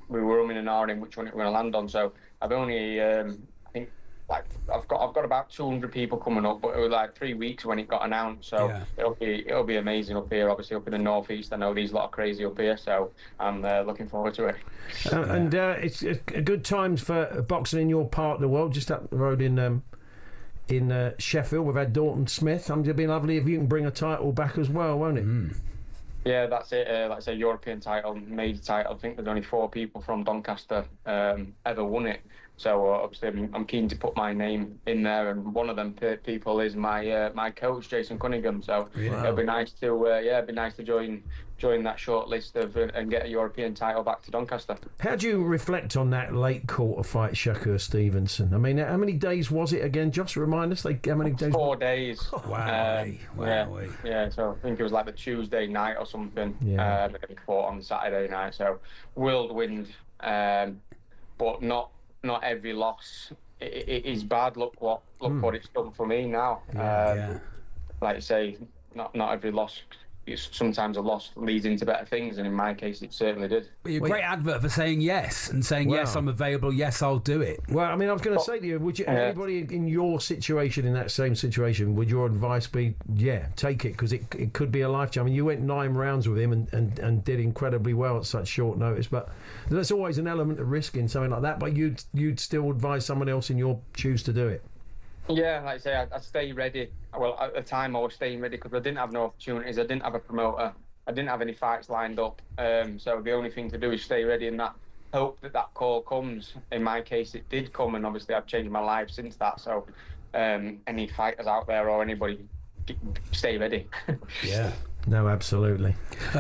Speaker 9: we were umming and ahhing which one we were going to land on. So I've only, I think, like I've got about 200 people coming up, but it was like 3 weeks when it got announced. So it'll be amazing up here. Obviously up in the northeast, I know these lot are crazy up here, so I'm looking forward to it.
Speaker 7: And it's a good times for boxing in your part of the world, just up the road in Sheffield. We've had Dalton Smith. It'll be lovely if you can bring a title back as well, won't it?
Speaker 9: Yeah, that's it. Like I say, European title, major title. I think there's only 4 people from Doncaster ever won it. So obviously I'm keen to put my name in there, and one of them people is my coach, Jason Cunningham. So it'll be nice to join that short list and get a European title back to Doncaster.
Speaker 7: How do you reflect on that late quarter fight, Shakur Stevenson? I mean, how many days was it again? Just remind us, how many days?
Speaker 9: 4 days.
Speaker 8: Wow.
Speaker 9: Yeah, so I think it was like the Tuesday night or something. And then fought on Saturday night. So whirlwind, but not every loss. It is bad. Look what it's done for me now. Like you say, not every loss sometimes a loss leads into better things, and in my case, it certainly did.
Speaker 8: Well, you're a great advert for saying yes and saying, yes, I'm available, yes, I'll do it.
Speaker 7: Well, I mean, I was going to say to you, would you, anybody in your situation, in that same situation, would your advice be, take it, because it could be a lifetime? I mean, you went 9 rounds with him and did incredibly well at such short notice, but there's always an element of risk in something like that, but you'd still advise someone else in your shoes to do it.
Speaker 9: Yeah, like I say, I stay ready. Well, at the time, I was staying ready because I didn't have no opportunities. I didn't have a promoter. I didn't have any fights lined up. So the only thing to do is stay ready and hope that call comes. In my case, it did come, and obviously I've changed my life since that. So any fighters out there or anybody, stay ready.
Speaker 7: Yeah. No, absolutely.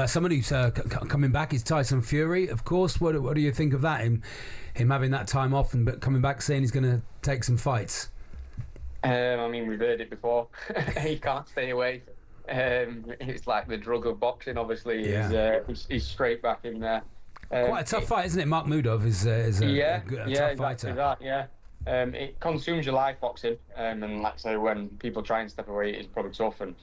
Speaker 8: Someone who's coming back is Tyson Fury, of course. What do you think of that? Him having that time off but coming back saying he's going to take some fights?
Speaker 9: I mean, we've heard it before. He can't stay away. It's like the drug of boxing, obviously.
Speaker 8: Yeah.
Speaker 9: He's straight back in there.
Speaker 8: Quite a tough fight, isn't it? Mark Mudov is a tough fighter.
Speaker 9: That, it consumes your life, boxing. And like I say, when people try and step away, it's probably tough. And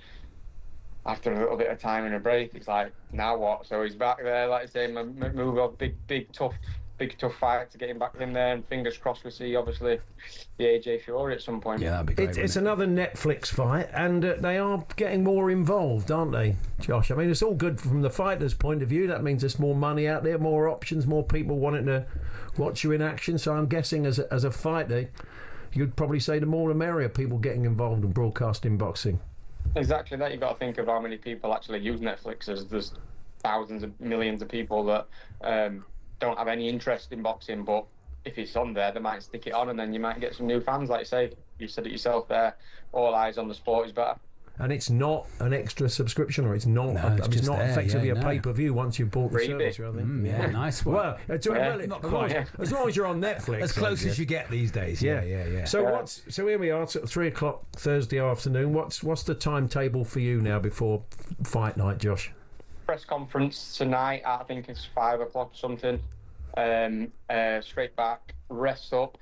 Speaker 9: after a little bit of time and a break, it's like, now what? So he's back there, like I say, Mudov, big tough fight to get him back in there, and fingers crossed we see obviously the AJ Fury at some point.
Speaker 8: Yeah, that'd be great.
Speaker 7: It's another Netflix fight, and they are getting more involved, aren't they, Josh? I mean, it's all good from the fighter's point of view. That means there's more money out there, more options, more people wanting to watch you in action. So I'm guessing as a fighter, you'd probably say the more the merrier, people getting involved in broadcasting boxing.
Speaker 9: Exactly that. You've got to think of how many people actually use Netflix. There's thousands of millions of people that don't have any interest in boxing, but if it's on there, they might stick it on, and then you might get some new fans. Like you say, you said it yourself there, all eyes on the sport is better.
Speaker 7: And it's not an extra subscription, or it's not it's not effectively a pay-per-view once you've bought the service, rather.
Speaker 8: Nice one.
Speaker 7: Well, not quite. As long as you're on Netflix.
Speaker 8: As close as you get these days. Yeah.
Speaker 7: So here we are, at 3 o'clock Thursday afternoon. What's the timetable for you now before fight night, Josh?
Speaker 9: Press conference tonight, I think it's 5 o'clock or something. Straight back, rest up.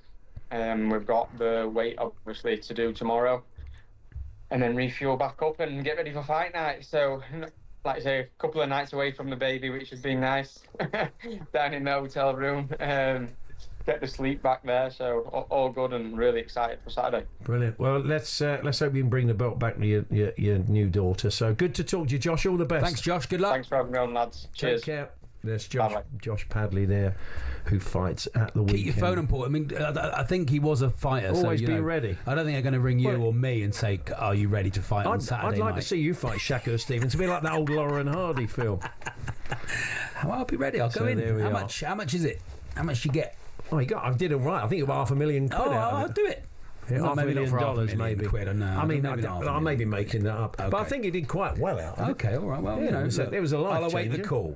Speaker 9: We've got the weight obviously to do tomorrow, and then refuel back up and get ready for fight night. So, like I say, a couple of nights away from the baby, which has been nice, down in the hotel room. Get the sleep back there, so all good, and really excited for Saturday.
Speaker 7: Brilliant. Well, let's hope you can bring the belt back to your new daughter. So good to talk to you, Josh. All the best.
Speaker 8: Thanks, Josh. Good luck.
Speaker 9: Thanks for having me on, lads. Cheers.
Speaker 7: Take care. There's Josh Padley there, who fights at the weekend.
Speaker 8: Keep your phone on port. I mean, I think he was a fighter.
Speaker 7: Always
Speaker 8: so,
Speaker 7: be ready.
Speaker 8: I don't think they're going to ring you or me and say, "Are you ready to fight on Saturday?"
Speaker 7: I'd like to see you fight Shakur Stevens. To be like that old Laura and Hardy film.
Speaker 8: Well, I'll be ready. I'll go in. How much is it? How much you get?
Speaker 7: Oh, I did all right. I think about £500,000 out of it.
Speaker 8: I'll do it.
Speaker 7: Yeah, $500,000
Speaker 8: maybe.
Speaker 7: Quid, I mean, I may be making that up.
Speaker 8: Okay.
Speaker 7: But I think he did quite well out of it.
Speaker 8: Okay, all right. Well,
Speaker 7: it was a life
Speaker 8: I'll await the call.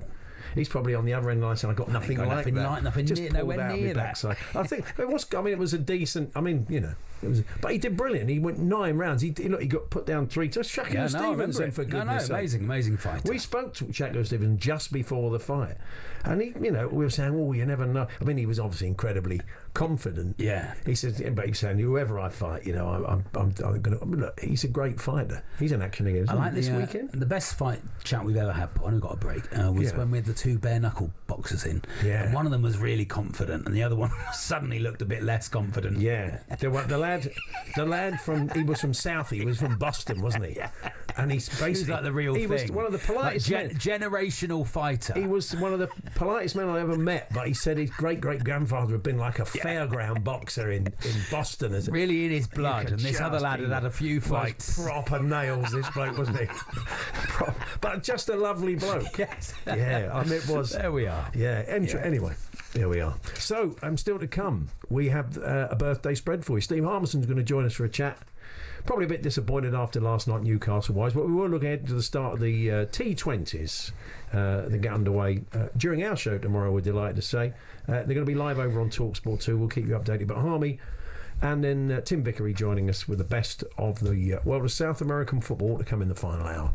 Speaker 7: He's probably on the other end line saying, I got nothing like that.
Speaker 8: Nothing
Speaker 7: just
Speaker 8: nowhere near that.
Speaker 7: Backside. I think it was. I mean, it was a decent. I mean, it was. But he did brilliant. He went 9 rounds. He got put down 3 to Shakur Stevens. For goodness sake.
Speaker 8: Amazing fight.
Speaker 7: We spoke to Shakur Stevens just before the fight, and he, we were saying, oh, you never know. I mean, he was obviously incredibly confident.
Speaker 8: Yeah.
Speaker 7: He said, but he's saying, whoever I fight, I'm going to look. He's a great fighter. He's an action against.
Speaker 8: I like
Speaker 7: this weekend.
Speaker 8: The best fight chat we've ever had, Paul, and we got a break, was when we had the 2 bare knuckle boxers in.
Speaker 7: Yeah.
Speaker 8: And one of them was really confident, and the other one suddenly looked a bit less confident.
Speaker 7: Yeah. The lad he was from South. He was from Boston, wasn't he? Yeah. And he's basically
Speaker 8: he was like the real thing.
Speaker 7: He was one of the politest men.
Speaker 8: Generational fighter.
Speaker 7: He was one of the politest men I ever met. But he said his great grandfather had been like a fairground boxer in Boston.
Speaker 8: Really in his blood. And this other lad had a few fights.
Speaker 7: Proper nails, this bloke, wasn't he? But just a lovely bloke.
Speaker 8: Yes.
Speaker 7: Yeah. I mean, it was.
Speaker 8: There we are.
Speaker 7: Yeah. Anyway. Here we are. So, still to come, we have a birthday spread for you. Steve Harmison's going to join us for a chat. Probably a bit disappointed after last night, Newcastle-wise, but we will look ahead to the start of the T20s that get underway during our show tomorrow, we're delighted to say. They're going to be live over on talkSPORT 2. We'll keep you updated. But Harmy and then Tim Vickery joining us with the best of the world of South American football to come in the final hour.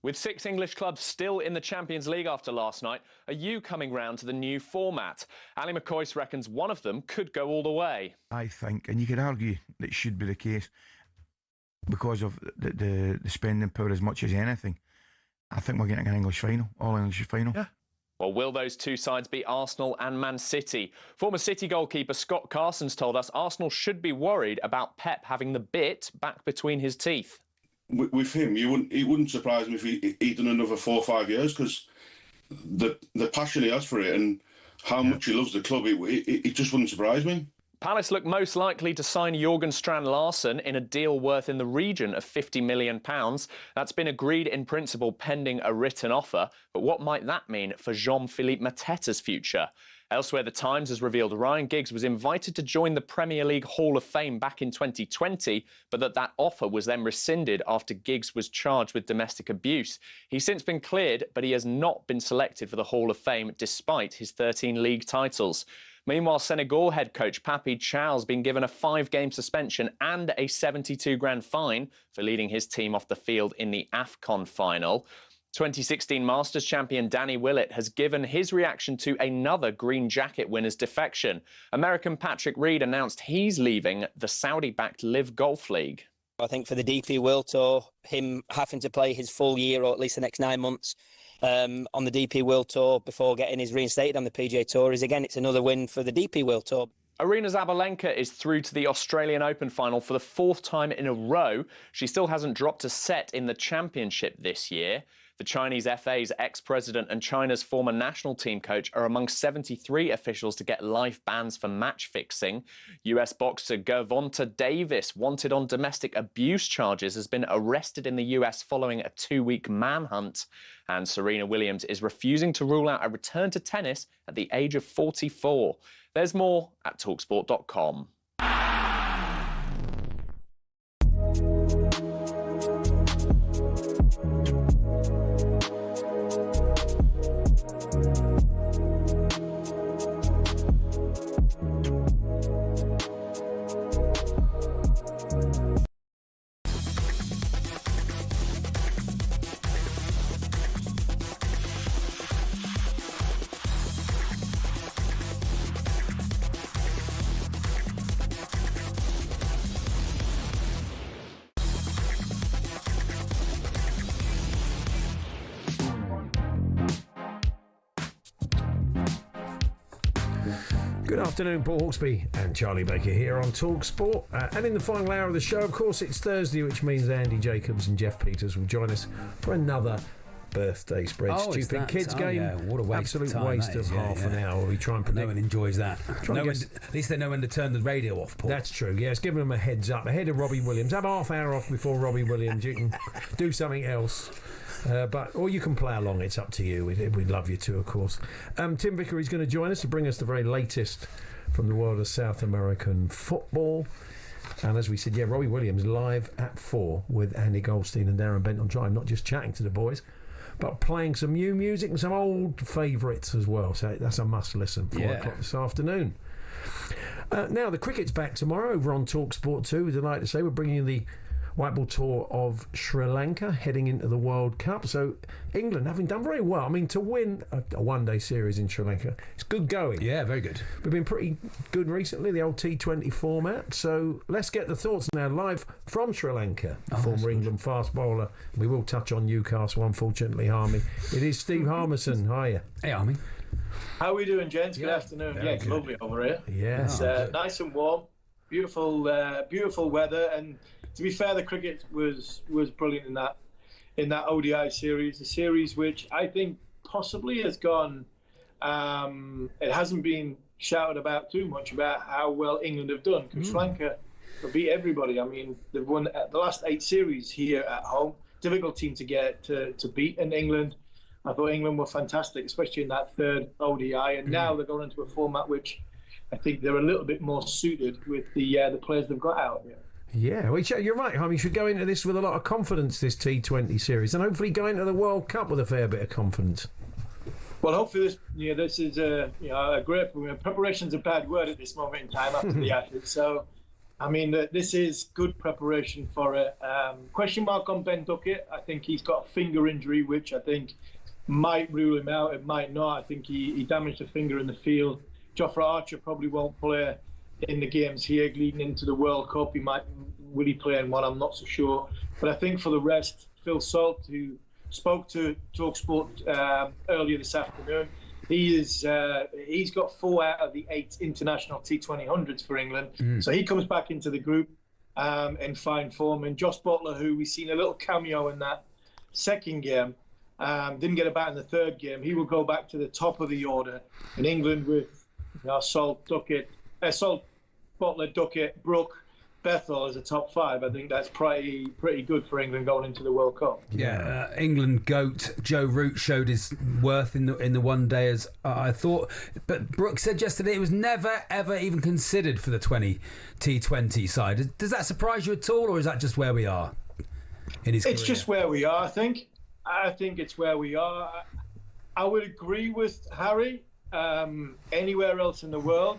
Speaker 2: With 6 English clubs still in the Champions League after last night, are you coming round to the new format? Ali McCoyce reckons one of them could go all the way.
Speaker 1: I think, and you could argue that it should be the case because of the spending power as much as anything. I think we're getting an English final, all English final.
Speaker 2: Yeah. Well, will those two sides beat Arsenal and Man City? Former City goalkeeper Scott Carson's told us Arsenal should be worried about Pep having the bit back between his teeth.
Speaker 3: With him, it wouldn't surprise me if he'd done another 4 or 5 years, because the passion he has for it and how much he loves the club, it just wouldn't surprise me.
Speaker 2: Palace look most likely to sign Jørgen Strand Larsen in a deal worth in the region of £50 million. That's been agreed in principle pending a written offer. But what might that mean for Jean-Philippe Mateta's future? Elsewhere, The Times has revealed Ryan Giggs was invited to join the Premier League Hall of Fame back in 2020, but that offer was then rescinded after Giggs was charged with domestic abuse. He's since been cleared, but he has not been selected for the Hall of Fame despite his 13 league titles. Meanwhile, Senegal head coach Papi Thiaw's been given a 5-game suspension and a 72 grand fine for leading his team off the field in the AFCON final. 2016 Masters champion Danny Willett has given his reaction to another green jacket winner's defection. American Patrick Reed announced he's leaving the Saudi-backed Live Golf League.
Speaker 4: I think for the DP World Tour, him having to play his full year or at least the next 9 months on the DP World Tour before getting his reinstated on the PGA Tour is, again, it's another win for the DP World Tour.
Speaker 2: Arina Zabalenka is through to the Australian Open final for the 4th time in a row. She still hasn't dropped a set in the championship this year. The Chinese FA's ex-president and China's former national team coach are among 73 officials to get life bans for match fixing. US boxer Gervonta Davis, wanted on domestic abuse charges, has been arrested in the US following a 2-week manhunt. And Serena Williams is refusing to rule out a return to tennis at the age of 44. There's more at talksport.com.
Speaker 7: Good afternoon, Paul Hawksbee and Charlie Baker here on talkSPORT. And in the final hour of the show, of course, it's Thursday, which means Andy Jacobs and Jeff Peters will join us for another birthday spread. Stupid kids game.
Speaker 8: Yeah, what a waste
Speaker 7: Absolute
Speaker 8: of time
Speaker 7: waste of half an hour. We try and predict.
Speaker 8: No one enjoys that. At least they know when to turn the radio off, Paul.
Speaker 7: That's true. Yes, giving them a heads up ahead of Robbie Williams. Have half hour off before Robbie Williams. You can do something else. Or you can play along. It's up to you. We'd love you to, of course. Tim Vickery is going to join us to bring us the very latest from the world of South American football. And as we said, Robbie Williams live at 4 with Andy Goldstein and Darren Bent on Drive, not just chatting to the boys, but playing some new music and some old favourites as well. So that's a must listen. 4 o'clock this afternoon. Now, the cricket's back tomorrow over on talkSPORT 2. We'd like to say we're bringing you the white ball tour of Sri Lanka heading into the World Cup. So England having done very well. I mean, to win a one-day series in Sri Lanka, it's good going.
Speaker 8: Yeah, very good.
Speaker 7: We've been pretty good recently, the old T20 format. So let's get the thoughts now live from Sri Lanka. Former England fast bowler. We will touch on Newcastle, unfortunately, Harmy. It is Steve Harmison. Hiya.
Speaker 8: Hey, Harmy.
Speaker 10: How are we doing, gents? Good afternoon. It's lovely over here.
Speaker 7: Yeah.
Speaker 10: It's nice and warm. Beautiful weather, and to be fair, the cricket was brilliant in that ODI series, a series which I think possibly has gone. It hasn't been shouted about too much about how well England have done, because Sri Lanka beat everybody. I mean, they've won the last 8 series here at home. Difficult team to get to beat in England. I thought England were fantastic, especially in that 3rd ODI, and now they're going into a format which I think they're a little bit more suited with the players they've got out there.
Speaker 7: Yeah, well, you're right, Harmy. You should go into this with a lot of confidence, this T20 series, and hopefully go into the World Cup with a fair bit of confidence.
Speaker 10: Well, hopefully this is a great. Preparation's a bad word at this moment in time after the Ashes. So I mean, this is good preparation for it. Question mark on Ben Duckett. I think he's got a finger injury, which I think might rule him out. It might not. I think he damaged a finger in the field. Jofra Archer probably won't play in the games here leading into the World Cup. Will he play in one? I'm not so sure. But I think for the rest, Phil Salt, who spoke to talkSPORT earlier this afternoon, he's got 4 out of the 8 international T20 for England. So he comes back into the group in fine form. And Josh Butler, who we've seen a little cameo in that second game, didn't get a bat in the third game. He will go back to the top of the order in England with Salt, Butler, Duckett, Brook, Bethel as a top 5. I think that's pretty good for England going into the World Cup.
Speaker 8: Yeah, England GOAT Joe Root showed his worth in the one day, as I thought. But Brooks said yesterday it was never ever even considered for the T20 side. Does that surprise you at all, or is that just where we are in his career?
Speaker 10: It's just where we are. I think it's where we are. I would agree with Harry. Anywhere else in the world,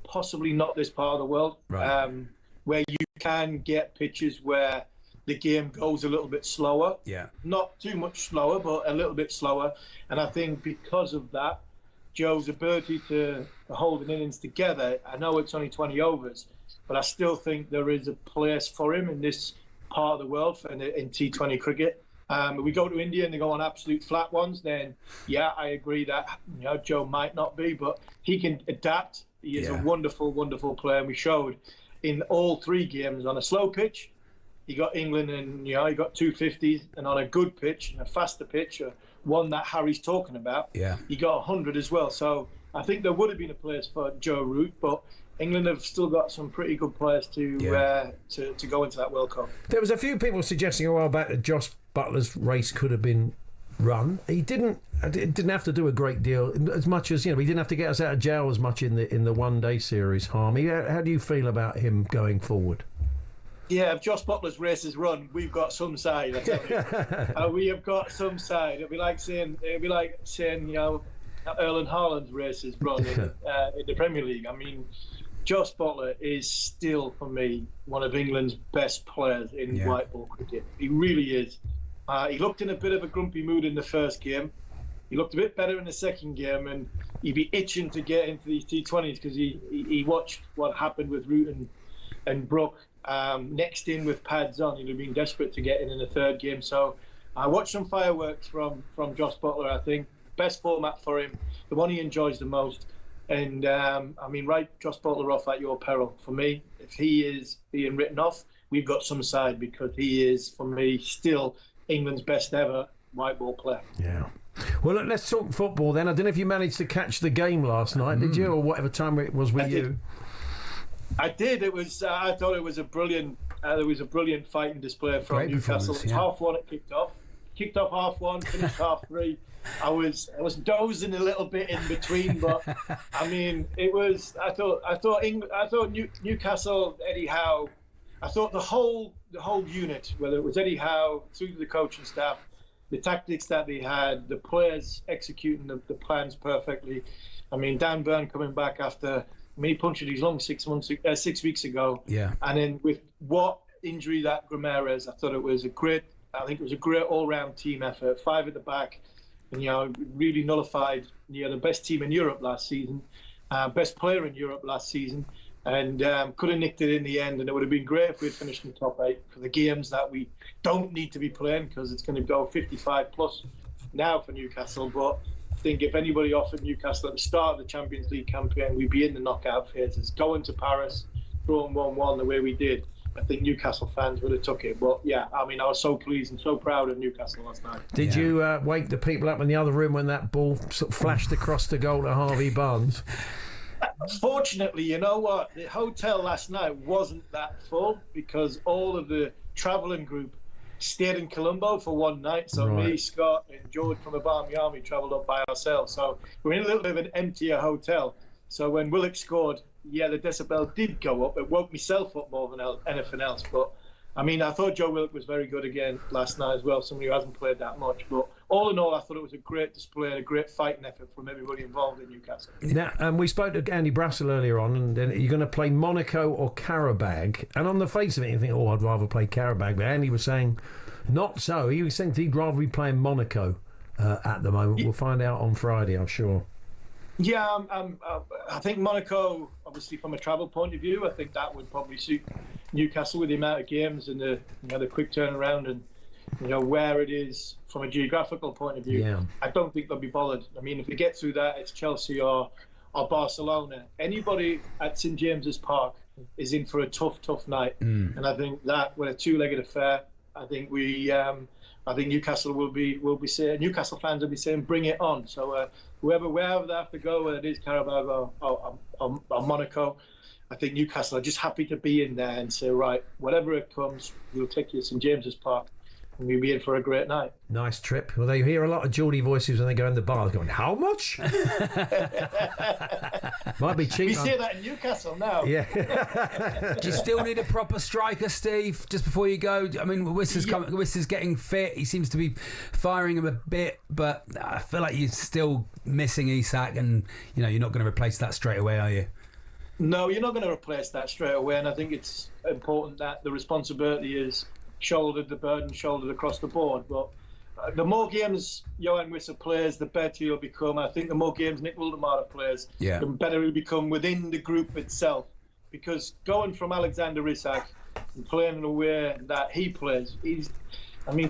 Speaker 10: possibly not this part of the world, right. Where you can get pitches where the game goes a little bit slower.
Speaker 8: Yeah.
Speaker 10: Not too much slower, but a little bit slower. And I think because of that, Joe's ability to hold an innings together, I know it's only 20 overs, but I still think there is a place for him in this part of the world in T20 cricket. If we go to India and they go on absolute flat ones, then yeah, I agree that Joe might not be, but he can adapt. He is a wonderful, wonderful player. And we showed in all 3 games on a slow pitch, he got England and he got 250s, and on a good pitch and a faster pitch, one that Harry's talking about, he got 100 as well. So I think there would have been a place for Joe Root, but England have still got some pretty good players to go into that World Cup.
Speaker 7: There was a few people suggesting a while back that Josh Butler's race could have been run. He didn't have to do a great deal, as much as he didn't have to get us out of jail as much in the one day series. Harmy, how do you feel about him going forward?
Speaker 10: Yeah, if Josh Butler's race is run, we've got some side. I tell you. We have got some side. It'd be like saying Erling Haaland's race is run in the Premier League. I mean, Josh Butler is still, for me, one of England's best players in white ball cricket. He really is. He looked in a bit of a grumpy mood in the first game. He looked a bit better in the second game, and he'd be itching to get into these T20s because he watched what happened with Root and Brook. Next in with pads on, he'd have been desperate to get in the third game. So I watched some fireworks from Josh Butler. I think best format for him, the one he enjoys the most. And write Josh Butler off at your peril. For me, if he is being written off, we've got some side, because he is, for me, still England's best ever white ball player.
Speaker 7: Yeah. Well, let's talk football then. I don't know if you managed to catch the game last night, did you, or whatever time it was with you?
Speaker 10: I did. It was. I thought it was a brilliant. There was a brilliant fighting display from Newcastle. It was 1:30 it kicked off. Kicked off 1:30, finished 3:30. I was dozing a little bit in between, but I mean, it was. I thought Newcastle, Eddie Howe. I thought the whole unit, whether it was Eddie Howe through to the coaching staff, the tactics that they had, the players executing the plans perfectly. I mean, Dan Burn coming back after he punctured his lung 6 weeks ago.
Speaker 8: Yeah.
Speaker 10: And then with what injury that Grimares, I think it was a great all-round team effort. 5 at the back, and really nullified the best team in Europe last season, best player in Europe last season, and could have nicked it in the end. And it would have been great if we had finished in the top 8 for the games that we don't need to be playing, because it's going to go 55 plus now for Newcastle. But I think if anybody offered Newcastle at the start of the Champions League campaign, we'd be in the knockout phases. Going to Paris, drawing 1-1 the way we did, I think Newcastle fans would have took it. But yeah, I mean, I was so pleased and so proud of Newcastle last night.
Speaker 7: Did you wake the people up in the other room when that ball sort of flashed across the goal to Harvey Barnes?
Speaker 10: Fortunately, you know what? The hotel last night wasn't that full, because all of the travelling group stayed in Colombo for one night. So me, Scott, and George from the Barmy Army travelled up by ourselves. So we're in a little bit of an emptier hotel. So when Willock scored, the decibel did go up. It woke myself up more than anything else. But I mean, I thought Joe Willock was very good again last night as well, somebody who hasn't played that much. But all in all, I thought it was a great display and a great fighting effort from everybody involved in Newcastle.
Speaker 7: Now, we spoke to Andy Brassel earlier on, and you're going to play Monaco or Karabag. And on the face of it, you think, oh, I'd rather play Karabag. But Andy was saying, not so. He was saying he'd rather be playing Monaco at the moment. We'll find out on Friday, I'm sure.
Speaker 10: Yeah, I think Monaco, obviously from a travel point of view, I think that would probably suit Newcastle with the amount of games and the quick turnaround and where it is from a geographical point of view.
Speaker 7: Yeah.
Speaker 10: I don't think they'll be bothered. I mean, if we get through that, it's Chelsea or Barcelona. Anybody at St James's Park is in for a tough night, and I think that with a two-legged affair, I think Newcastle will be saying, Newcastle fans will be saying, bring it on. So wherever they have to go, whether it is Karabag or Monaco, I think Newcastle are just happy to be in there and say, right, whatever it comes, we'll take you to St James's Park and we'll be in for a great night.
Speaker 7: Nice trip. Well, they hear a lot of Geordie voices when they go in the bars going, how much? Might be cheap.
Speaker 10: We say that in Newcastle now.
Speaker 7: Yeah.
Speaker 8: Do you still need a proper striker, Steve, just before you go? I mean, Wissa's getting fit. He seems to be firing him a bit, but I feel like you're still missing Isak, and you're not going to replace that straight away, are you?
Speaker 10: No, you're not going to replace that straight away, and I think it's important that the responsibility is shouldered, the burden shouldered across the board. But the more games Johan Wissa plays, the better he'll become. I think the more games Nick Waldemar plays, the better he'll become within the group itself. Because going from Alexander Isak and playing in the way that he plays,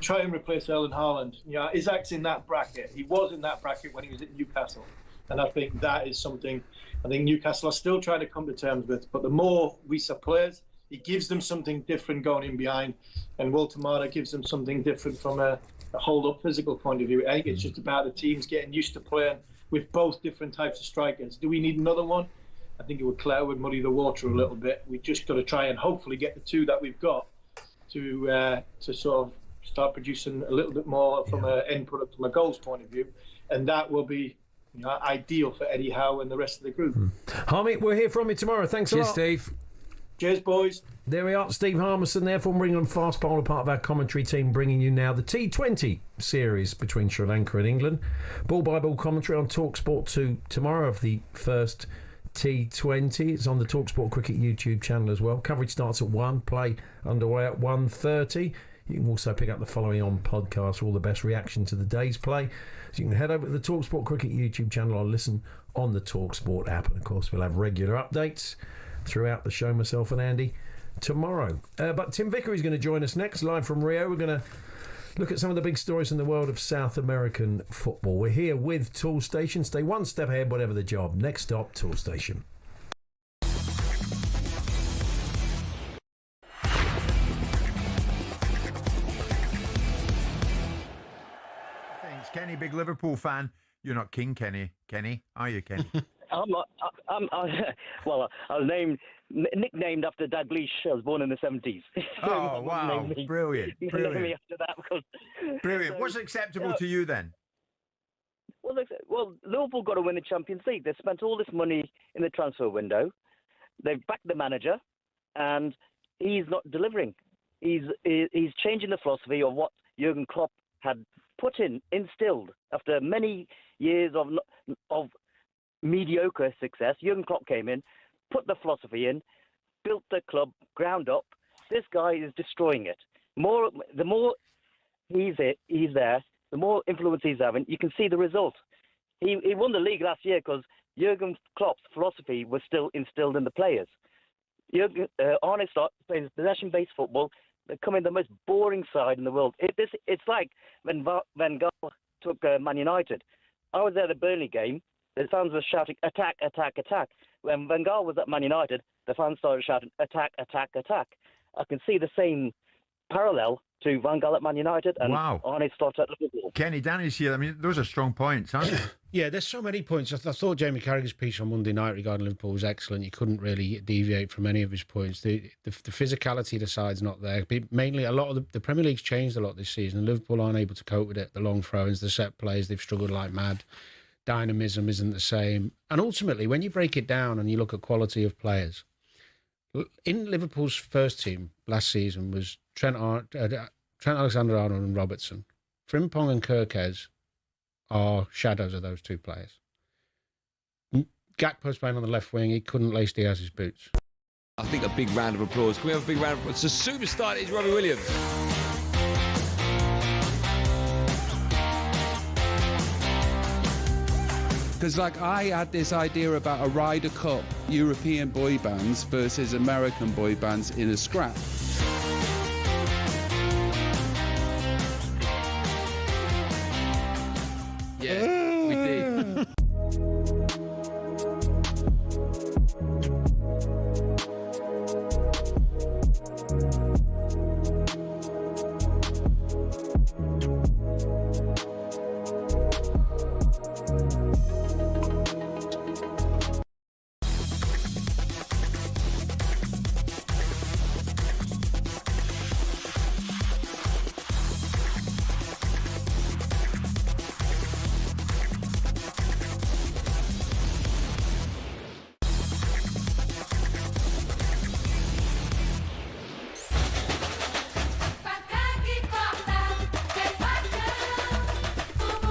Speaker 10: try and replace Erling Haaland. Isak's in that bracket. He was in that bracket when he was at Newcastle. And I think that is something I think Newcastle are still trying to come to terms with. But the more Wissa plays, he gives them something different going in behind. And Walter gives them something different from a hold-up physical point of view. I think it's just about the teams getting used to playing with both different types of strikers. Do we need another one? I think it would muddy the water a little bit. We've just got to try and hopefully get the two that we've got to sort of start producing a little bit more from an end product, from a goals point of view. And that will be ideal for Eddie Howe and the rest of the group.
Speaker 7: Harmy, we'll hear from you tomorrow. Thanks a lot.
Speaker 8: Cheers, Steve.
Speaker 10: Cheers, boys.
Speaker 7: There we are. Steve Harmison there from England Fast Bowler, part of our commentary team, bringing you now the T20 series between Sri Lanka and England. Ball by ball commentary on talkSPORT 2 tomorrow of the first T20. It's on the talkSPORT Cricket YouTube channel as well. Coverage starts at 1, play underway at 1:30. You can also pick up the following on podcast for all the best reaction to the day's play. So you can head over to the talkSPORT Cricket YouTube channel or listen on the talkSPORT app. And of course, we'll have regular updates throughout the show, myself and Andy, tomorrow. But Tim Vicker is going to join us next, live from Rio. We're going to look at some of the big stories in the world of South American football. We're here with Tool Station. Stay one step ahead, whatever the job. Next stop, Tool Station.
Speaker 11: Thanks, Kenny, big Liverpool fan. You're not King Kenny, are you, Kenny?
Speaker 22: I was nicknamed after Dalglish. I was born in the 70s.
Speaker 11: Oh, wow. Brilliant.
Speaker 22: Me after that because,
Speaker 11: Brilliant. What's acceptable to you then?
Speaker 22: Well, Liverpool got to win the Champions League. They spent all this money in the transfer window. They've backed the manager, and he's not delivering. He's changing the philosophy of what Jurgen Klopp had instilled after many years of mediocre success. Jurgen Klopp came in, put the philosophy in, built the club ground up. This guy is destroying it. The more he's there, the more influence he's having. You can see the result. He won the league last year because Jurgen Klopp's philosophy was still instilled in the players. Arne Slot plays possession-based football. They're coming the most boring side in the world. It's like when Van Gaal took Man United. I was there at the Burnley game. The fans were shouting, attack, attack, attack. When Van Gaal was at Man United, the fans started shouting, attack, attack, attack. I can see the same parallel to Van Gaal at Man United and Arne Slot at Liverpool.
Speaker 11: Kenny, Danny's here. I mean, those are strong points, aren't they?
Speaker 23: Yeah, there's so many points. I thought Jamie Carragher's piece on Monday night regarding Liverpool was excellent. You couldn't really deviate from any of his points. The physicality of the side's not there. Mainly, a lot of the Premier League's changed a lot this season. Liverpool aren't able to cope with it. The long throw-ins, the set plays, they've struggled like mad. Dynamism isn't the same. And ultimately, when you break it down and you look at quality of players, In Liverpool's first team last season was Trent Alexander-Arnold and Robertson. Frimpong and Kirkez are shadows of those two players. Gakpo's playing on the left wing. He couldn't lace Diaz's boots.
Speaker 5: I think a big round of applause. Can we have a big round of applause? It's a superstar. It's Robbie Williams.
Speaker 6: Because, like, I had this idea about a Ryder Cup European boy bands versus American boy bands in a scrap.
Speaker 5: Yeah, we did.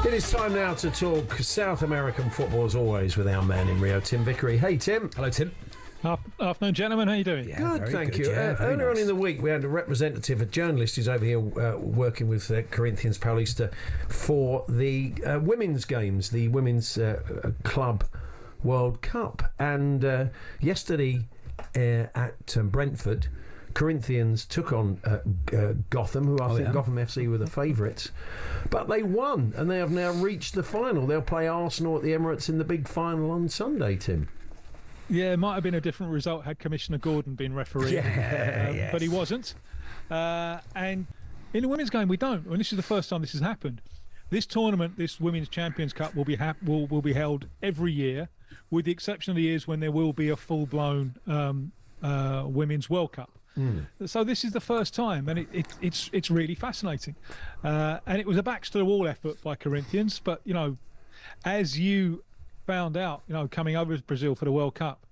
Speaker 7: It is time now to talk South American football, as always, with our man in Rio, Tim Vickery. Hey, Tim.
Speaker 8: Hello, Tim.
Speaker 12: Afternoon, gentlemen. How you doing?
Speaker 7: Good, thank you. Earlier on in the week, we had a representative, a journalist who's over here working with Corinthians Paulista for the women's games, the Women's Club World Cup. And yesterday at Brentford, Corinthians took on Gotham, who I think Gotham FC were the favourites. But they won, and they have now reached the final. They'll play Arsenal at the Emirates in the big final on Sunday, Tim.
Speaker 12: Yeah, it might have been a different result had Commissioner Gordon been refereeing, but he wasn't. And in the women's game, we don't. And this is the first time this has happened. This tournament, this Women's Champions Cup, will be will be held every year, with the exception of the years when there will be a full-blown Women's World Cup. So this is the first time, and it's really fascinating. And it was a backs-to-the-wall effort by Corinthians, but, you know, as you found out, you know, coming over to Brazil for the World Cup,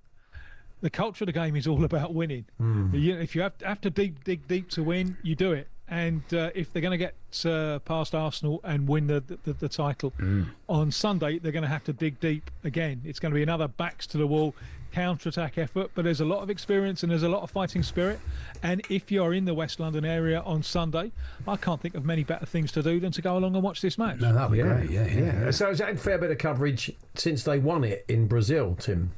Speaker 12: the culture of the game is all about winning. If you have to dig deep to win, you do it. And if they're going to get past Arsenal and win the title on Sunday, they're going to have to dig deep again. It's going to be another backs-to-the-wall counter-attack effort, but there's a lot of experience and there's a lot of fighting spirit. And if you're in the West London area on Sunday, I can't think of many better things to do than to go along and watch this match.
Speaker 8: No, that'd be great. Yeah.
Speaker 7: So has that had a fair bit of coverage since they won it in Brazil, Tim?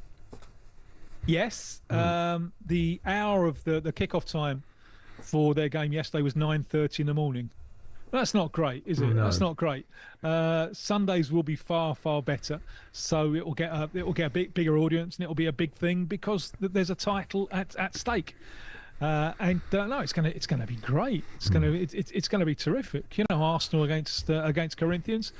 Speaker 12: Yes. The hour of the kick-off time for their game yesterday was 9:30 in the morning. That's not great, is it? No. That's not great. Sundays will be far better, so it will get a bigger audience, and it will be a big thing because there's a title at stake. No, it's gonna be great. It's gonna be terrific. You know, Arsenal against Corinthians.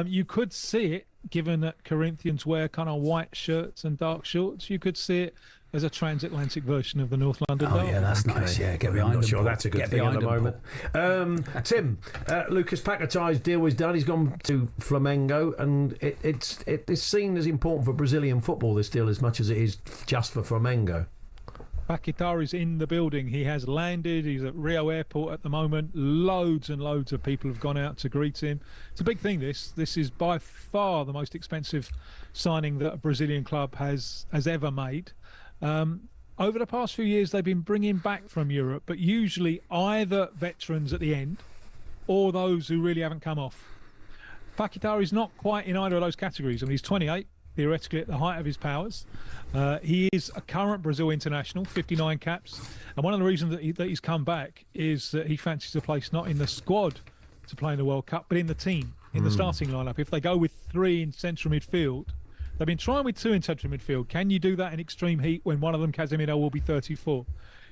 Speaker 12: You could see it, given that Corinthians wear kind of white shirts and dark shorts. You could see it as a transatlantic version of the North London Derby.
Speaker 8: Yeah, that's nice. Yeah, get behind them.
Speaker 7: I'm not sure that's a good thing at the moment. Tim, Lucas Paquetár's deal is done. He's gone to Flamengo, and it's seen as important for Brazilian football, this deal, as much as it is just for Flamengo.
Speaker 12: Paquetá is in the building. He has landed. He's at Rio Airport at the moment. Loads and loads of people have gone out to greet him. It's a big thing, this. This is by far the most expensive signing that a Brazilian club has ever made. Over the past few years, they've been bringing back from Europe, but usually either veterans at the end or those who really haven't come off. Paquetá is not quite in either of those categories. I mean, he's 28, theoretically at the height of his powers. He is a current Brazil international, 59 caps. And one of the reasons that he's come back is that he fancies a place not in the squad to play in the World Cup, but in the team, in the starting lineup. If they go with 3 in central midfield, they've been trying with 2 in central midfield. Can you do that in extreme heat when one of them, Casemiro, will be 34?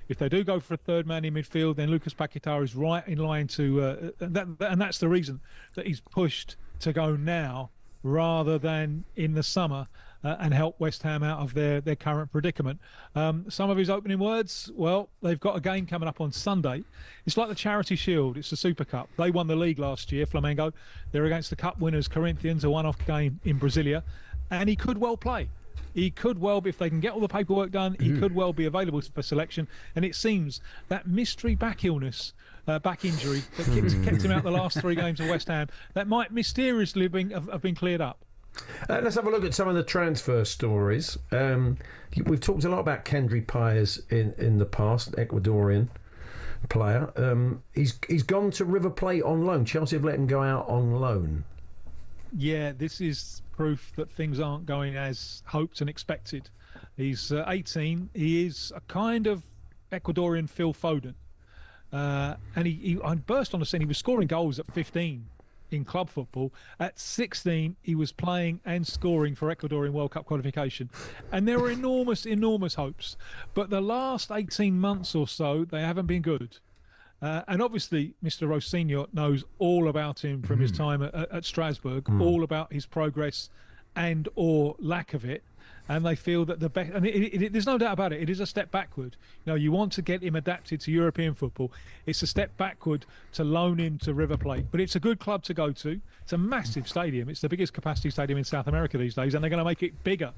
Speaker 12: If they do go for a third man in midfield, then Lucas Paquetá is right in line to... and that's the reason that he's pushed to go now rather than in the summer and help West Ham out of their current predicament. Some of his opening words, well, they've got a game coming up on Sunday. It's like the Charity Shield. It's the Super Cup. They won the league last year, Flamengo. They're against the Cup winners, Corinthians, a one-off game in Brasilia. And he could well play. He could well be, if they can get all the paperwork done, he could well be available for selection. And it seems that mystery back illness, back injury that kept him out the last 3 games of West Ham, that might mysteriously have been cleared up.
Speaker 7: Let's have a look at some of the transfer stories. We've talked a lot about Kendry Pires in the past, Ecuadorian player. He's gone to River Plate on loan. Chelsea have let him go out on loan.
Speaker 12: Yeah, this is proof that things aren't going as hoped and expected. He's 18. He is a kind of Ecuadorian Phil Foden. And he burst on the scene. He was scoring goals at 15 in club football. At 16, he was playing and scoring for Ecuadorian World Cup qualification. And there were enormous, enormous hopes. But the last 18 months or so, they haven't been good. And obviously, Mr. Rosinho knows all about him from his time at Strasbourg, all about his progress and or lack of it. And they feel that there's no doubt about it, it is a step backward. You want to get him adapted to European football. It's a step backward to loan him to River Plate. But it's a good club to go to. It's a massive stadium. It's the biggest capacity stadium in South America these days, and they're going to make it bigger.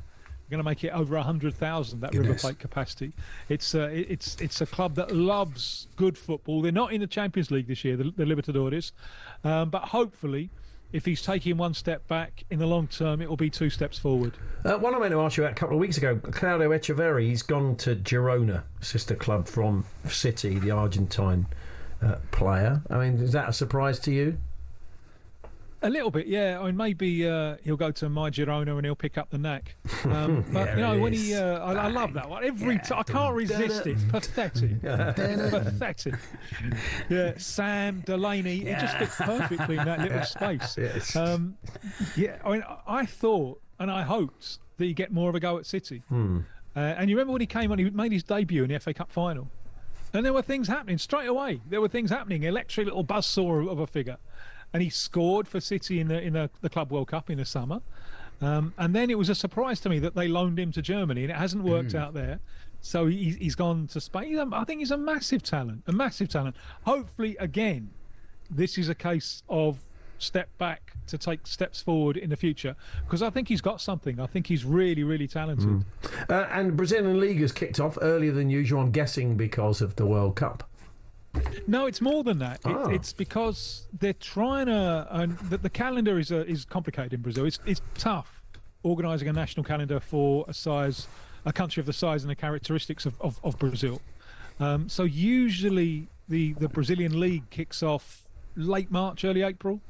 Speaker 12: They're going to make it over 100,000, that River Plate capacity. It's a club that loves good football. They're not in the Champions League this year, the Libertadores. But hopefully, if he's taking one step back, in the long term, it will be 2 steps forward.
Speaker 7: One I meant to ask you about a couple of weeks ago, Claudio Echeverri, he's gone to Girona, sister club from City, the Argentine player. I mean, is that a surprise to you?
Speaker 12: A little bit, yeah. I mean, maybe he'll go to my Girona and he'll pick up the knack. But when he, I love that one. Every time I can't resist it. It's pathetic. Pathetic. Yeah, Sam Delaney. It just fits perfectly in that little space.
Speaker 7: Yes.
Speaker 12: Yeah. I mean, I thought and I hoped that he'd get more of a go at City. And you remember when he came on, he made his debut in the FA Cup final, and there were things happening straight away. There were things happening. Electric little buzzsaw of a figure. And he scored for City in the Club World Cup in the summer. And then it was a surprise to me that they loaned him to Germany, and it hasn't worked out there. So he's gone to Spain. I think he's a massive talent, Hopefully, again, this is a case of step back to take steps forward in the future, because I think he's got something. I think he's really, really talented.
Speaker 7: And Brazilian League has kicked off earlier than usual, I'm guessing because of the World Cup.
Speaker 12: No, it's more than that. It's because they're trying to. The calendar is complicated in Brazil. It's tough organising a national calendar for a country of the size and the characteristics of Brazil. So usually the Brazilian League kicks off late March, early April,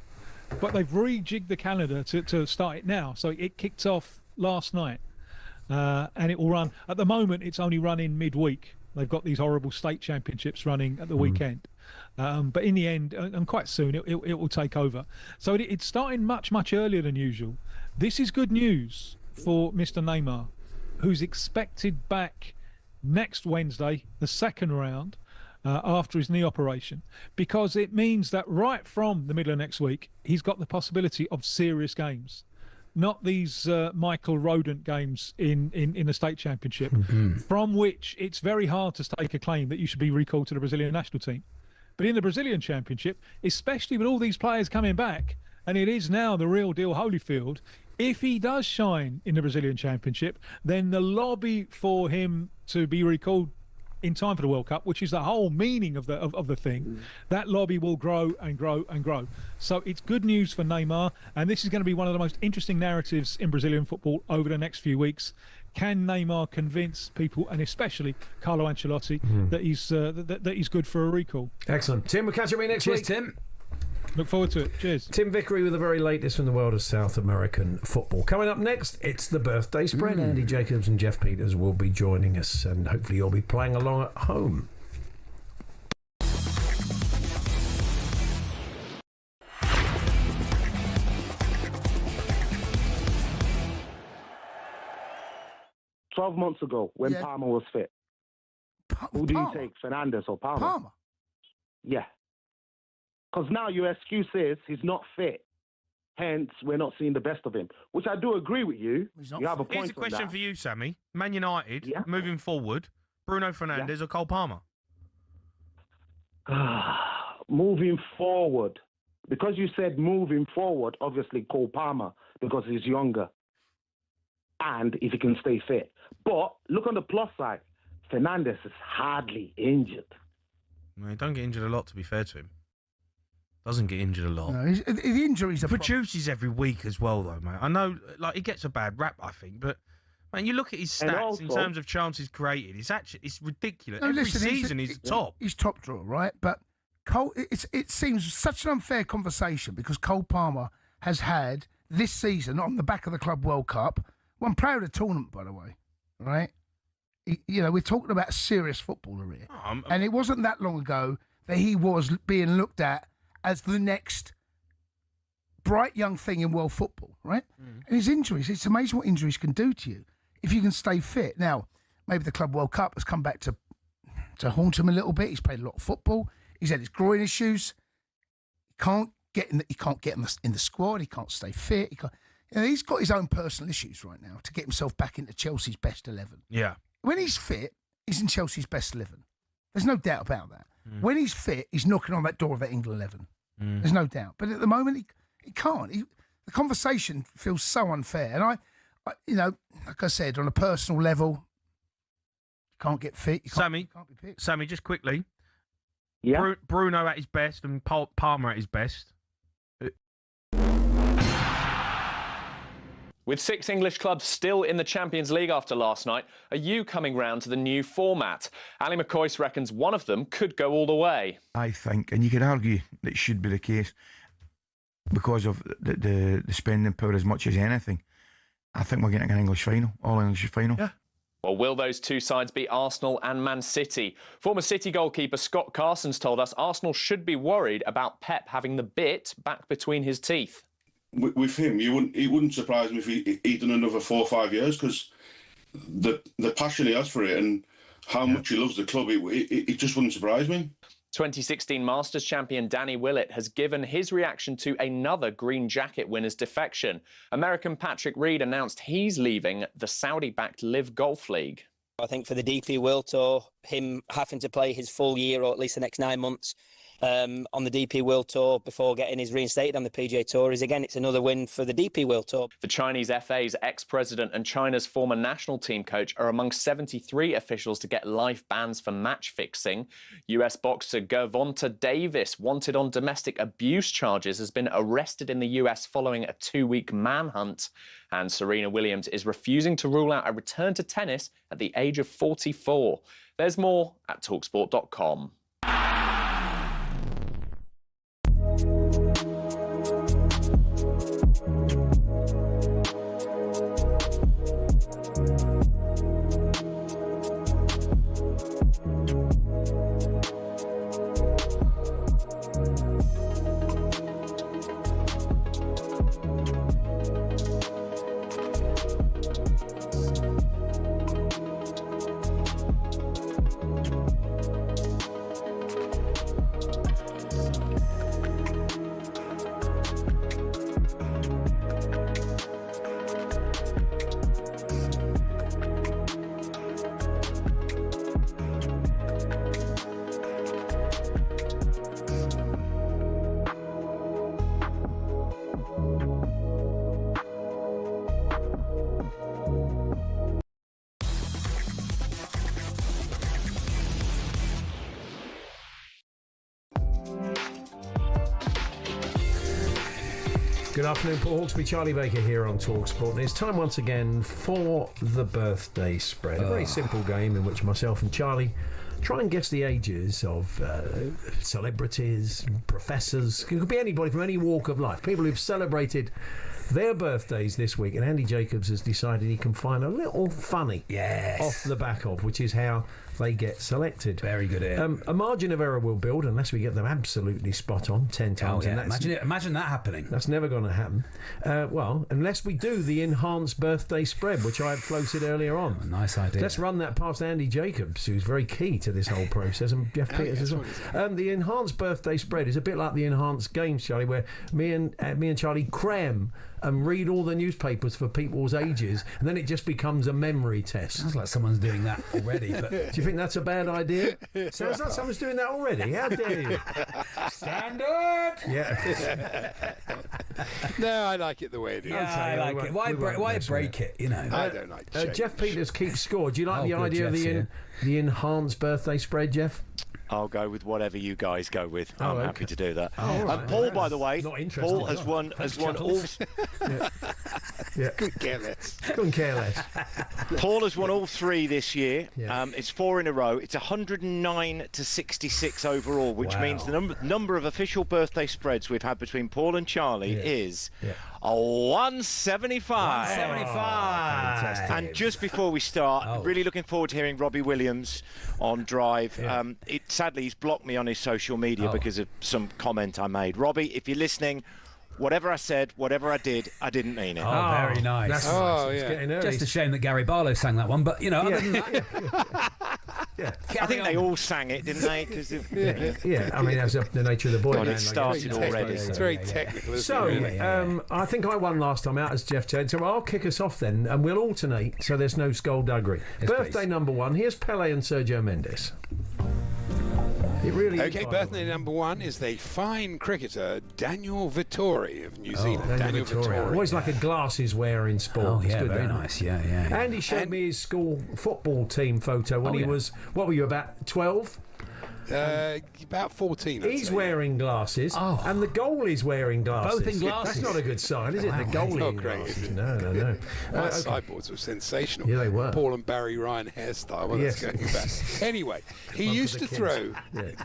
Speaker 12: but they've rejigged the calendar to start it now. So it kicked off last night, and it will run. At the moment, it's only running midweek. They've got these horrible state championships running at the weekend. But in the end, and quite soon, it will take over. So it's starting much, much earlier than usual. This is good news for Mr. Neymar, who's expected back next Wednesday, the second round, after his knee operation, because it means that right from the middle of next week, he's got the possibility of serious games. Not these Michael Rodent games in the state championship, from which it's very hard to stake a claim that you should be recalled to the Brazilian national team. But in the Brazilian championship, especially with all these players coming back, and it is now the real deal Holyfield, if he does shine in the Brazilian championship, then the lobby for him to be recalled in time for the World Cup, which is the whole meaning of the thing, that lobby will grow and grow and grow. So it's good news for Neymar, and this is going to be one of the most interesting narratives in Brazilian football over the next few weeks. Can Neymar convince people, and especially Carlo Ancelotti, that he's good for a recall?
Speaker 7: Excellent. Tim, we'll catch you next week.
Speaker 12: Cheers, Tim. Look forward to it. Cheers.
Speaker 7: Tim Vickery with the very latest from the world of South American football. Coming up next, it's the birthday spread. Andy Jacobs and Jeff Peters will be joining us, and hopefully you'll be playing along at home.
Speaker 14: "12 months ago, when Palmer was fit, who do you take, Fernandes or Palmer?
Speaker 15: Palmer.
Speaker 14: Yeah. Because now your excuse is he's not fit. Hence, we're not seeing the best of him. Which I do agree with you. You have a point.
Speaker 16: Here's a question
Speaker 14: on that.
Speaker 16: for you, Sammy. Man United, moving forward, Bruno Fernandes or Cole Palmer?
Speaker 14: Moving forward. Because you said moving forward, obviously Cole Palmer, because he's younger. and if he can stay fit. But look on the plus side, Fernandes is hardly injured.
Speaker 16: No, he don't get injured a lot, to be fair to him. Doesn't get injured a lot.
Speaker 13: No, the injuries are...
Speaker 16: He produces every week as well, though, mate. I know, like, he gets a bad rap, I think, but... Man, you look at his stats in terms of chances created. It's ridiculous.
Speaker 13: No,
Speaker 16: Every season he's top.
Speaker 13: He's top drawer, right? But Cole, it seems such an unfair conversation because Cole Palmer has had this season on the back of the Club World Cup, one player of the tournament, by the way, right? We're talking about a serious footballer here, and it wasn't that long ago that he was being looked at as the next bright young thing in world football, right? And his injuries, it's amazing what injuries can do to you if you can stay fit. Now, maybe the Club World Cup has come back to haunt him a little bit. He's played a lot of football. He's had his groin issues. He can't get in the squad. He can't stay fit. He's got his own personal issues right now to get himself back into Chelsea's best 11.
Speaker 16: Yeah.
Speaker 13: When he's fit, he's in Chelsea's best 11. There's no doubt about that. When he's fit, he's knocking on that door of that England 11. There's no doubt. But at the moment, he can't. The conversation feels so unfair. And I, like I said, on a personal level, you can't get fit.
Speaker 16: Sammy, just quickly. Yeah. Bruno at his best and Palmer at his best.
Speaker 2: With 6 English clubs still in the Champions League after last night, are you coming round to the new format? Ali McCoyce reckons one of them could go all the way.
Speaker 1: I think, and you could argue that it should be the case because of the spending power as much as anything. I think we're getting an English final, all English final.
Speaker 2: Yeah. Well, will those two sides be Arsenal and Man City? Former City goalkeeper Scott Carson's told us Arsenal should be worried about Pep having the bit back between his teeth.
Speaker 3: With him, he wouldn't surprise me if he'd done another 4 or 5 years, because the passion he has for it and how much he loves the club, it just wouldn't surprise me.
Speaker 2: 2016 Masters champion Danny Willett has given his reaction to another green jacket winner's defection. American Patrick Reed announced he's leaving the Saudi-backed Live Golf League.
Speaker 4: I think for the DP World Tour, him having to play his full year or at least the next 9 months on the DP World Tour before getting his reinstated on the PGA Tour it's another win for the DP World Tour.
Speaker 2: The Chinese FA's ex-president and China's former national team coach are among 73 officials to get life bans for match fixing. US boxer Gervonta Davis, wanted on domestic abuse charges, has been arrested in the US following a 2-week manhunt. And Serena Williams is refusing to rule out a return to tennis at the age of 44. There's more at talkSPORT.com.
Speaker 7: Good afternoon, Paul Hawksbee, Charlie Baker here on talkSPORT. And it's time once again for the birthday spread. A very simple game in which myself and Charlie try and guess the ages of celebrities, professors. It could be anybody from any walk of life. People who've celebrated their birthdays this week. And Andy Jacobs has decided he can find a little funny off the back of, which is how they get selected.
Speaker 8: Very good here.
Speaker 7: A margin of error will build unless we get them absolutely spot on 10 times.
Speaker 8: Oh, yeah. Imagine that happening.
Speaker 7: That's never going to happen. Well, unless we do the enhanced birthday spread, which I had floated earlier on.
Speaker 8: Oh, nice idea.
Speaker 7: Let's run that past Andy Jacobs, who's very key to this whole process, and Jeff Peters as well. The enhanced birthday spread is a bit like the enhanced games, Charlie, where me and Charlie cram and read all the newspapers for people's ages, and then it just becomes a memory test.
Speaker 8: Sounds like someone's doing that already. But
Speaker 7: do you think that's a bad idea? Sounds like someone's doing that already. How dare you?
Speaker 8: Stand up!
Speaker 7: Yeah.
Speaker 15: No, I like it the way it is.
Speaker 8: Yeah, I like it. Why break it? You know.
Speaker 15: I don't like change.
Speaker 7: Jeff Peters keeps score. Do you like the
Speaker 8: good,
Speaker 7: idea of
Speaker 8: Jeff's
Speaker 7: the enhanced birthday spread, Jeff?
Speaker 17: I'll go with whatever you guys go with. I'm happy to do that.
Speaker 7: Right.
Speaker 17: Paul, by the way,
Speaker 7: Not interested.
Speaker 17: Paul has won all.
Speaker 7: Yeah.
Speaker 15: Couldn't care less.
Speaker 7: Couldn't care less.
Speaker 17: Paul has won all 3 this year. It's 4 in a row. It's 109 to 66 overall, which means the number of official birthday spreads we've had between Paul and Charlie is 175.
Speaker 8: 175.
Speaker 17: And just before we start, really looking forward to hearing Robbie Williams on Drive. Sadly, he's blocked me on his social media because of some comment I made. Robbie, if you're listening, whatever I said, whatever I did, I didn't mean it.
Speaker 8: Oh, very nice.
Speaker 7: That's nice. It's getting early.
Speaker 8: Just a shame that Gary Barlow sang that one, but you know, other than that,
Speaker 17: I think they all sang it, didn't they?
Speaker 7: I mean, that's the nature of the boy.
Speaker 17: God, it started already.
Speaker 15: It's very technical.
Speaker 7: So, I think I won last time out, as Jeff said, so I'll kick us off then, and we'll alternate so there's no skullduggery. Birthday number 1, here's Pele and Sergio Mendes. It really is.
Speaker 15: Okay, birthday number 1 is the fine cricketer Daniel Vettori of New Zealand. Daniel Vettori.
Speaker 7: Always like a glasses wearing sport.
Speaker 8: Oh,
Speaker 7: It's
Speaker 8: yeah,
Speaker 7: good,
Speaker 8: very
Speaker 7: that.
Speaker 8: nice. Yeah.
Speaker 7: Andy showed me his school football team photo when he was, what were you, about 12?
Speaker 15: About 14.
Speaker 7: He's wearing glasses, and the goalie's wearing glasses.
Speaker 8: Both in glasses.
Speaker 7: That's not a good sign, is it? The goalie.
Speaker 15: Not great, is it?
Speaker 7: No.
Speaker 15: My sideboards were sensational.
Speaker 7: Yeah, they were.
Speaker 15: Paul and Barry Ryan hairstyle. Well, that's going back. Anyway, he used to throw,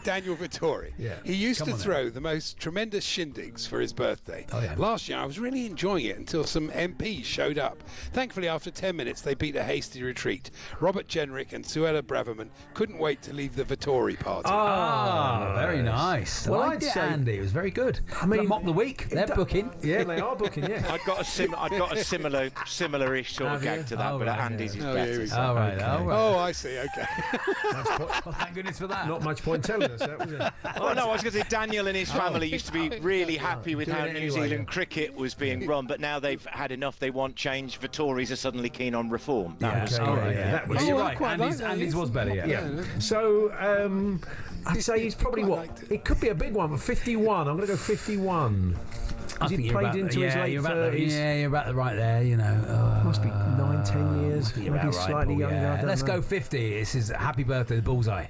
Speaker 15: Daniel Vettori, he used to throw the most tremendous shindigs for his birthday. Last year, I was really enjoying it until some MPs showed up. Thankfully, after 10 minutes, they beat a hasty retreat. Robert Jenrick and Suella Braverman couldn't wait to leave the Vittori party.
Speaker 8: Oh, very nice.
Speaker 7: Well,
Speaker 8: I'd say Andy, it was very good. I mean, Mock the Week, they're booking.
Speaker 7: Yeah, they are booking. Yeah,
Speaker 17: I've got a similar-ish sort of gag to that, but Andy's is better.
Speaker 8: All right.
Speaker 15: Oh, I see. Okay.
Speaker 8: Well, thank goodness for that.
Speaker 7: Not much point telling us that, was it?
Speaker 17: Well, no, I was going to say Daniel and his family used to be really happy with how New Zealand cricket was being run, but now they've had enough. They want change. Vittoris are suddenly keen on reform.
Speaker 7: That was
Speaker 8: You're right. Andy's was better. Yeah.
Speaker 7: So I'd say he's probably it could be a big one, but 51. I'm going to go 51.
Speaker 8: I
Speaker 7: think he played into his late 30s.
Speaker 8: You're about right there, you know.
Speaker 7: Must be 9-10 years. Maybe slightly younger.
Speaker 8: Let's go 50. This is happy birthday, the bullseye.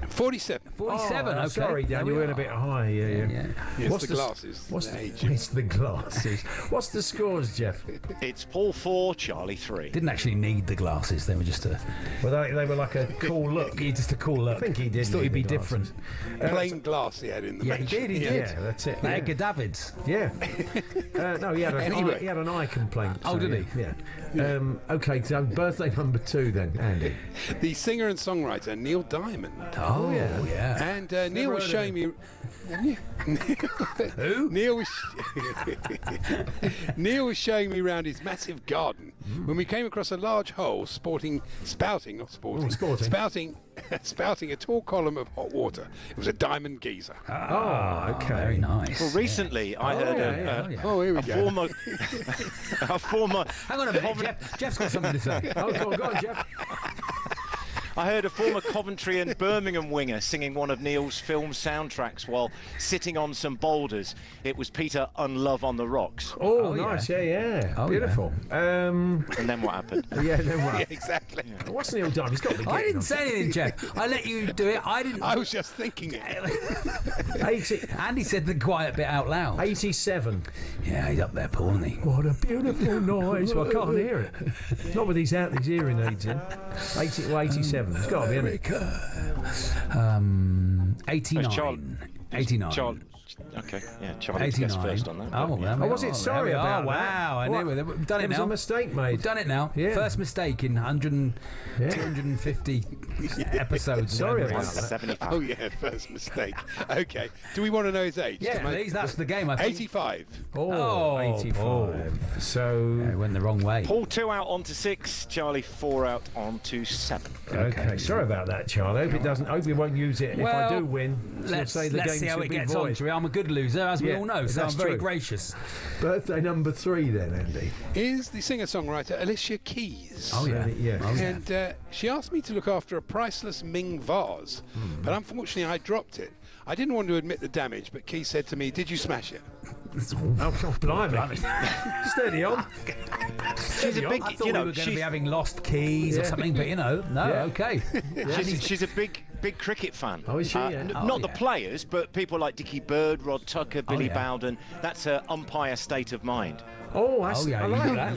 Speaker 15: 47.
Speaker 8: 47, okay.
Speaker 7: Sorry, Dan, you went a bit high. Yeah.
Speaker 15: It's the glasses.
Speaker 7: It's the glasses. What's the scores, Jeff?
Speaker 17: It's Paul 4, Charlie 3.
Speaker 8: Didn't actually need the glasses. They were just a...
Speaker 7: Well, they were like a cool look.
Speaker 8: Just a cool look.
Speaker 7: I think he did.
Speaker 8: Thought he'd be different.
Speaker 15: Plain glass he had in the match.
Speaker 7: He did. Yeah, that's it.
Speaker 8: Edgar Davids.
Speaker 7: Yeah. No, he had an eye complaint.
Speaker 8: Oh, did he?
Speaker 7: Yeah. Okay, so birthday number 2 then, Andy.
Speaker 15: The singer and songwriter Neil Diamond.
Speaker 8: Oh, yeah.
Speaker 15: And Neil was showing me.
Speaker 8: Who?
Speaker 15: Neil was showing me around his massive garden when we came across a large hole spouting a tall column of hot water. It was a diamond geyser.
Speaker 8: Oh, okay. Very nice.
Speaker 17: Well, recently I heard
Speaker 15: here we go.
Speaker 17: a former.
Speaker 8: Hang on a minute, Jeff's got something to say.
Speaker 7: Go on, Jeff.
Speaker 17: I heard a former Coventry and Birmingham winger singing one of Neil's film soundtracks while sitting on some boulders. It was Peter Unlove on the Rocks.
Speaker 7: Oh, nice, yeah.
Speaker 8: Oh,
Speaker 7: beautiful.
Speaker 17: And then what happened?
Speaker 7: Yeah, then what?
Speaker 15: Yeah, exactly.
Speaker 7: Yeah. What's Neil Diamond? He's got to be
Speaker 8: I didn't say anything, Jeff. I let you do it.
Speaker 15: I was just thinking it.
Speaker 7: 80.
Speaker 8: Andy said the quiet bit out loud.
Speaker 7: 87.
Speaker 8: Yeah, he's up there, Paul, isn't he?
Speaker 7: What a beautiful noise. Well, I can't hear it. Not with these hearing aids in. 87. It's got to be, hasn't it?
Speaker 8: 89. 89.
Speaker 17: Okay, yeah, Charlie gets first on that.
Speaker 7: Oh, was it? Sorry about that.
Speaker 8: Wow, I know. We've done it now.
Speaker 7: There was a mistake made.
Speaker 8: We've done it now.
Speaker 7: Yeah.
Speaker 8: First mistake in 250 episodes.
Speaker 7: Sorry about that.
Speaker 15: Oh, yeah, first mistake. Okay. Do we want to know his age?
Speaker 8: Yeah, please. That's the game, I think.
Speaker 15: 85.
Speaker 7: Oh, 85. So...
Speaker 8: it went the wrong way.
Speaker 17: Paul 2 out onto 6, Charlie 4 out onto 7.
Speaker 7: Okay, sorry about that, Charlie. Hope we won't use it. If I do win,
Speaker 8: let's
Speaker 7: say the game
Speaker 8: see how
Speaker 7: should
Speaker 8: it
Speaker 7: be
Speaker 8: gets
Speaker 7: void.
Speaker 8: on. I'm a good loser, as we all know, so I'm very gracious.
Speaker 7: Birthday number 3 then, Andy.
Speaker 15: Is the singer-songwriter Alicia Keys.
Speaker 8: Oh, yeah.
Speaker 15: And she asked me to look after a priceless Ming vase, but unfortunately I dropped it. I didn't want to admit the damage, but Keys said to me, "Did you smash it?"
Speaker 7: Oh, blimey. Steady on.
Speaker 17: She's a big,
Speaker 8: I thought we were going to be having lost keys or something, but okay.
Speaker 17: She's a big cricket fan.
Speaker 7: Oh, is she?
Speaker 17: Not the players, but people like Dickie Bird, Rod Tucker, Billy Bowden. That's her umpire state of mind.
Speaker 7: Oh, I like that.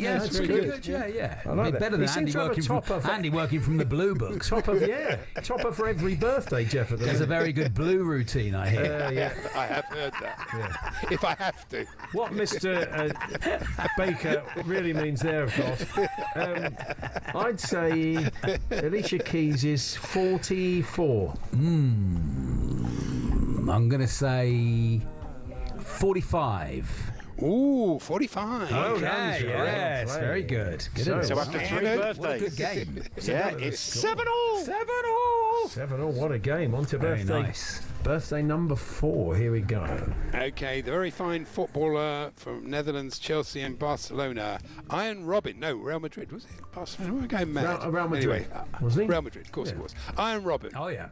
Speaker 8: That's
Speaker 7: very
Speaker 8: good. Yeah.
Speaker 7: I like that.
Speaker 8: Better than Andy working from the Blue Book.
Speaker 7: Topper for every birthday, Jeff.
Speaker 8: There's a very good blue routine, I hear.
Speaker 15: I have heard that. If I have to.
Speaker 7: What Mr. Baker really means there, of course. I'd say Alicia Keys is 44.
Speaker 8: I'm going to say 45.
Speaker 15: Ooh, 45.
Speaker 8: Okay, yes, very good.
Speaker 17: So after 3 birthdays.
Speaker 8: What a good game.
Speaker 17: It's 7-all.
Speaker 7: 7-all. 7-all, what a game. On to birthday.
Speaker 8: Very nice.
Speaker 7: Birthday number 4. Here we go.
Speaker 15: Okay, the very fine footballer from Netherlands, Chelsea and Barcelona, Ian Robin. No, Real Madrid, was it? Barcelona? We're going mad.
Speaker 7: Real Madrid.
Speaker 15: Anyway,
Speaker 7: was he?
Speaker 15: Real Madrid, of course it was. Ian Robin.
Speaker 8: Oh, yeah.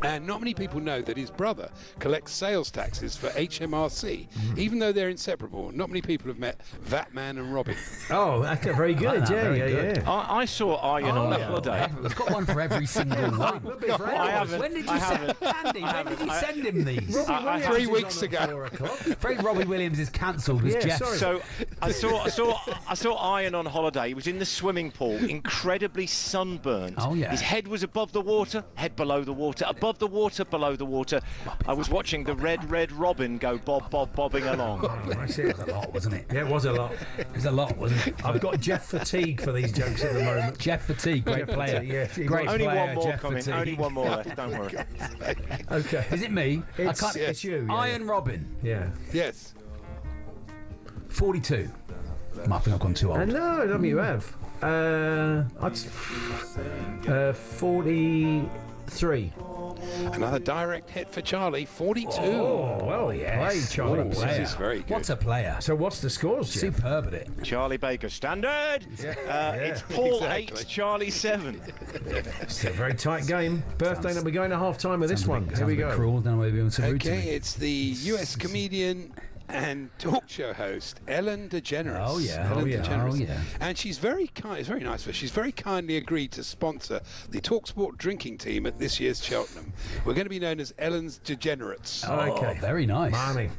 Speaker 15: And not many people know that his brother collects sales taxes for HMRC, even though they're inseparable. Not many people have met that man and Robin.
Speaker 7: Oh, that's very good. Yeah.
Speaker 17: I saw Ian on holiday.
Speaker 8: He's got one for every single one. When did you send Andy? When did you send him these?
Speaker 15: 3 weeks ago.
Speaker 8: Afraid Robbie Williams is cancelled with Jeff.
Speaker 17: So I saw Ian on holiday. He was in the swimming pool, incredibly sunburnt.
Speaker 8: Oh yeah.
Speaker 17: His head was above the water, head below the water, above the water, below the water. I was watching the red robin go bobbing along.
Speaker 8: It was a lot, wasn't it?
Speaker 7: Yeah, it was a lot.
Speaker 8: It was a lot, wasn't it?
Speaker 7: I've got Jeff Fatigue for these jokes at the moment.
Speaker 8: Jeff Fatigue, great player.
Speaker 7: Great
Speaker 17: Only
Speaker 7: player,
Speaker 17: one more
Speaker 7: Jeff
Speaker 17: coming.
Speaker 7: Fatigue.
Speaker 17: Only one more left. Don't worry.
Speaker 7: Okay.
Speaker 8: Is it me?
Speaker 7: It's you. Yeah.
Speaker 8: Ian Robin.
Speaker 7: Yeah.
Speaker 15: Yes.
Speaker 8: 42. I think I've gone too old.
Speaker 7: No, I don't think you have. I'd 43.
Speaker 15: Another direct hit for Charlie, 42.
Speaker 7: Oh, well, yes. Play, Charlie.
Speaker 15: This is very good.
Speaker 8: What's a player?
Speaker 7: So what's the scores, Jeff?
Speaker 8: Superb at it.
Speaker 17: Charlie Baker standard. It's Paul 8, Charlie 7.
Speaker 7: It's a very tight game. Birthday number going to half time with this one. Here we go.
Speaker 8: Cruel, don't know whether to root
Speaker 15: Okay, it's the US comedian and talk show host Ellen DeGeneres.
Speaker 8: Oh yeah.
Speaker 15: And she's very kind. It's very nice of her. She's very kindly agreed to sponsor the talkSPORT drinking team at this year's Cheltenham. We're going to be known as Ellen's Degenerates.
Speaker 8: Okay, very nice.
Speaker 7: Marmy.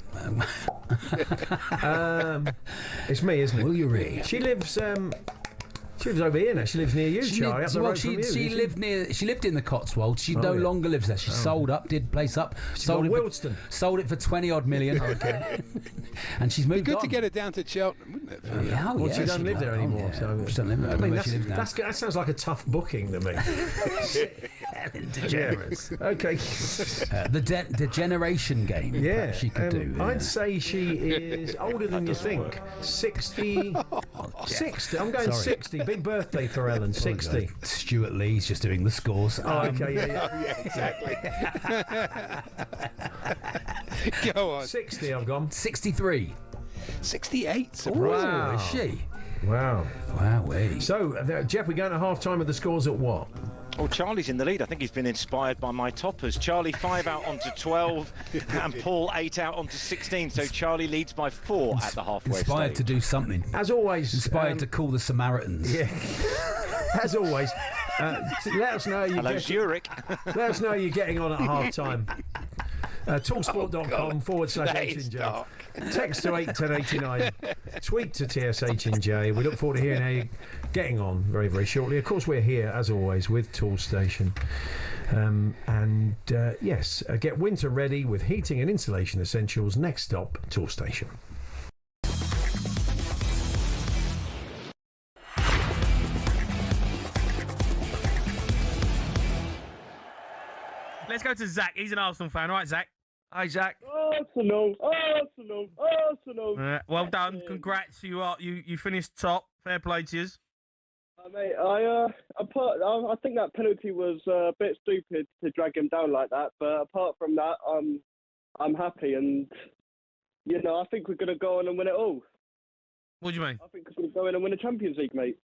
Speaker 7: It's me, isn't it?
Speaker 8: Will you read?
Speaker 7: She lives over here now. She lives near you, Charlie.
Speaker 8: She lived in the Cotswolds. She no longer lives there. She sold up, did place up, sold it for 20 odd million.
Speaker 7: Okay.
Speaker 8: And she's moved
Speaker 15: It'd be good
Speaker 8: on.
Speaker 15: to get her down to Cheltenham, wouldn't it?
Speaker 7: She doesn't live there anymore. So
Speaker 8: she doesn't live there.
Speaker 7: I mean, that sounds like a tough booking to me.
Speaker 8: Degenerates.
Speaker 7: Okay.
Speaker 8: The degeneration game.
Speaker 7: Yeah,
Speaker 8: she could do.
Speaker 7: I'd say she is older than you think. 60. 60. I'm going 60. Big birthday for Ellen. 60.
Speaker 8: Stuart Lee's just doing the scores.
Speaker 7: Oh, okay.
Speaker 15: Yeah, exactly. Go on.
Speaker 7: 60. I've gone.
Speaker 8: 63.
Speaker 15: 68.
Speaker 8: Surprise. Wow. Is she?
Speaker 7: Wow.
Speaker 8: Wowee.
Speaker 7: So, Jeff, we're going to half time with the scores at what?
Speaker 17: Oh, Charlie's in the lead. I think he's been inspired by my toppers. Charlie 5 out onto 12 and Paul 8 out onto 16. So Charlie leads by 4 at the halfway
Speaker 8: Inspired
Speaker 17: stage.
Speaker 8: to do something.
Speaker 7: As always.
Speaker 8: Inspired to call the Samaritans.
Speaker 7: Yeah. As always. Let us know
Speaker 17: Hello, Zurich.
Speaker 7: Let us know you're getting on at half time. talksport.com/HNJ. Text to 81089. Tweet to TSHNJ. We look forward to hearing how you're getting on very, very shortly. Of course, we're here, as always, with Toolstation. Yes, get winter ready with heating and insulation essentials. Next stop, Toolstation.
Speaker 16: Let's go to Zach. He's an Arsenal fan. All right, Zach. Hi, Zach.
Speaker 18: Arsenal.
Speaker 16: Well done. Congrats. You finished top. Fair play to you.
Speaker 18: Mate, I think that penalty was a bit stupid to drag him down like that. But apart from that, I'm happy, and I think we're gonna go on and win it all.
Speaker 16: What do you mean?
Speaker 18: I think we're gonna go in and win the Champions League, mate.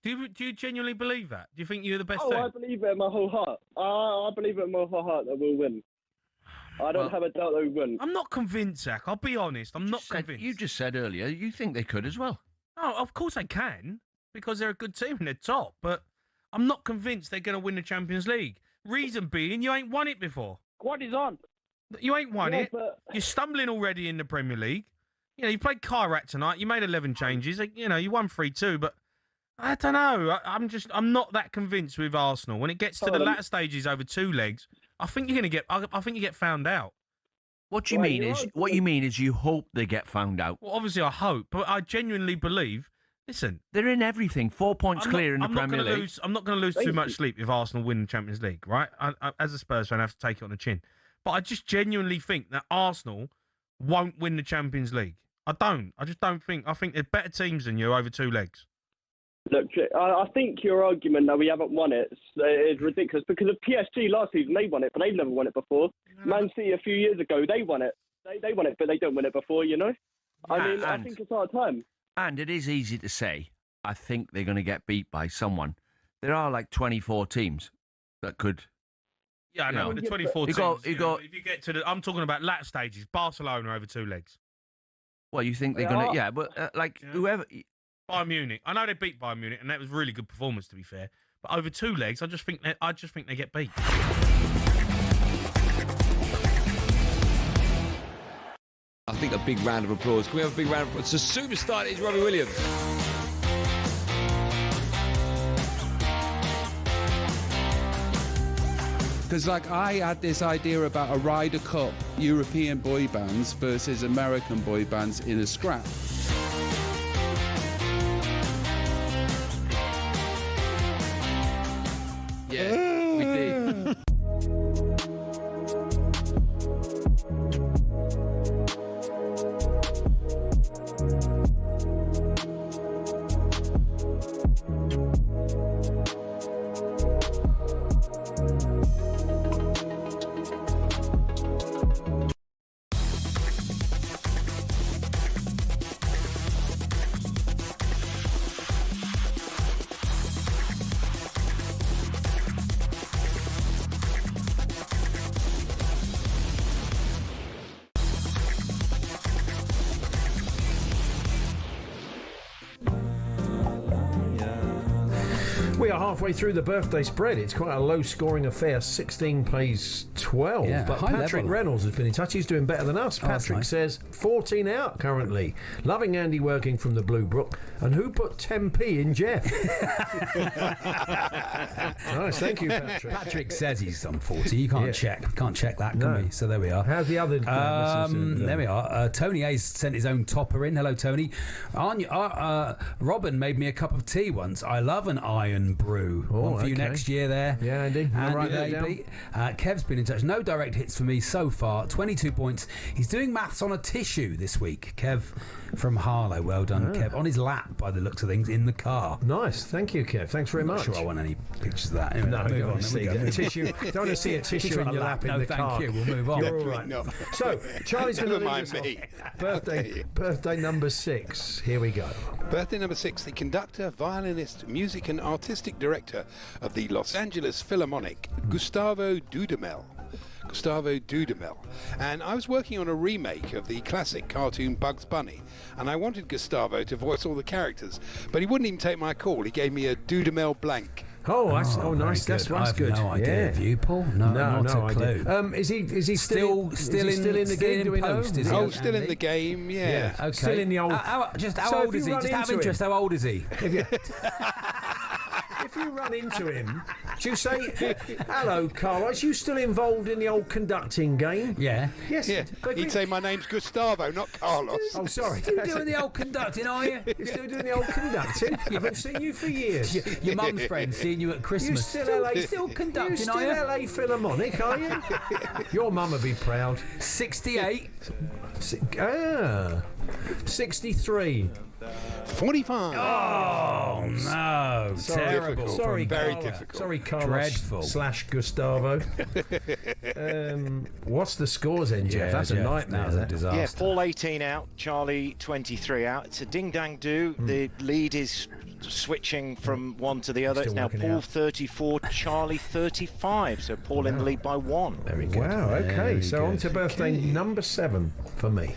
Speaker 16: Do you genuinely believe that? Do you think you're the best?
Speaker 18: I believe it in my whole heart. I believe it in my whole heart that we'll win. I don't have a doubt they wouldn't.
Speaker 16: I'm not convinced, Zach. I'll be honest. I'm not convinced.
Speaker 19: You just said earlier you think they could as well.
Speaker 16: Oh, of course they can, because they're a good team and they're top. But I'm not convinced they're going to win the Champions League. Reason being, you ain't won it before.
Speaker 22: What is on?
Speaker 16: You ain't won it.
Speaker 22: But...
Speaker 16: You're stumbling already in the Premier League. You know, you played Kairat tonight. You made 11 changes. You know, you won 3-2, but I don't know. I'm not that convinced with Arsenal. When it gets to the latter stages over 2 legs, I think you're going to I think you get found out.
Speaker 19: What you mean is you hope they get found out.
Speaker 16: Well, obviously I hope, but I genuinely believe. Listen,
Speaker 19: they're in everything. 4 points clear in the Premier League.
Speaker 16: I'm not going to lose too much sleep if Arsenal win the Champions League, right? I, as a Spurs fan, I have to take it on the chin. But I just genuinely think that Arsenal won't win the Champions League. I just don't think. I think they're better teams than you over 2 legs.
Speaker 18: Look, I think your argument that we haven't won it is ridiculous because of PSG last season. They won it, but they've never won it before. Man City a few years ago, they won it. They won it, but they don't win it before, you know? I think it's our time.
Speaker 19: And it is easy to say, I think they're going to get beat by someone. There are like 24 teams that could...
Speaker 16: Yeah, I know, the 24 teams. If you get to I'm talking about latter stages, Barcelona over 2 legs.
Speaker 19: Well, you think they're going to... Yeah, but whoever...
Speaker 16: Bayern Munich. I know they beat Bayern Munich, and that was a really good performance, to be fair. But over 2 legs, I just think they get beat.
Speaker 5: I think a big round of applause. Can we have a big round of applause? It's a superstar. It's Robbie Williams.
Speaker 6: Because, I had this idea about a Ryder Cup, European boy bands versus American boy bands in a scrap.
Speaker 19: Yeah, we did.
Speaker 7: We are halfway through the birthday spread. It's quite a low-scoring affair. 16 plays 12.
Speaker 8: Yeah,
Speaker 7: but Patrick
Speaker 8: level.
Speaker 7: Reynolds has been in touch. He's doing better than us. Patrick
Speaker 8: nice.
Speaker 7: says 14 out currently. Loving Andy working from the Blue Brook. And who put 10p in Jeff? Nice, thank you, Patrick.
Speaker 8: Patrick says he's on 40. You can't check that, can we? So there we are.
Speaker 7: How's the other?
Speaker 8: There we are. Tony A's sent his own topper in. Hello, Tony. Robin made me a cup of tea once. I love an iron brew. One for you next year there.
Speaker 7: Yeah, Andy.
Speaker 8: Andy Kev's been in touch. No direct hits for me so far. 22 points. He's doing maths on a tissue this week. Kev from Harlow. Well done, Kev. On his lap, by the looks of things, in the car.
Speaker 7: Nice. Thank you, Kev. Thanks very much.
Speaker 8: I'm not sure I want any pictures of that. Anyway,
Speaker 7: no,
Speaker 8: move
Speaker 7: don't
Speaker 8: on.
Speaker 7: see a tissue. Don't want to see a tissue in your lap in the car.
Speaker 8: Thank you. We'll move on.
Speaker 7: You're all right.
Speaker 15: No.
Speaker 7: So, Charlie's going to
Speaker 15: Never
Speaker 7: lead us
Speaker 15: mind me.
Speaker 7: off. Birthday number 6. Here we go.
Speaker 15: Birthday number 6, the conductor, violinist, music and artistic director of the Los Angeles Philharmonic, Gustavo Dudamel. And I was working on a remake of the classic cartoon Bugs Bunny, and I wanted Gustavo to voice all the characters, but he wouldn't even take my call. He gave me a Dudamel blank.
Speaker 7: Oh, nice. That's good.
Speaker 8: No idea of you, Paul. No a clue.
Speaker 7: Is he still in the game? Do we know?
Speaker 15: Still in the game. Yeah.
Speaker 8: Okay.
Speaker 7: Still in the old.
Speaker 8: How old is he? Just out of interest, how old is he?
Speaker 7: If you run into him, do you say, "Hello, Carlos? You still involved in the old conducting game?"
Speaker 8: Yeah.
Speaker 7: Yes.
Speaker 15: Yeah. He'd say my name's Gustavo, not Carlos.
Speaker 7: Oh, sorry.
Speaker 8: Still doing the old conducting, are you?
Speaker 7: You're still doing the old conducting? I haven't seen you for years.
Speaker 8: Your mum's friend seeing you at Christmas.
Speaker 7: You still conducting,
Speaker 8: you
Speaker 7: still LA Philharmonic, are you? Your mum would be proud.
Speaker 8: 68.
Speaker 7: 63.
Speaker 15: 45.
Speaker 8: Oh, no. Terrible.
Speaker 7: Sorry,
Speaker 15: very
Speaker 7: Carlos.
Speaker 15: difficult.
Speaker 7: Sorry, Carlos.
Speaker 8: Dreadful.
Speaker 7: / Gustavo. What's the scores then, Jeff? That's a nightmare.
Speaker 8: That was a disaster.
Speaker 17: Yeah, Paul 18 out, Charlie 23 out. It's a ding-dang-do. The lead is switching from one to the other.
Speaker 7: Still
Speaker 17: It's now
Speaker 7: working
Speaker 17: Paul
Speaker 7: out.
Speaker 17: 34, Charlie 35. So Paul in the lead by 1.
Speaker 7: Very good. Wow, okay.
Speaker 23: Very
Speaker 7: So on
Speaker 23: good.
Speaker 7: to birthday number 7 for me.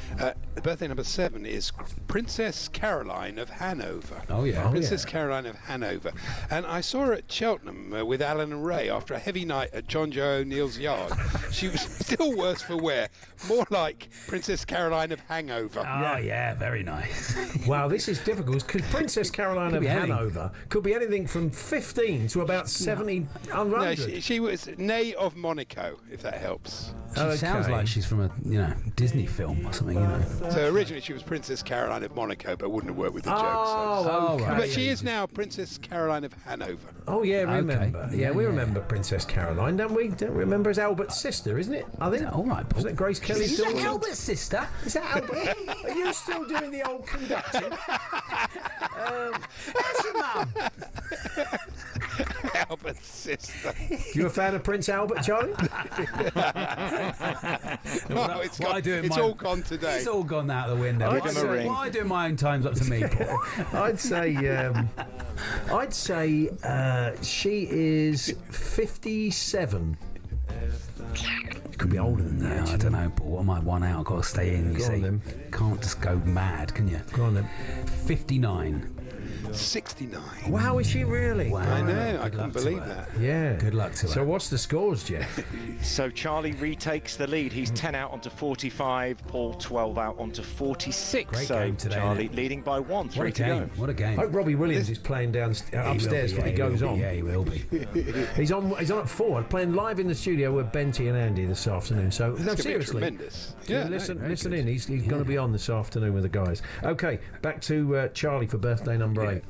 Speaker 15: Birthday number 7 is Princess Caroline of Hanover.
Speaker 8: Oh, yeah.
Speaker 15: Princess Caroline of Hanover. And I saw her at Cheltenham with Alan and Ray after a heavy night at John Joe O'Neill's yard. She was still worse for wear, more like Princess Caroline of Hangover.
Speaker 8: Oh, yeah, very nice.
Speaker 7: Wow, this is difficult because Princess Caroline
Speaker 8: Could
Speaker 7: of
Speaker 8: be anything.
Speaker 7: Hanover could be anything from 15 to about 70, 100.
Speaker 15: No, she was Nay of Monaco, if that helps.
Speaker 8: She sounds like she's from a Disney film or something,
Speaker 15: So originally she was Princess Caroline of Monaco, but wouldn't have worked with the jokes.
Speaker 7: Oh, okay.
Speaker 15: But she is now Princess Caroline of Hanover.
Speaker 7: Oh, yeah, remember.
Speaker 8: Okay.
Speaker 7: Yeah, we remember Princess Caroline, don't we? Don't we remember as Albert's sister, isn't it? I think.
Speaker 8: All right, Paul.
Speaker 7: Isn't it Grace Kelly's
Speaker 8: Is that
Speaker 7: daughter?
Speaker 8: Albert's sister?
Speaker 7: Is that Albert? Are you still doing the old conducting?
Speaker 8: How's your mum?
Speaker 15: Albert's sister.
Speaker 7: You a fan of Prince Albert, Charlie?
Speaker 15: No, it's all gone today.
Speaker 8: It's all gone out the window. Why do my own time's up to me, Paul?
Speaker 7: I'd say she is 57. Could be older than that.
Speaker 8: I don't know, Paul. What am I one out? I've got to stay in, you
Speaker 7: Go on
Speaker 8: see.
Speaker 7: then.
Speaker 8: Can't just go mad, can you?
Speaker 7: Go on then.
Speaker 8: 59.
Speaker 15: 69.
Speaker 7: Wow, is she really?
Speaker 8: Wow.
Speaker 15: I know, I
Speaker 8: Good
Speaker 15: couldn't
Speaker 8: luck to
Speaker 15: believe
Speaker 8: her.
Speaker 15: that.
Speaker 7: Yeah.
Speaker 8: Good luck to her.
Speaker 7: So what's the scores, Jeff?
Speaker 17: So Charlie retakes the lead. He's 10 out onto 45. Paul 12 out onto 46.
Speaker 8: Great
Speaker 17: so
Speaker 8: game today,
Speaker 17: Charlie
Speaker 8: isn't it?
Speaker 17: leading by 1.
Speaker 8: What
Speaker 17: 3
Speaker 8: a
Speaker 17: to go.
Speaker 8: game. What a game.
Speaker 7: I hope Robbie Williams is playing upstairs when he goes on.
Speaker 8: Yeah, he will be.
Speaker 7: He's on at 4, playing live in the studio with Benty and Andy this afternoon. So no,
Speaker 15: gonna be
Speaker 7: seriously,
Speaker 15: tremendous.
Speaker 7: Yeah, listen in. He's going to be on this afternoon with the guys. Okay, back to Charlie for birthday number 8.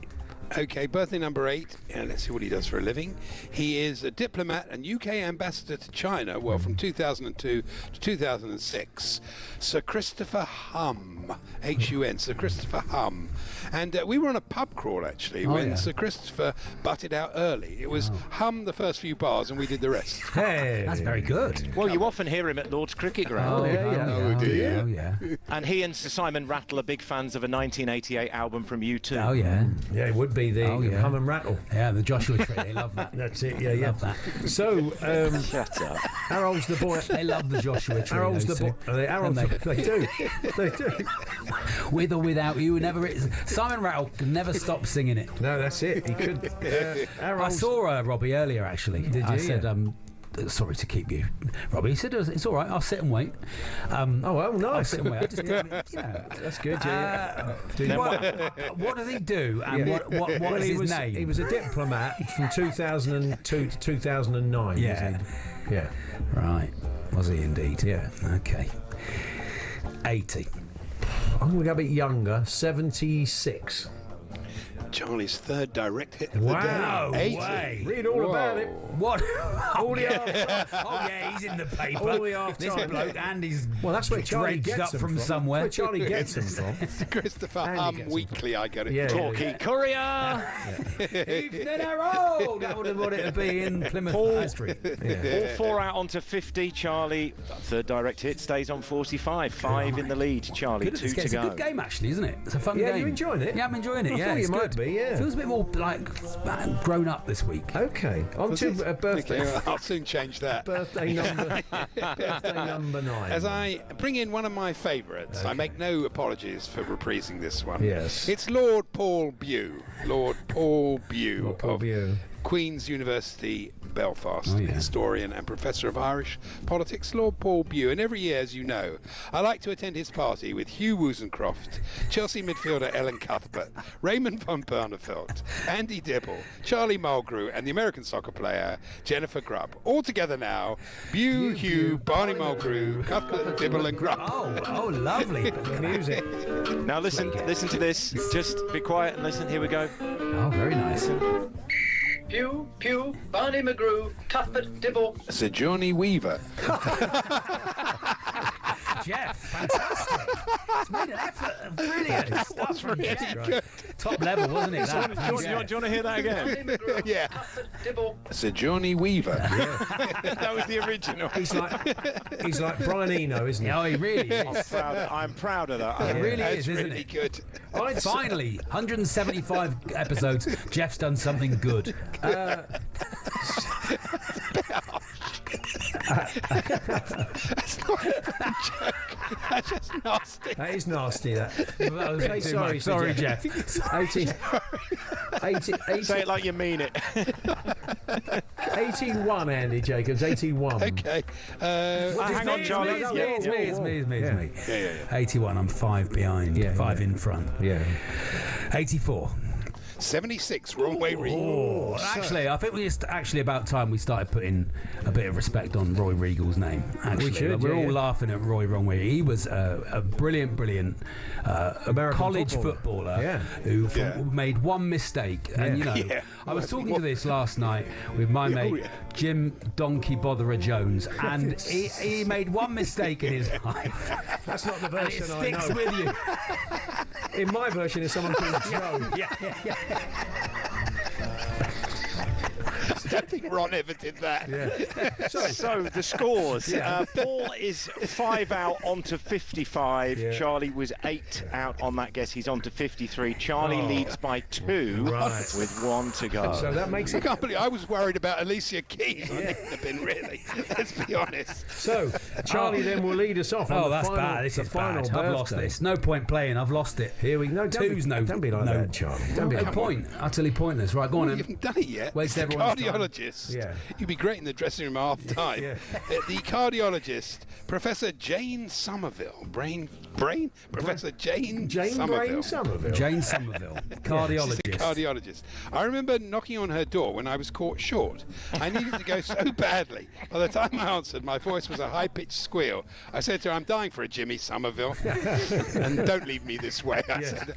Speaker 15: Okay, birthday number 8, and let's see what he does for a living. He is a diplomat and UK ambassador to China, well, from 2002 to 2006. Sir Christopher Hum, H-U-N, Sir Christopher Hum. And we were on a pub crawl, actually, when Sir Christopher butted out early. It was Hum the first few bars, and we did the rest.
Speaker 7: Hey,
Speaker 8: that's very good.
Speaker 17: Well, you often hear him at Lord's Cricket Ground.
Speaker 8: Oh, yeah.
Speaker 17: And he and Sir Simon Rattle are big fans of a 1988 album from U2.
Speaker 8: Oh, yeah.
Speaker 7: Yeah, it would be the Hum and Rattle.
Speaker 8: Yeah, the Joshua Tree. They love that.
Speaker 7: That's it. Yeah.
Speaker 8: Love that.
Speaker 7: So,
Speaker 17: shut up.
Speaker 7: How old's the boy?
Speaker 8: They love the Joshua Tree.
Speaker 7: How old's the boy? They do. They do.
Speaker 8: With or without you, never. Simon Rattle could never stop singing it.
Speaker 7: No, that's it. He could.
Speaker 8: I saw Robbie earlier. Actually,
Speaker 7: Did you?
Speaker 8: I said, sorry to keep you, Robbie. He said it's all right. I'll sit and wait.
Speaker 7: Oh, well, nice.
Speaker 8: I'll sit and wait. I just,
Speaker 7: that's good. Yeah.
Speaker 8: What does he do? And what is his name?
Speaker 7: He was a diplomat from 2002 to 2009.
Speaker 8: Yeah.
Speaker 7: Yeah.
Speaker 8: Right. Was he indeed?
Speaker 7: Yeah.
Speaker 8: Okay. 80.
Speaker 7: I'm going to go a bit younger. 76.
Speaker 15: Charlie's third direct hit of the
Speaker 7: Wow.
Speaker 15: day. 80.
Speaker 7: Read all about it.
Speaker 8: What?
Speaker 7: All the
Speaker 8: Oh yeah, he's in the paper.
Speaker 7: All the half
Speaker 8: This
Speaker 7: time.
Speaker 8: bloke Andy's
Speaker 7: Well, that's where Charlie
Speaker 8: dredged
Speaker 7: gets
Speaker 8: up from
Speaker 7: them
Speaker 8: somewhere.
Speaker 7: That's where Charlie gets them from.
Speaker 15: Christopher
Speaker 7: Andy
Speaker 15: Hum
Speaker 7: gets it
Speaker 15: Weekly, I get it.
Speaker 7: Yeah.
Speaker 17: Talkie Courier.
Speaker 8: Evening Herald. That would have what it would be in Plymouth High Street.
Speaker 17: All 4 out onto 50. Charlie, third direct hit, stays on 45. 5 in the lead. Charlie, 2 to
Speaker 8: It's a
Speaker 17: go.
Speaker 8: good game, actually, isn't it? It's a fun
Speaker 7: Yeah,
Speaker 8: game.
Speaker 7: you enjoying it?
Speaker 8: Yeah, I'm enjoying it.
Speaker 7: I
Speaker 8: Yeah,
Speaker 7: thought you
Speaker 8: it's
Speaker 7: might
Speaker 8: good.
Speaker 7: be, yeah.
Speaker 8: Feels a bit more like grown up this week.
Speaker 7: Okay. On to a birthday.
Speaker 15: Okay, I'll soon change that.
Speaker 7: Birthday number 9.
Speaker 15: As I bring in one of my favourites, I make no apologies for reprising this one.
Speaker 7: Yes.
Speaker 15: It's Lord Paul Bew. Lord Paul Bew
Speaker 7: Lord Paul
Speaker 15: of
Speaker 7: Bew.
Speaker 15: Queen's University, Belfast,
Speaker 8: Oh, yeah.
Speaker 15: historian and professor of Irish politics, Lord Paul Bew. And every year, as you know, I like to attend his party with Hugh Wozencroft, Chelsea midfielder Ellen Cuthbert, Raymond van Barneveld, Andy Dibble, Charlie Mulgrew, and the American soccer player Jennifer Grubb. All together now, Bew, Hugh, Barney Mulgrew, Cuthbert, Dibble, and Grubb.
Speaker 8: Oh, lovely.
Speaker 7: The music.
Speaker 17: Now listen to this. Just be quiet and listen. Here we go.
Speaker 8: Oh, very nice.
Speaker 9: Pew, Barney McGrew, Cuthbert, Dibble.
Speaker 15: Sir Johnny Weaver.
Speaker 8: Jeff, fantastic. It's made an effort. Brilliant.
Speaker 15: That was really good.
Speaker 8: top level, wasn't it?
Speaker 17: Do you want to hear that again?
Speaker 15: Yeah. Sir Johnny Weaver. That was the original.
Speaker 7: He's like Brian Eno, isn't he?
Speaker 8: Oh, he really is.
Speaker 17: I'm proud of that.
Speaker 8: It really is, isn't
Speaker 15: really
Speaker 8: it?
Speaker 15: good.
Speaker 8: Finally, 175 episodes. Jeff's done something good.
Speaker 15: That's not a joke. That's just nasty.
Speaker 7: That is nasty, that.
Speaker 8: Sorry, Jeff.
Speaker 7: 80,
Speaker 17: Say it like you mean it.
Speaker 7: 81, Andy Jacobs, 81.
Speaker 15: Okay.
Speaker 17: Hang on, Charlie.
Speaker 8: It's me.
Speaker 15: Yeah.
Speaker 8: 81, I'm 5 behind, 5 in front.
Speaker 7: Yeah.
Speaker 8: 84.
Speaker 15: 76, wrong way Regal.
Speaker 8: Oh, actually, I think it's actually about time we started putting a bit of respect on Roy Regal's name. Actually, we're all laughing at Roy wrong way. He was a brilliant American college footballer who made one mistake. And you know, I was talking to this last night with my mate Jim Donkey Botherer Jones, and he made one mistake in his life.
Speaker 7: That's not the version
Speaker 8: and it sticks with you.
Speaker 7: In my version, is someone called Joe.
Speaker 8: Yeah.
Speaker 15: I don't think Ron ever did that.
Speaker 7: Yeah.
Speaker 17: So the scores. Paul is 5 out onto 55.
Speaker 7: Yeah.
Speaker 17: Charlie was 8 out on that guess. He's on to 53. Charlie leads by 2 with 1 to go.
Speaker 7: So that makes
Speaker 15: I
Speaker 7: it.
Speaker 15: can't believe I was worried about Alicia Keys. I think have been really. Let's be honest.
Speaker 7: So Charlie then will lead us off.
Speaker 8: Oh,
Speaker 7: on
Speaker 8: that's
Speaker 7: the final,
Speaker 8: bad. This
Speaker 7: the
Speaker 8: is
Speaker 7: final
Speaker 8: bad. I've lost
Speaker 7: birthday.
Speaker 8: this. No point playing. I've lost it.
Speaker 7: Here we go. Don't be like that, Charlie. Don't be
Speaker 8: no
Speaker 7: like
Speaker 8: point. Utterly pointless. Right, go on.
Speaker 15: You haven't done it yet.
Speaker 8: Waste
Speaker 15: The
Speaker 8: everyone's time.
Speaker 15: cardiologist.
Speaker 7: Yeah.
Speaker 15: You'd be great in the dressing room half time. The cardiologist, Professor Jane Somerville. Professor Jane Somerville.
Speaker 8: Jane Somerville, cardiologist.
Speaker 15: She's a cardiologist. I remember knocking on her door when I was caught short. I needed to go so badly. By the time I answered, my voice was a high-pitched squeal. I said to her, "I'm dying for a Jimmy Somerville, and don't leave me this way." I said.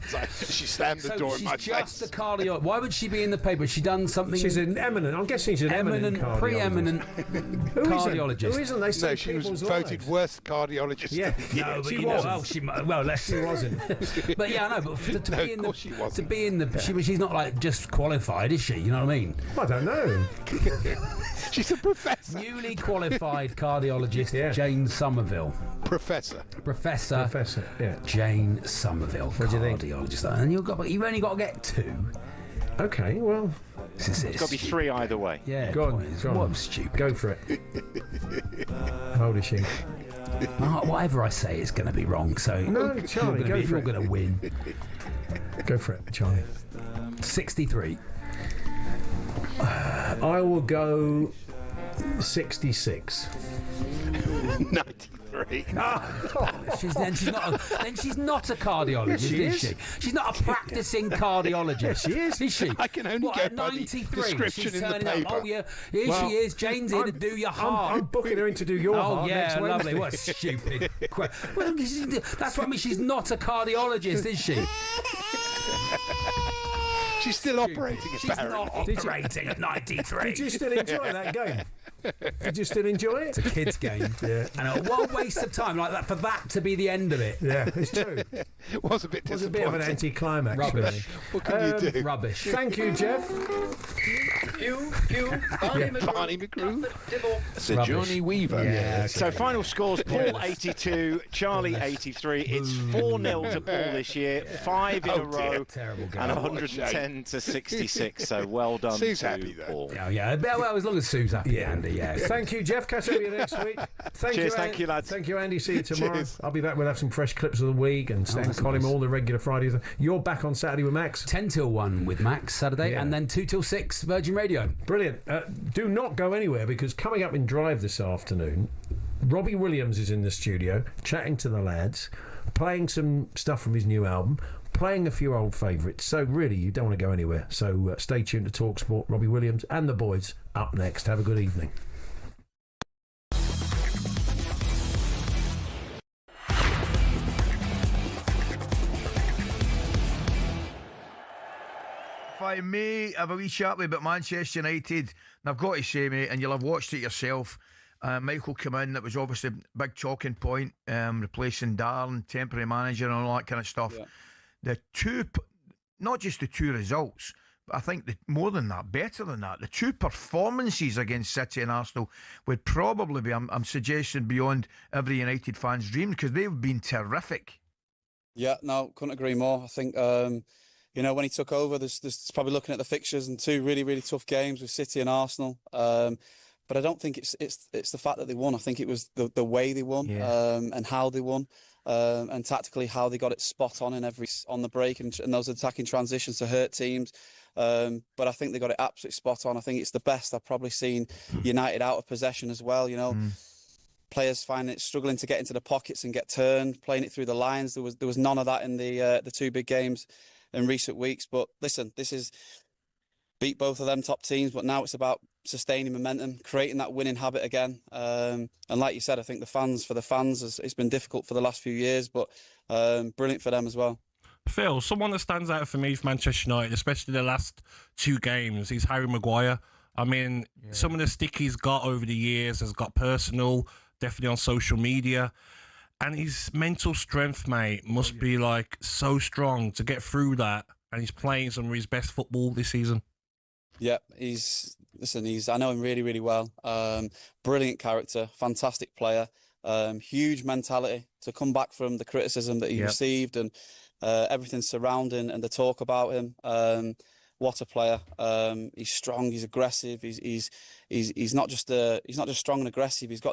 Speaker 15: She slammed the door in my face.
Speaker 8: She's just a cardiologist. Why would she be in the paper? Has she done something?
Speaker 7: She's an eminent. I'm guessing she's an eminent
Speaker 8: preeminent cardiologist.
Speaker 7: Who isn't? They say
Speaker 15: she was
Speaker 7: people's
Speaker 15: voted
Speaker 7: lives.
Speaker 15: worst cardiologist.
Speaker 7: Yeah,
Speaker 8: no, but
Speaker 7: she
Speaker 8: you know,
Speaker 7: wasn't.
Speaker 8: She wasn't. But yeah, I know. But to be in the,
Speaker 15: she
Speaker 8: to be in the, she's not like just qualified, is she? You know what I mean?
Speaker 7: I don't know.
Speaker 15: She's a professor.
Speaker 8: Newly qualified cardiologist Jane Somerville.
Speaker 15: Professor.
Speaker 7: Yeah.
Speaker 8: Jane Somerville.
Speaker 7: What do you think?
Speaker 8: Cardiologist. And you've only got to get 2.
Speaker 7: Okay, well.
Speaker 17: It's got to be 3 either way.
Speaker 8: Yeah.
Speaker 7: Go on.
Speaker 8: What stupid.
Speaker 7: Go for it. How old is she?
Speaker 8: Whatever I say is going to be wrong. So
Speaker 7: no, Charlie, go for it.
Speaker 8: You're going to win.
Speaker 7: Go for it, Charlie.
Speaker 8: 63.
Speaker 7: I will go 66.
Speaker 15: 93.
Speaker 8: She's not a cardiologist, is she? She's not a practicing cardiologist.
Speaker 7: She is.
Speaker 8: Is she?
Speaker 15: I can only go by the
Speaker 8: 93.
Speaker 15: description
Speaker 8: She's
Speaker 15: in the
Speaker 8: turning up.
Speaker 15: paper.
Speaker 8: Oh yeah, here she is. Jane's in to do your heart.
Speaker 7: I'm booking her in to do your heart.
Speaker 8: Oh yeah,
Speaker 7: next
Speaker 8: lovely.
Speaker 7: Wednesday.
Speaker 8: What a stupid. Well, that's what I mean. She's not a cardiologist, is she?
Speaker 15: She's still operating,
Speaker 8: She's
Speaker 15: apparently.
Speaker 8: not operating at 93.
Speaker 7: Did you still enjoy that game? Did you still enjoy it?
Speaker 8: It's a kid's game.
Speaker 7: Yeah.
Speaker 8: And what a waste of time like that for that to be the end of it.
Speaker 7: Yeah, it's true.
Speaker 15: It was a bit
Speaker 7: It was a
Speaker 15: disappointing.
Speaker 7: bit of an anticlimax.
Speaker 8: Rubbish.
Speaker 7: Really.
Speaker 15: What can you do?
Speaker 8: Rubbish.
Speaker 7: Thank you, Jeff.
Speaker 15: Barney McGrew. Sir Johnny Weaver.
Speaker 8: Yeah.
Speaker 17: So final scores: Paul 82, Charlie 83. It's 4-0 to Paul this year, 5 in a row,
Speaker 8: Terrible game.
Speaker 17: and 110 to 66. So well done,
Speaker 15: Sue's
Speaker 17: to
Speaker 15: happy, though.
Speaker 17: Paul.
Speaker 8: Yeah. Well, as long as Sue's happy, Andy. Yeah.
Speaker 7: Thank you, Jeff. Catch up with you next week.
Speaker 17: Thank you, lads.
Speaker 7: Thank you, Andy. See you tomorrow.
Speaker 15: Cheers.
Speaker 7: I'll be back. We'll have some fresh clips of the week and Stan Colin, all the regular Fridays. You're back on Saturday with Max.
Speaker 8: 10 till 1 with Max Saturday, and then 2 till 6 Virgin Radio.
Speaker 7: Brilliant. Do not go anywhere, because coming up in Drive this afternoon, Robbie Williams is in the studio chatting to the lads, playing some stuff from his new album, playing a few old favourites. So really, you don't want to go anywhere. So stay tuned to talkSPORT. Robbie Williams and the boys up next. Have a good evening.
Speaker 1: If I may have a wee chat with about Manchester United, and I've got to say, mate, and you'll have watched it yourself, Michael came in, that was obviously a big talking point, replacing Darlin, temporary manager and all that kind of stuff. Yeah. not just the 2 results, but I think more than that, better than that, the 2 performances against City and Arsenal would probably be, I'm suggesting, beyond every United fan's dream, because they've been terrific.
Speaker 10: Yeah, no, couldn't agree more. I think, you know, when he took over, there's probably looking at the fixtures and 2 really, really tough games with City and Arsenal. But I don't think it's the fact that they won. I think it was the way they won, and how they won, and tactically how they got it spot on on the break and those attacking transitions to hurt teams. But I think they got it absolutely spot on. I think it's the best I've probably seen United out of possession as well. You know, players finding it struggling to get into the pockets and get turned, playing it through the lines. There was none of that in the 2 big games in recent weeks. But listen, this is beat both of them top teams, but now it's about sustaining momentum, creating that winning habit again. And like you said, I think for the fans, it's been difficult for the last few years, but brilliant for them as well.
Speaker 20: Phil, someone that stands out for me for Manchester United, especially the last 2 games, is Harry Maguire. I mean, some of the stick he's got over the years has got personal, definitely on social media. And his mental strength, mate, must be like so strong to get through that. And he's playing some of his best football this season. Yeah,
Speaker 10: I know him really, really well. Brilliant character, fantastic player, huge mentality to come back from the criticism that he received and everything surrounding and the talk about him. What a player! He's strong, he's aggressive. He's not just strong and aggressive. He's got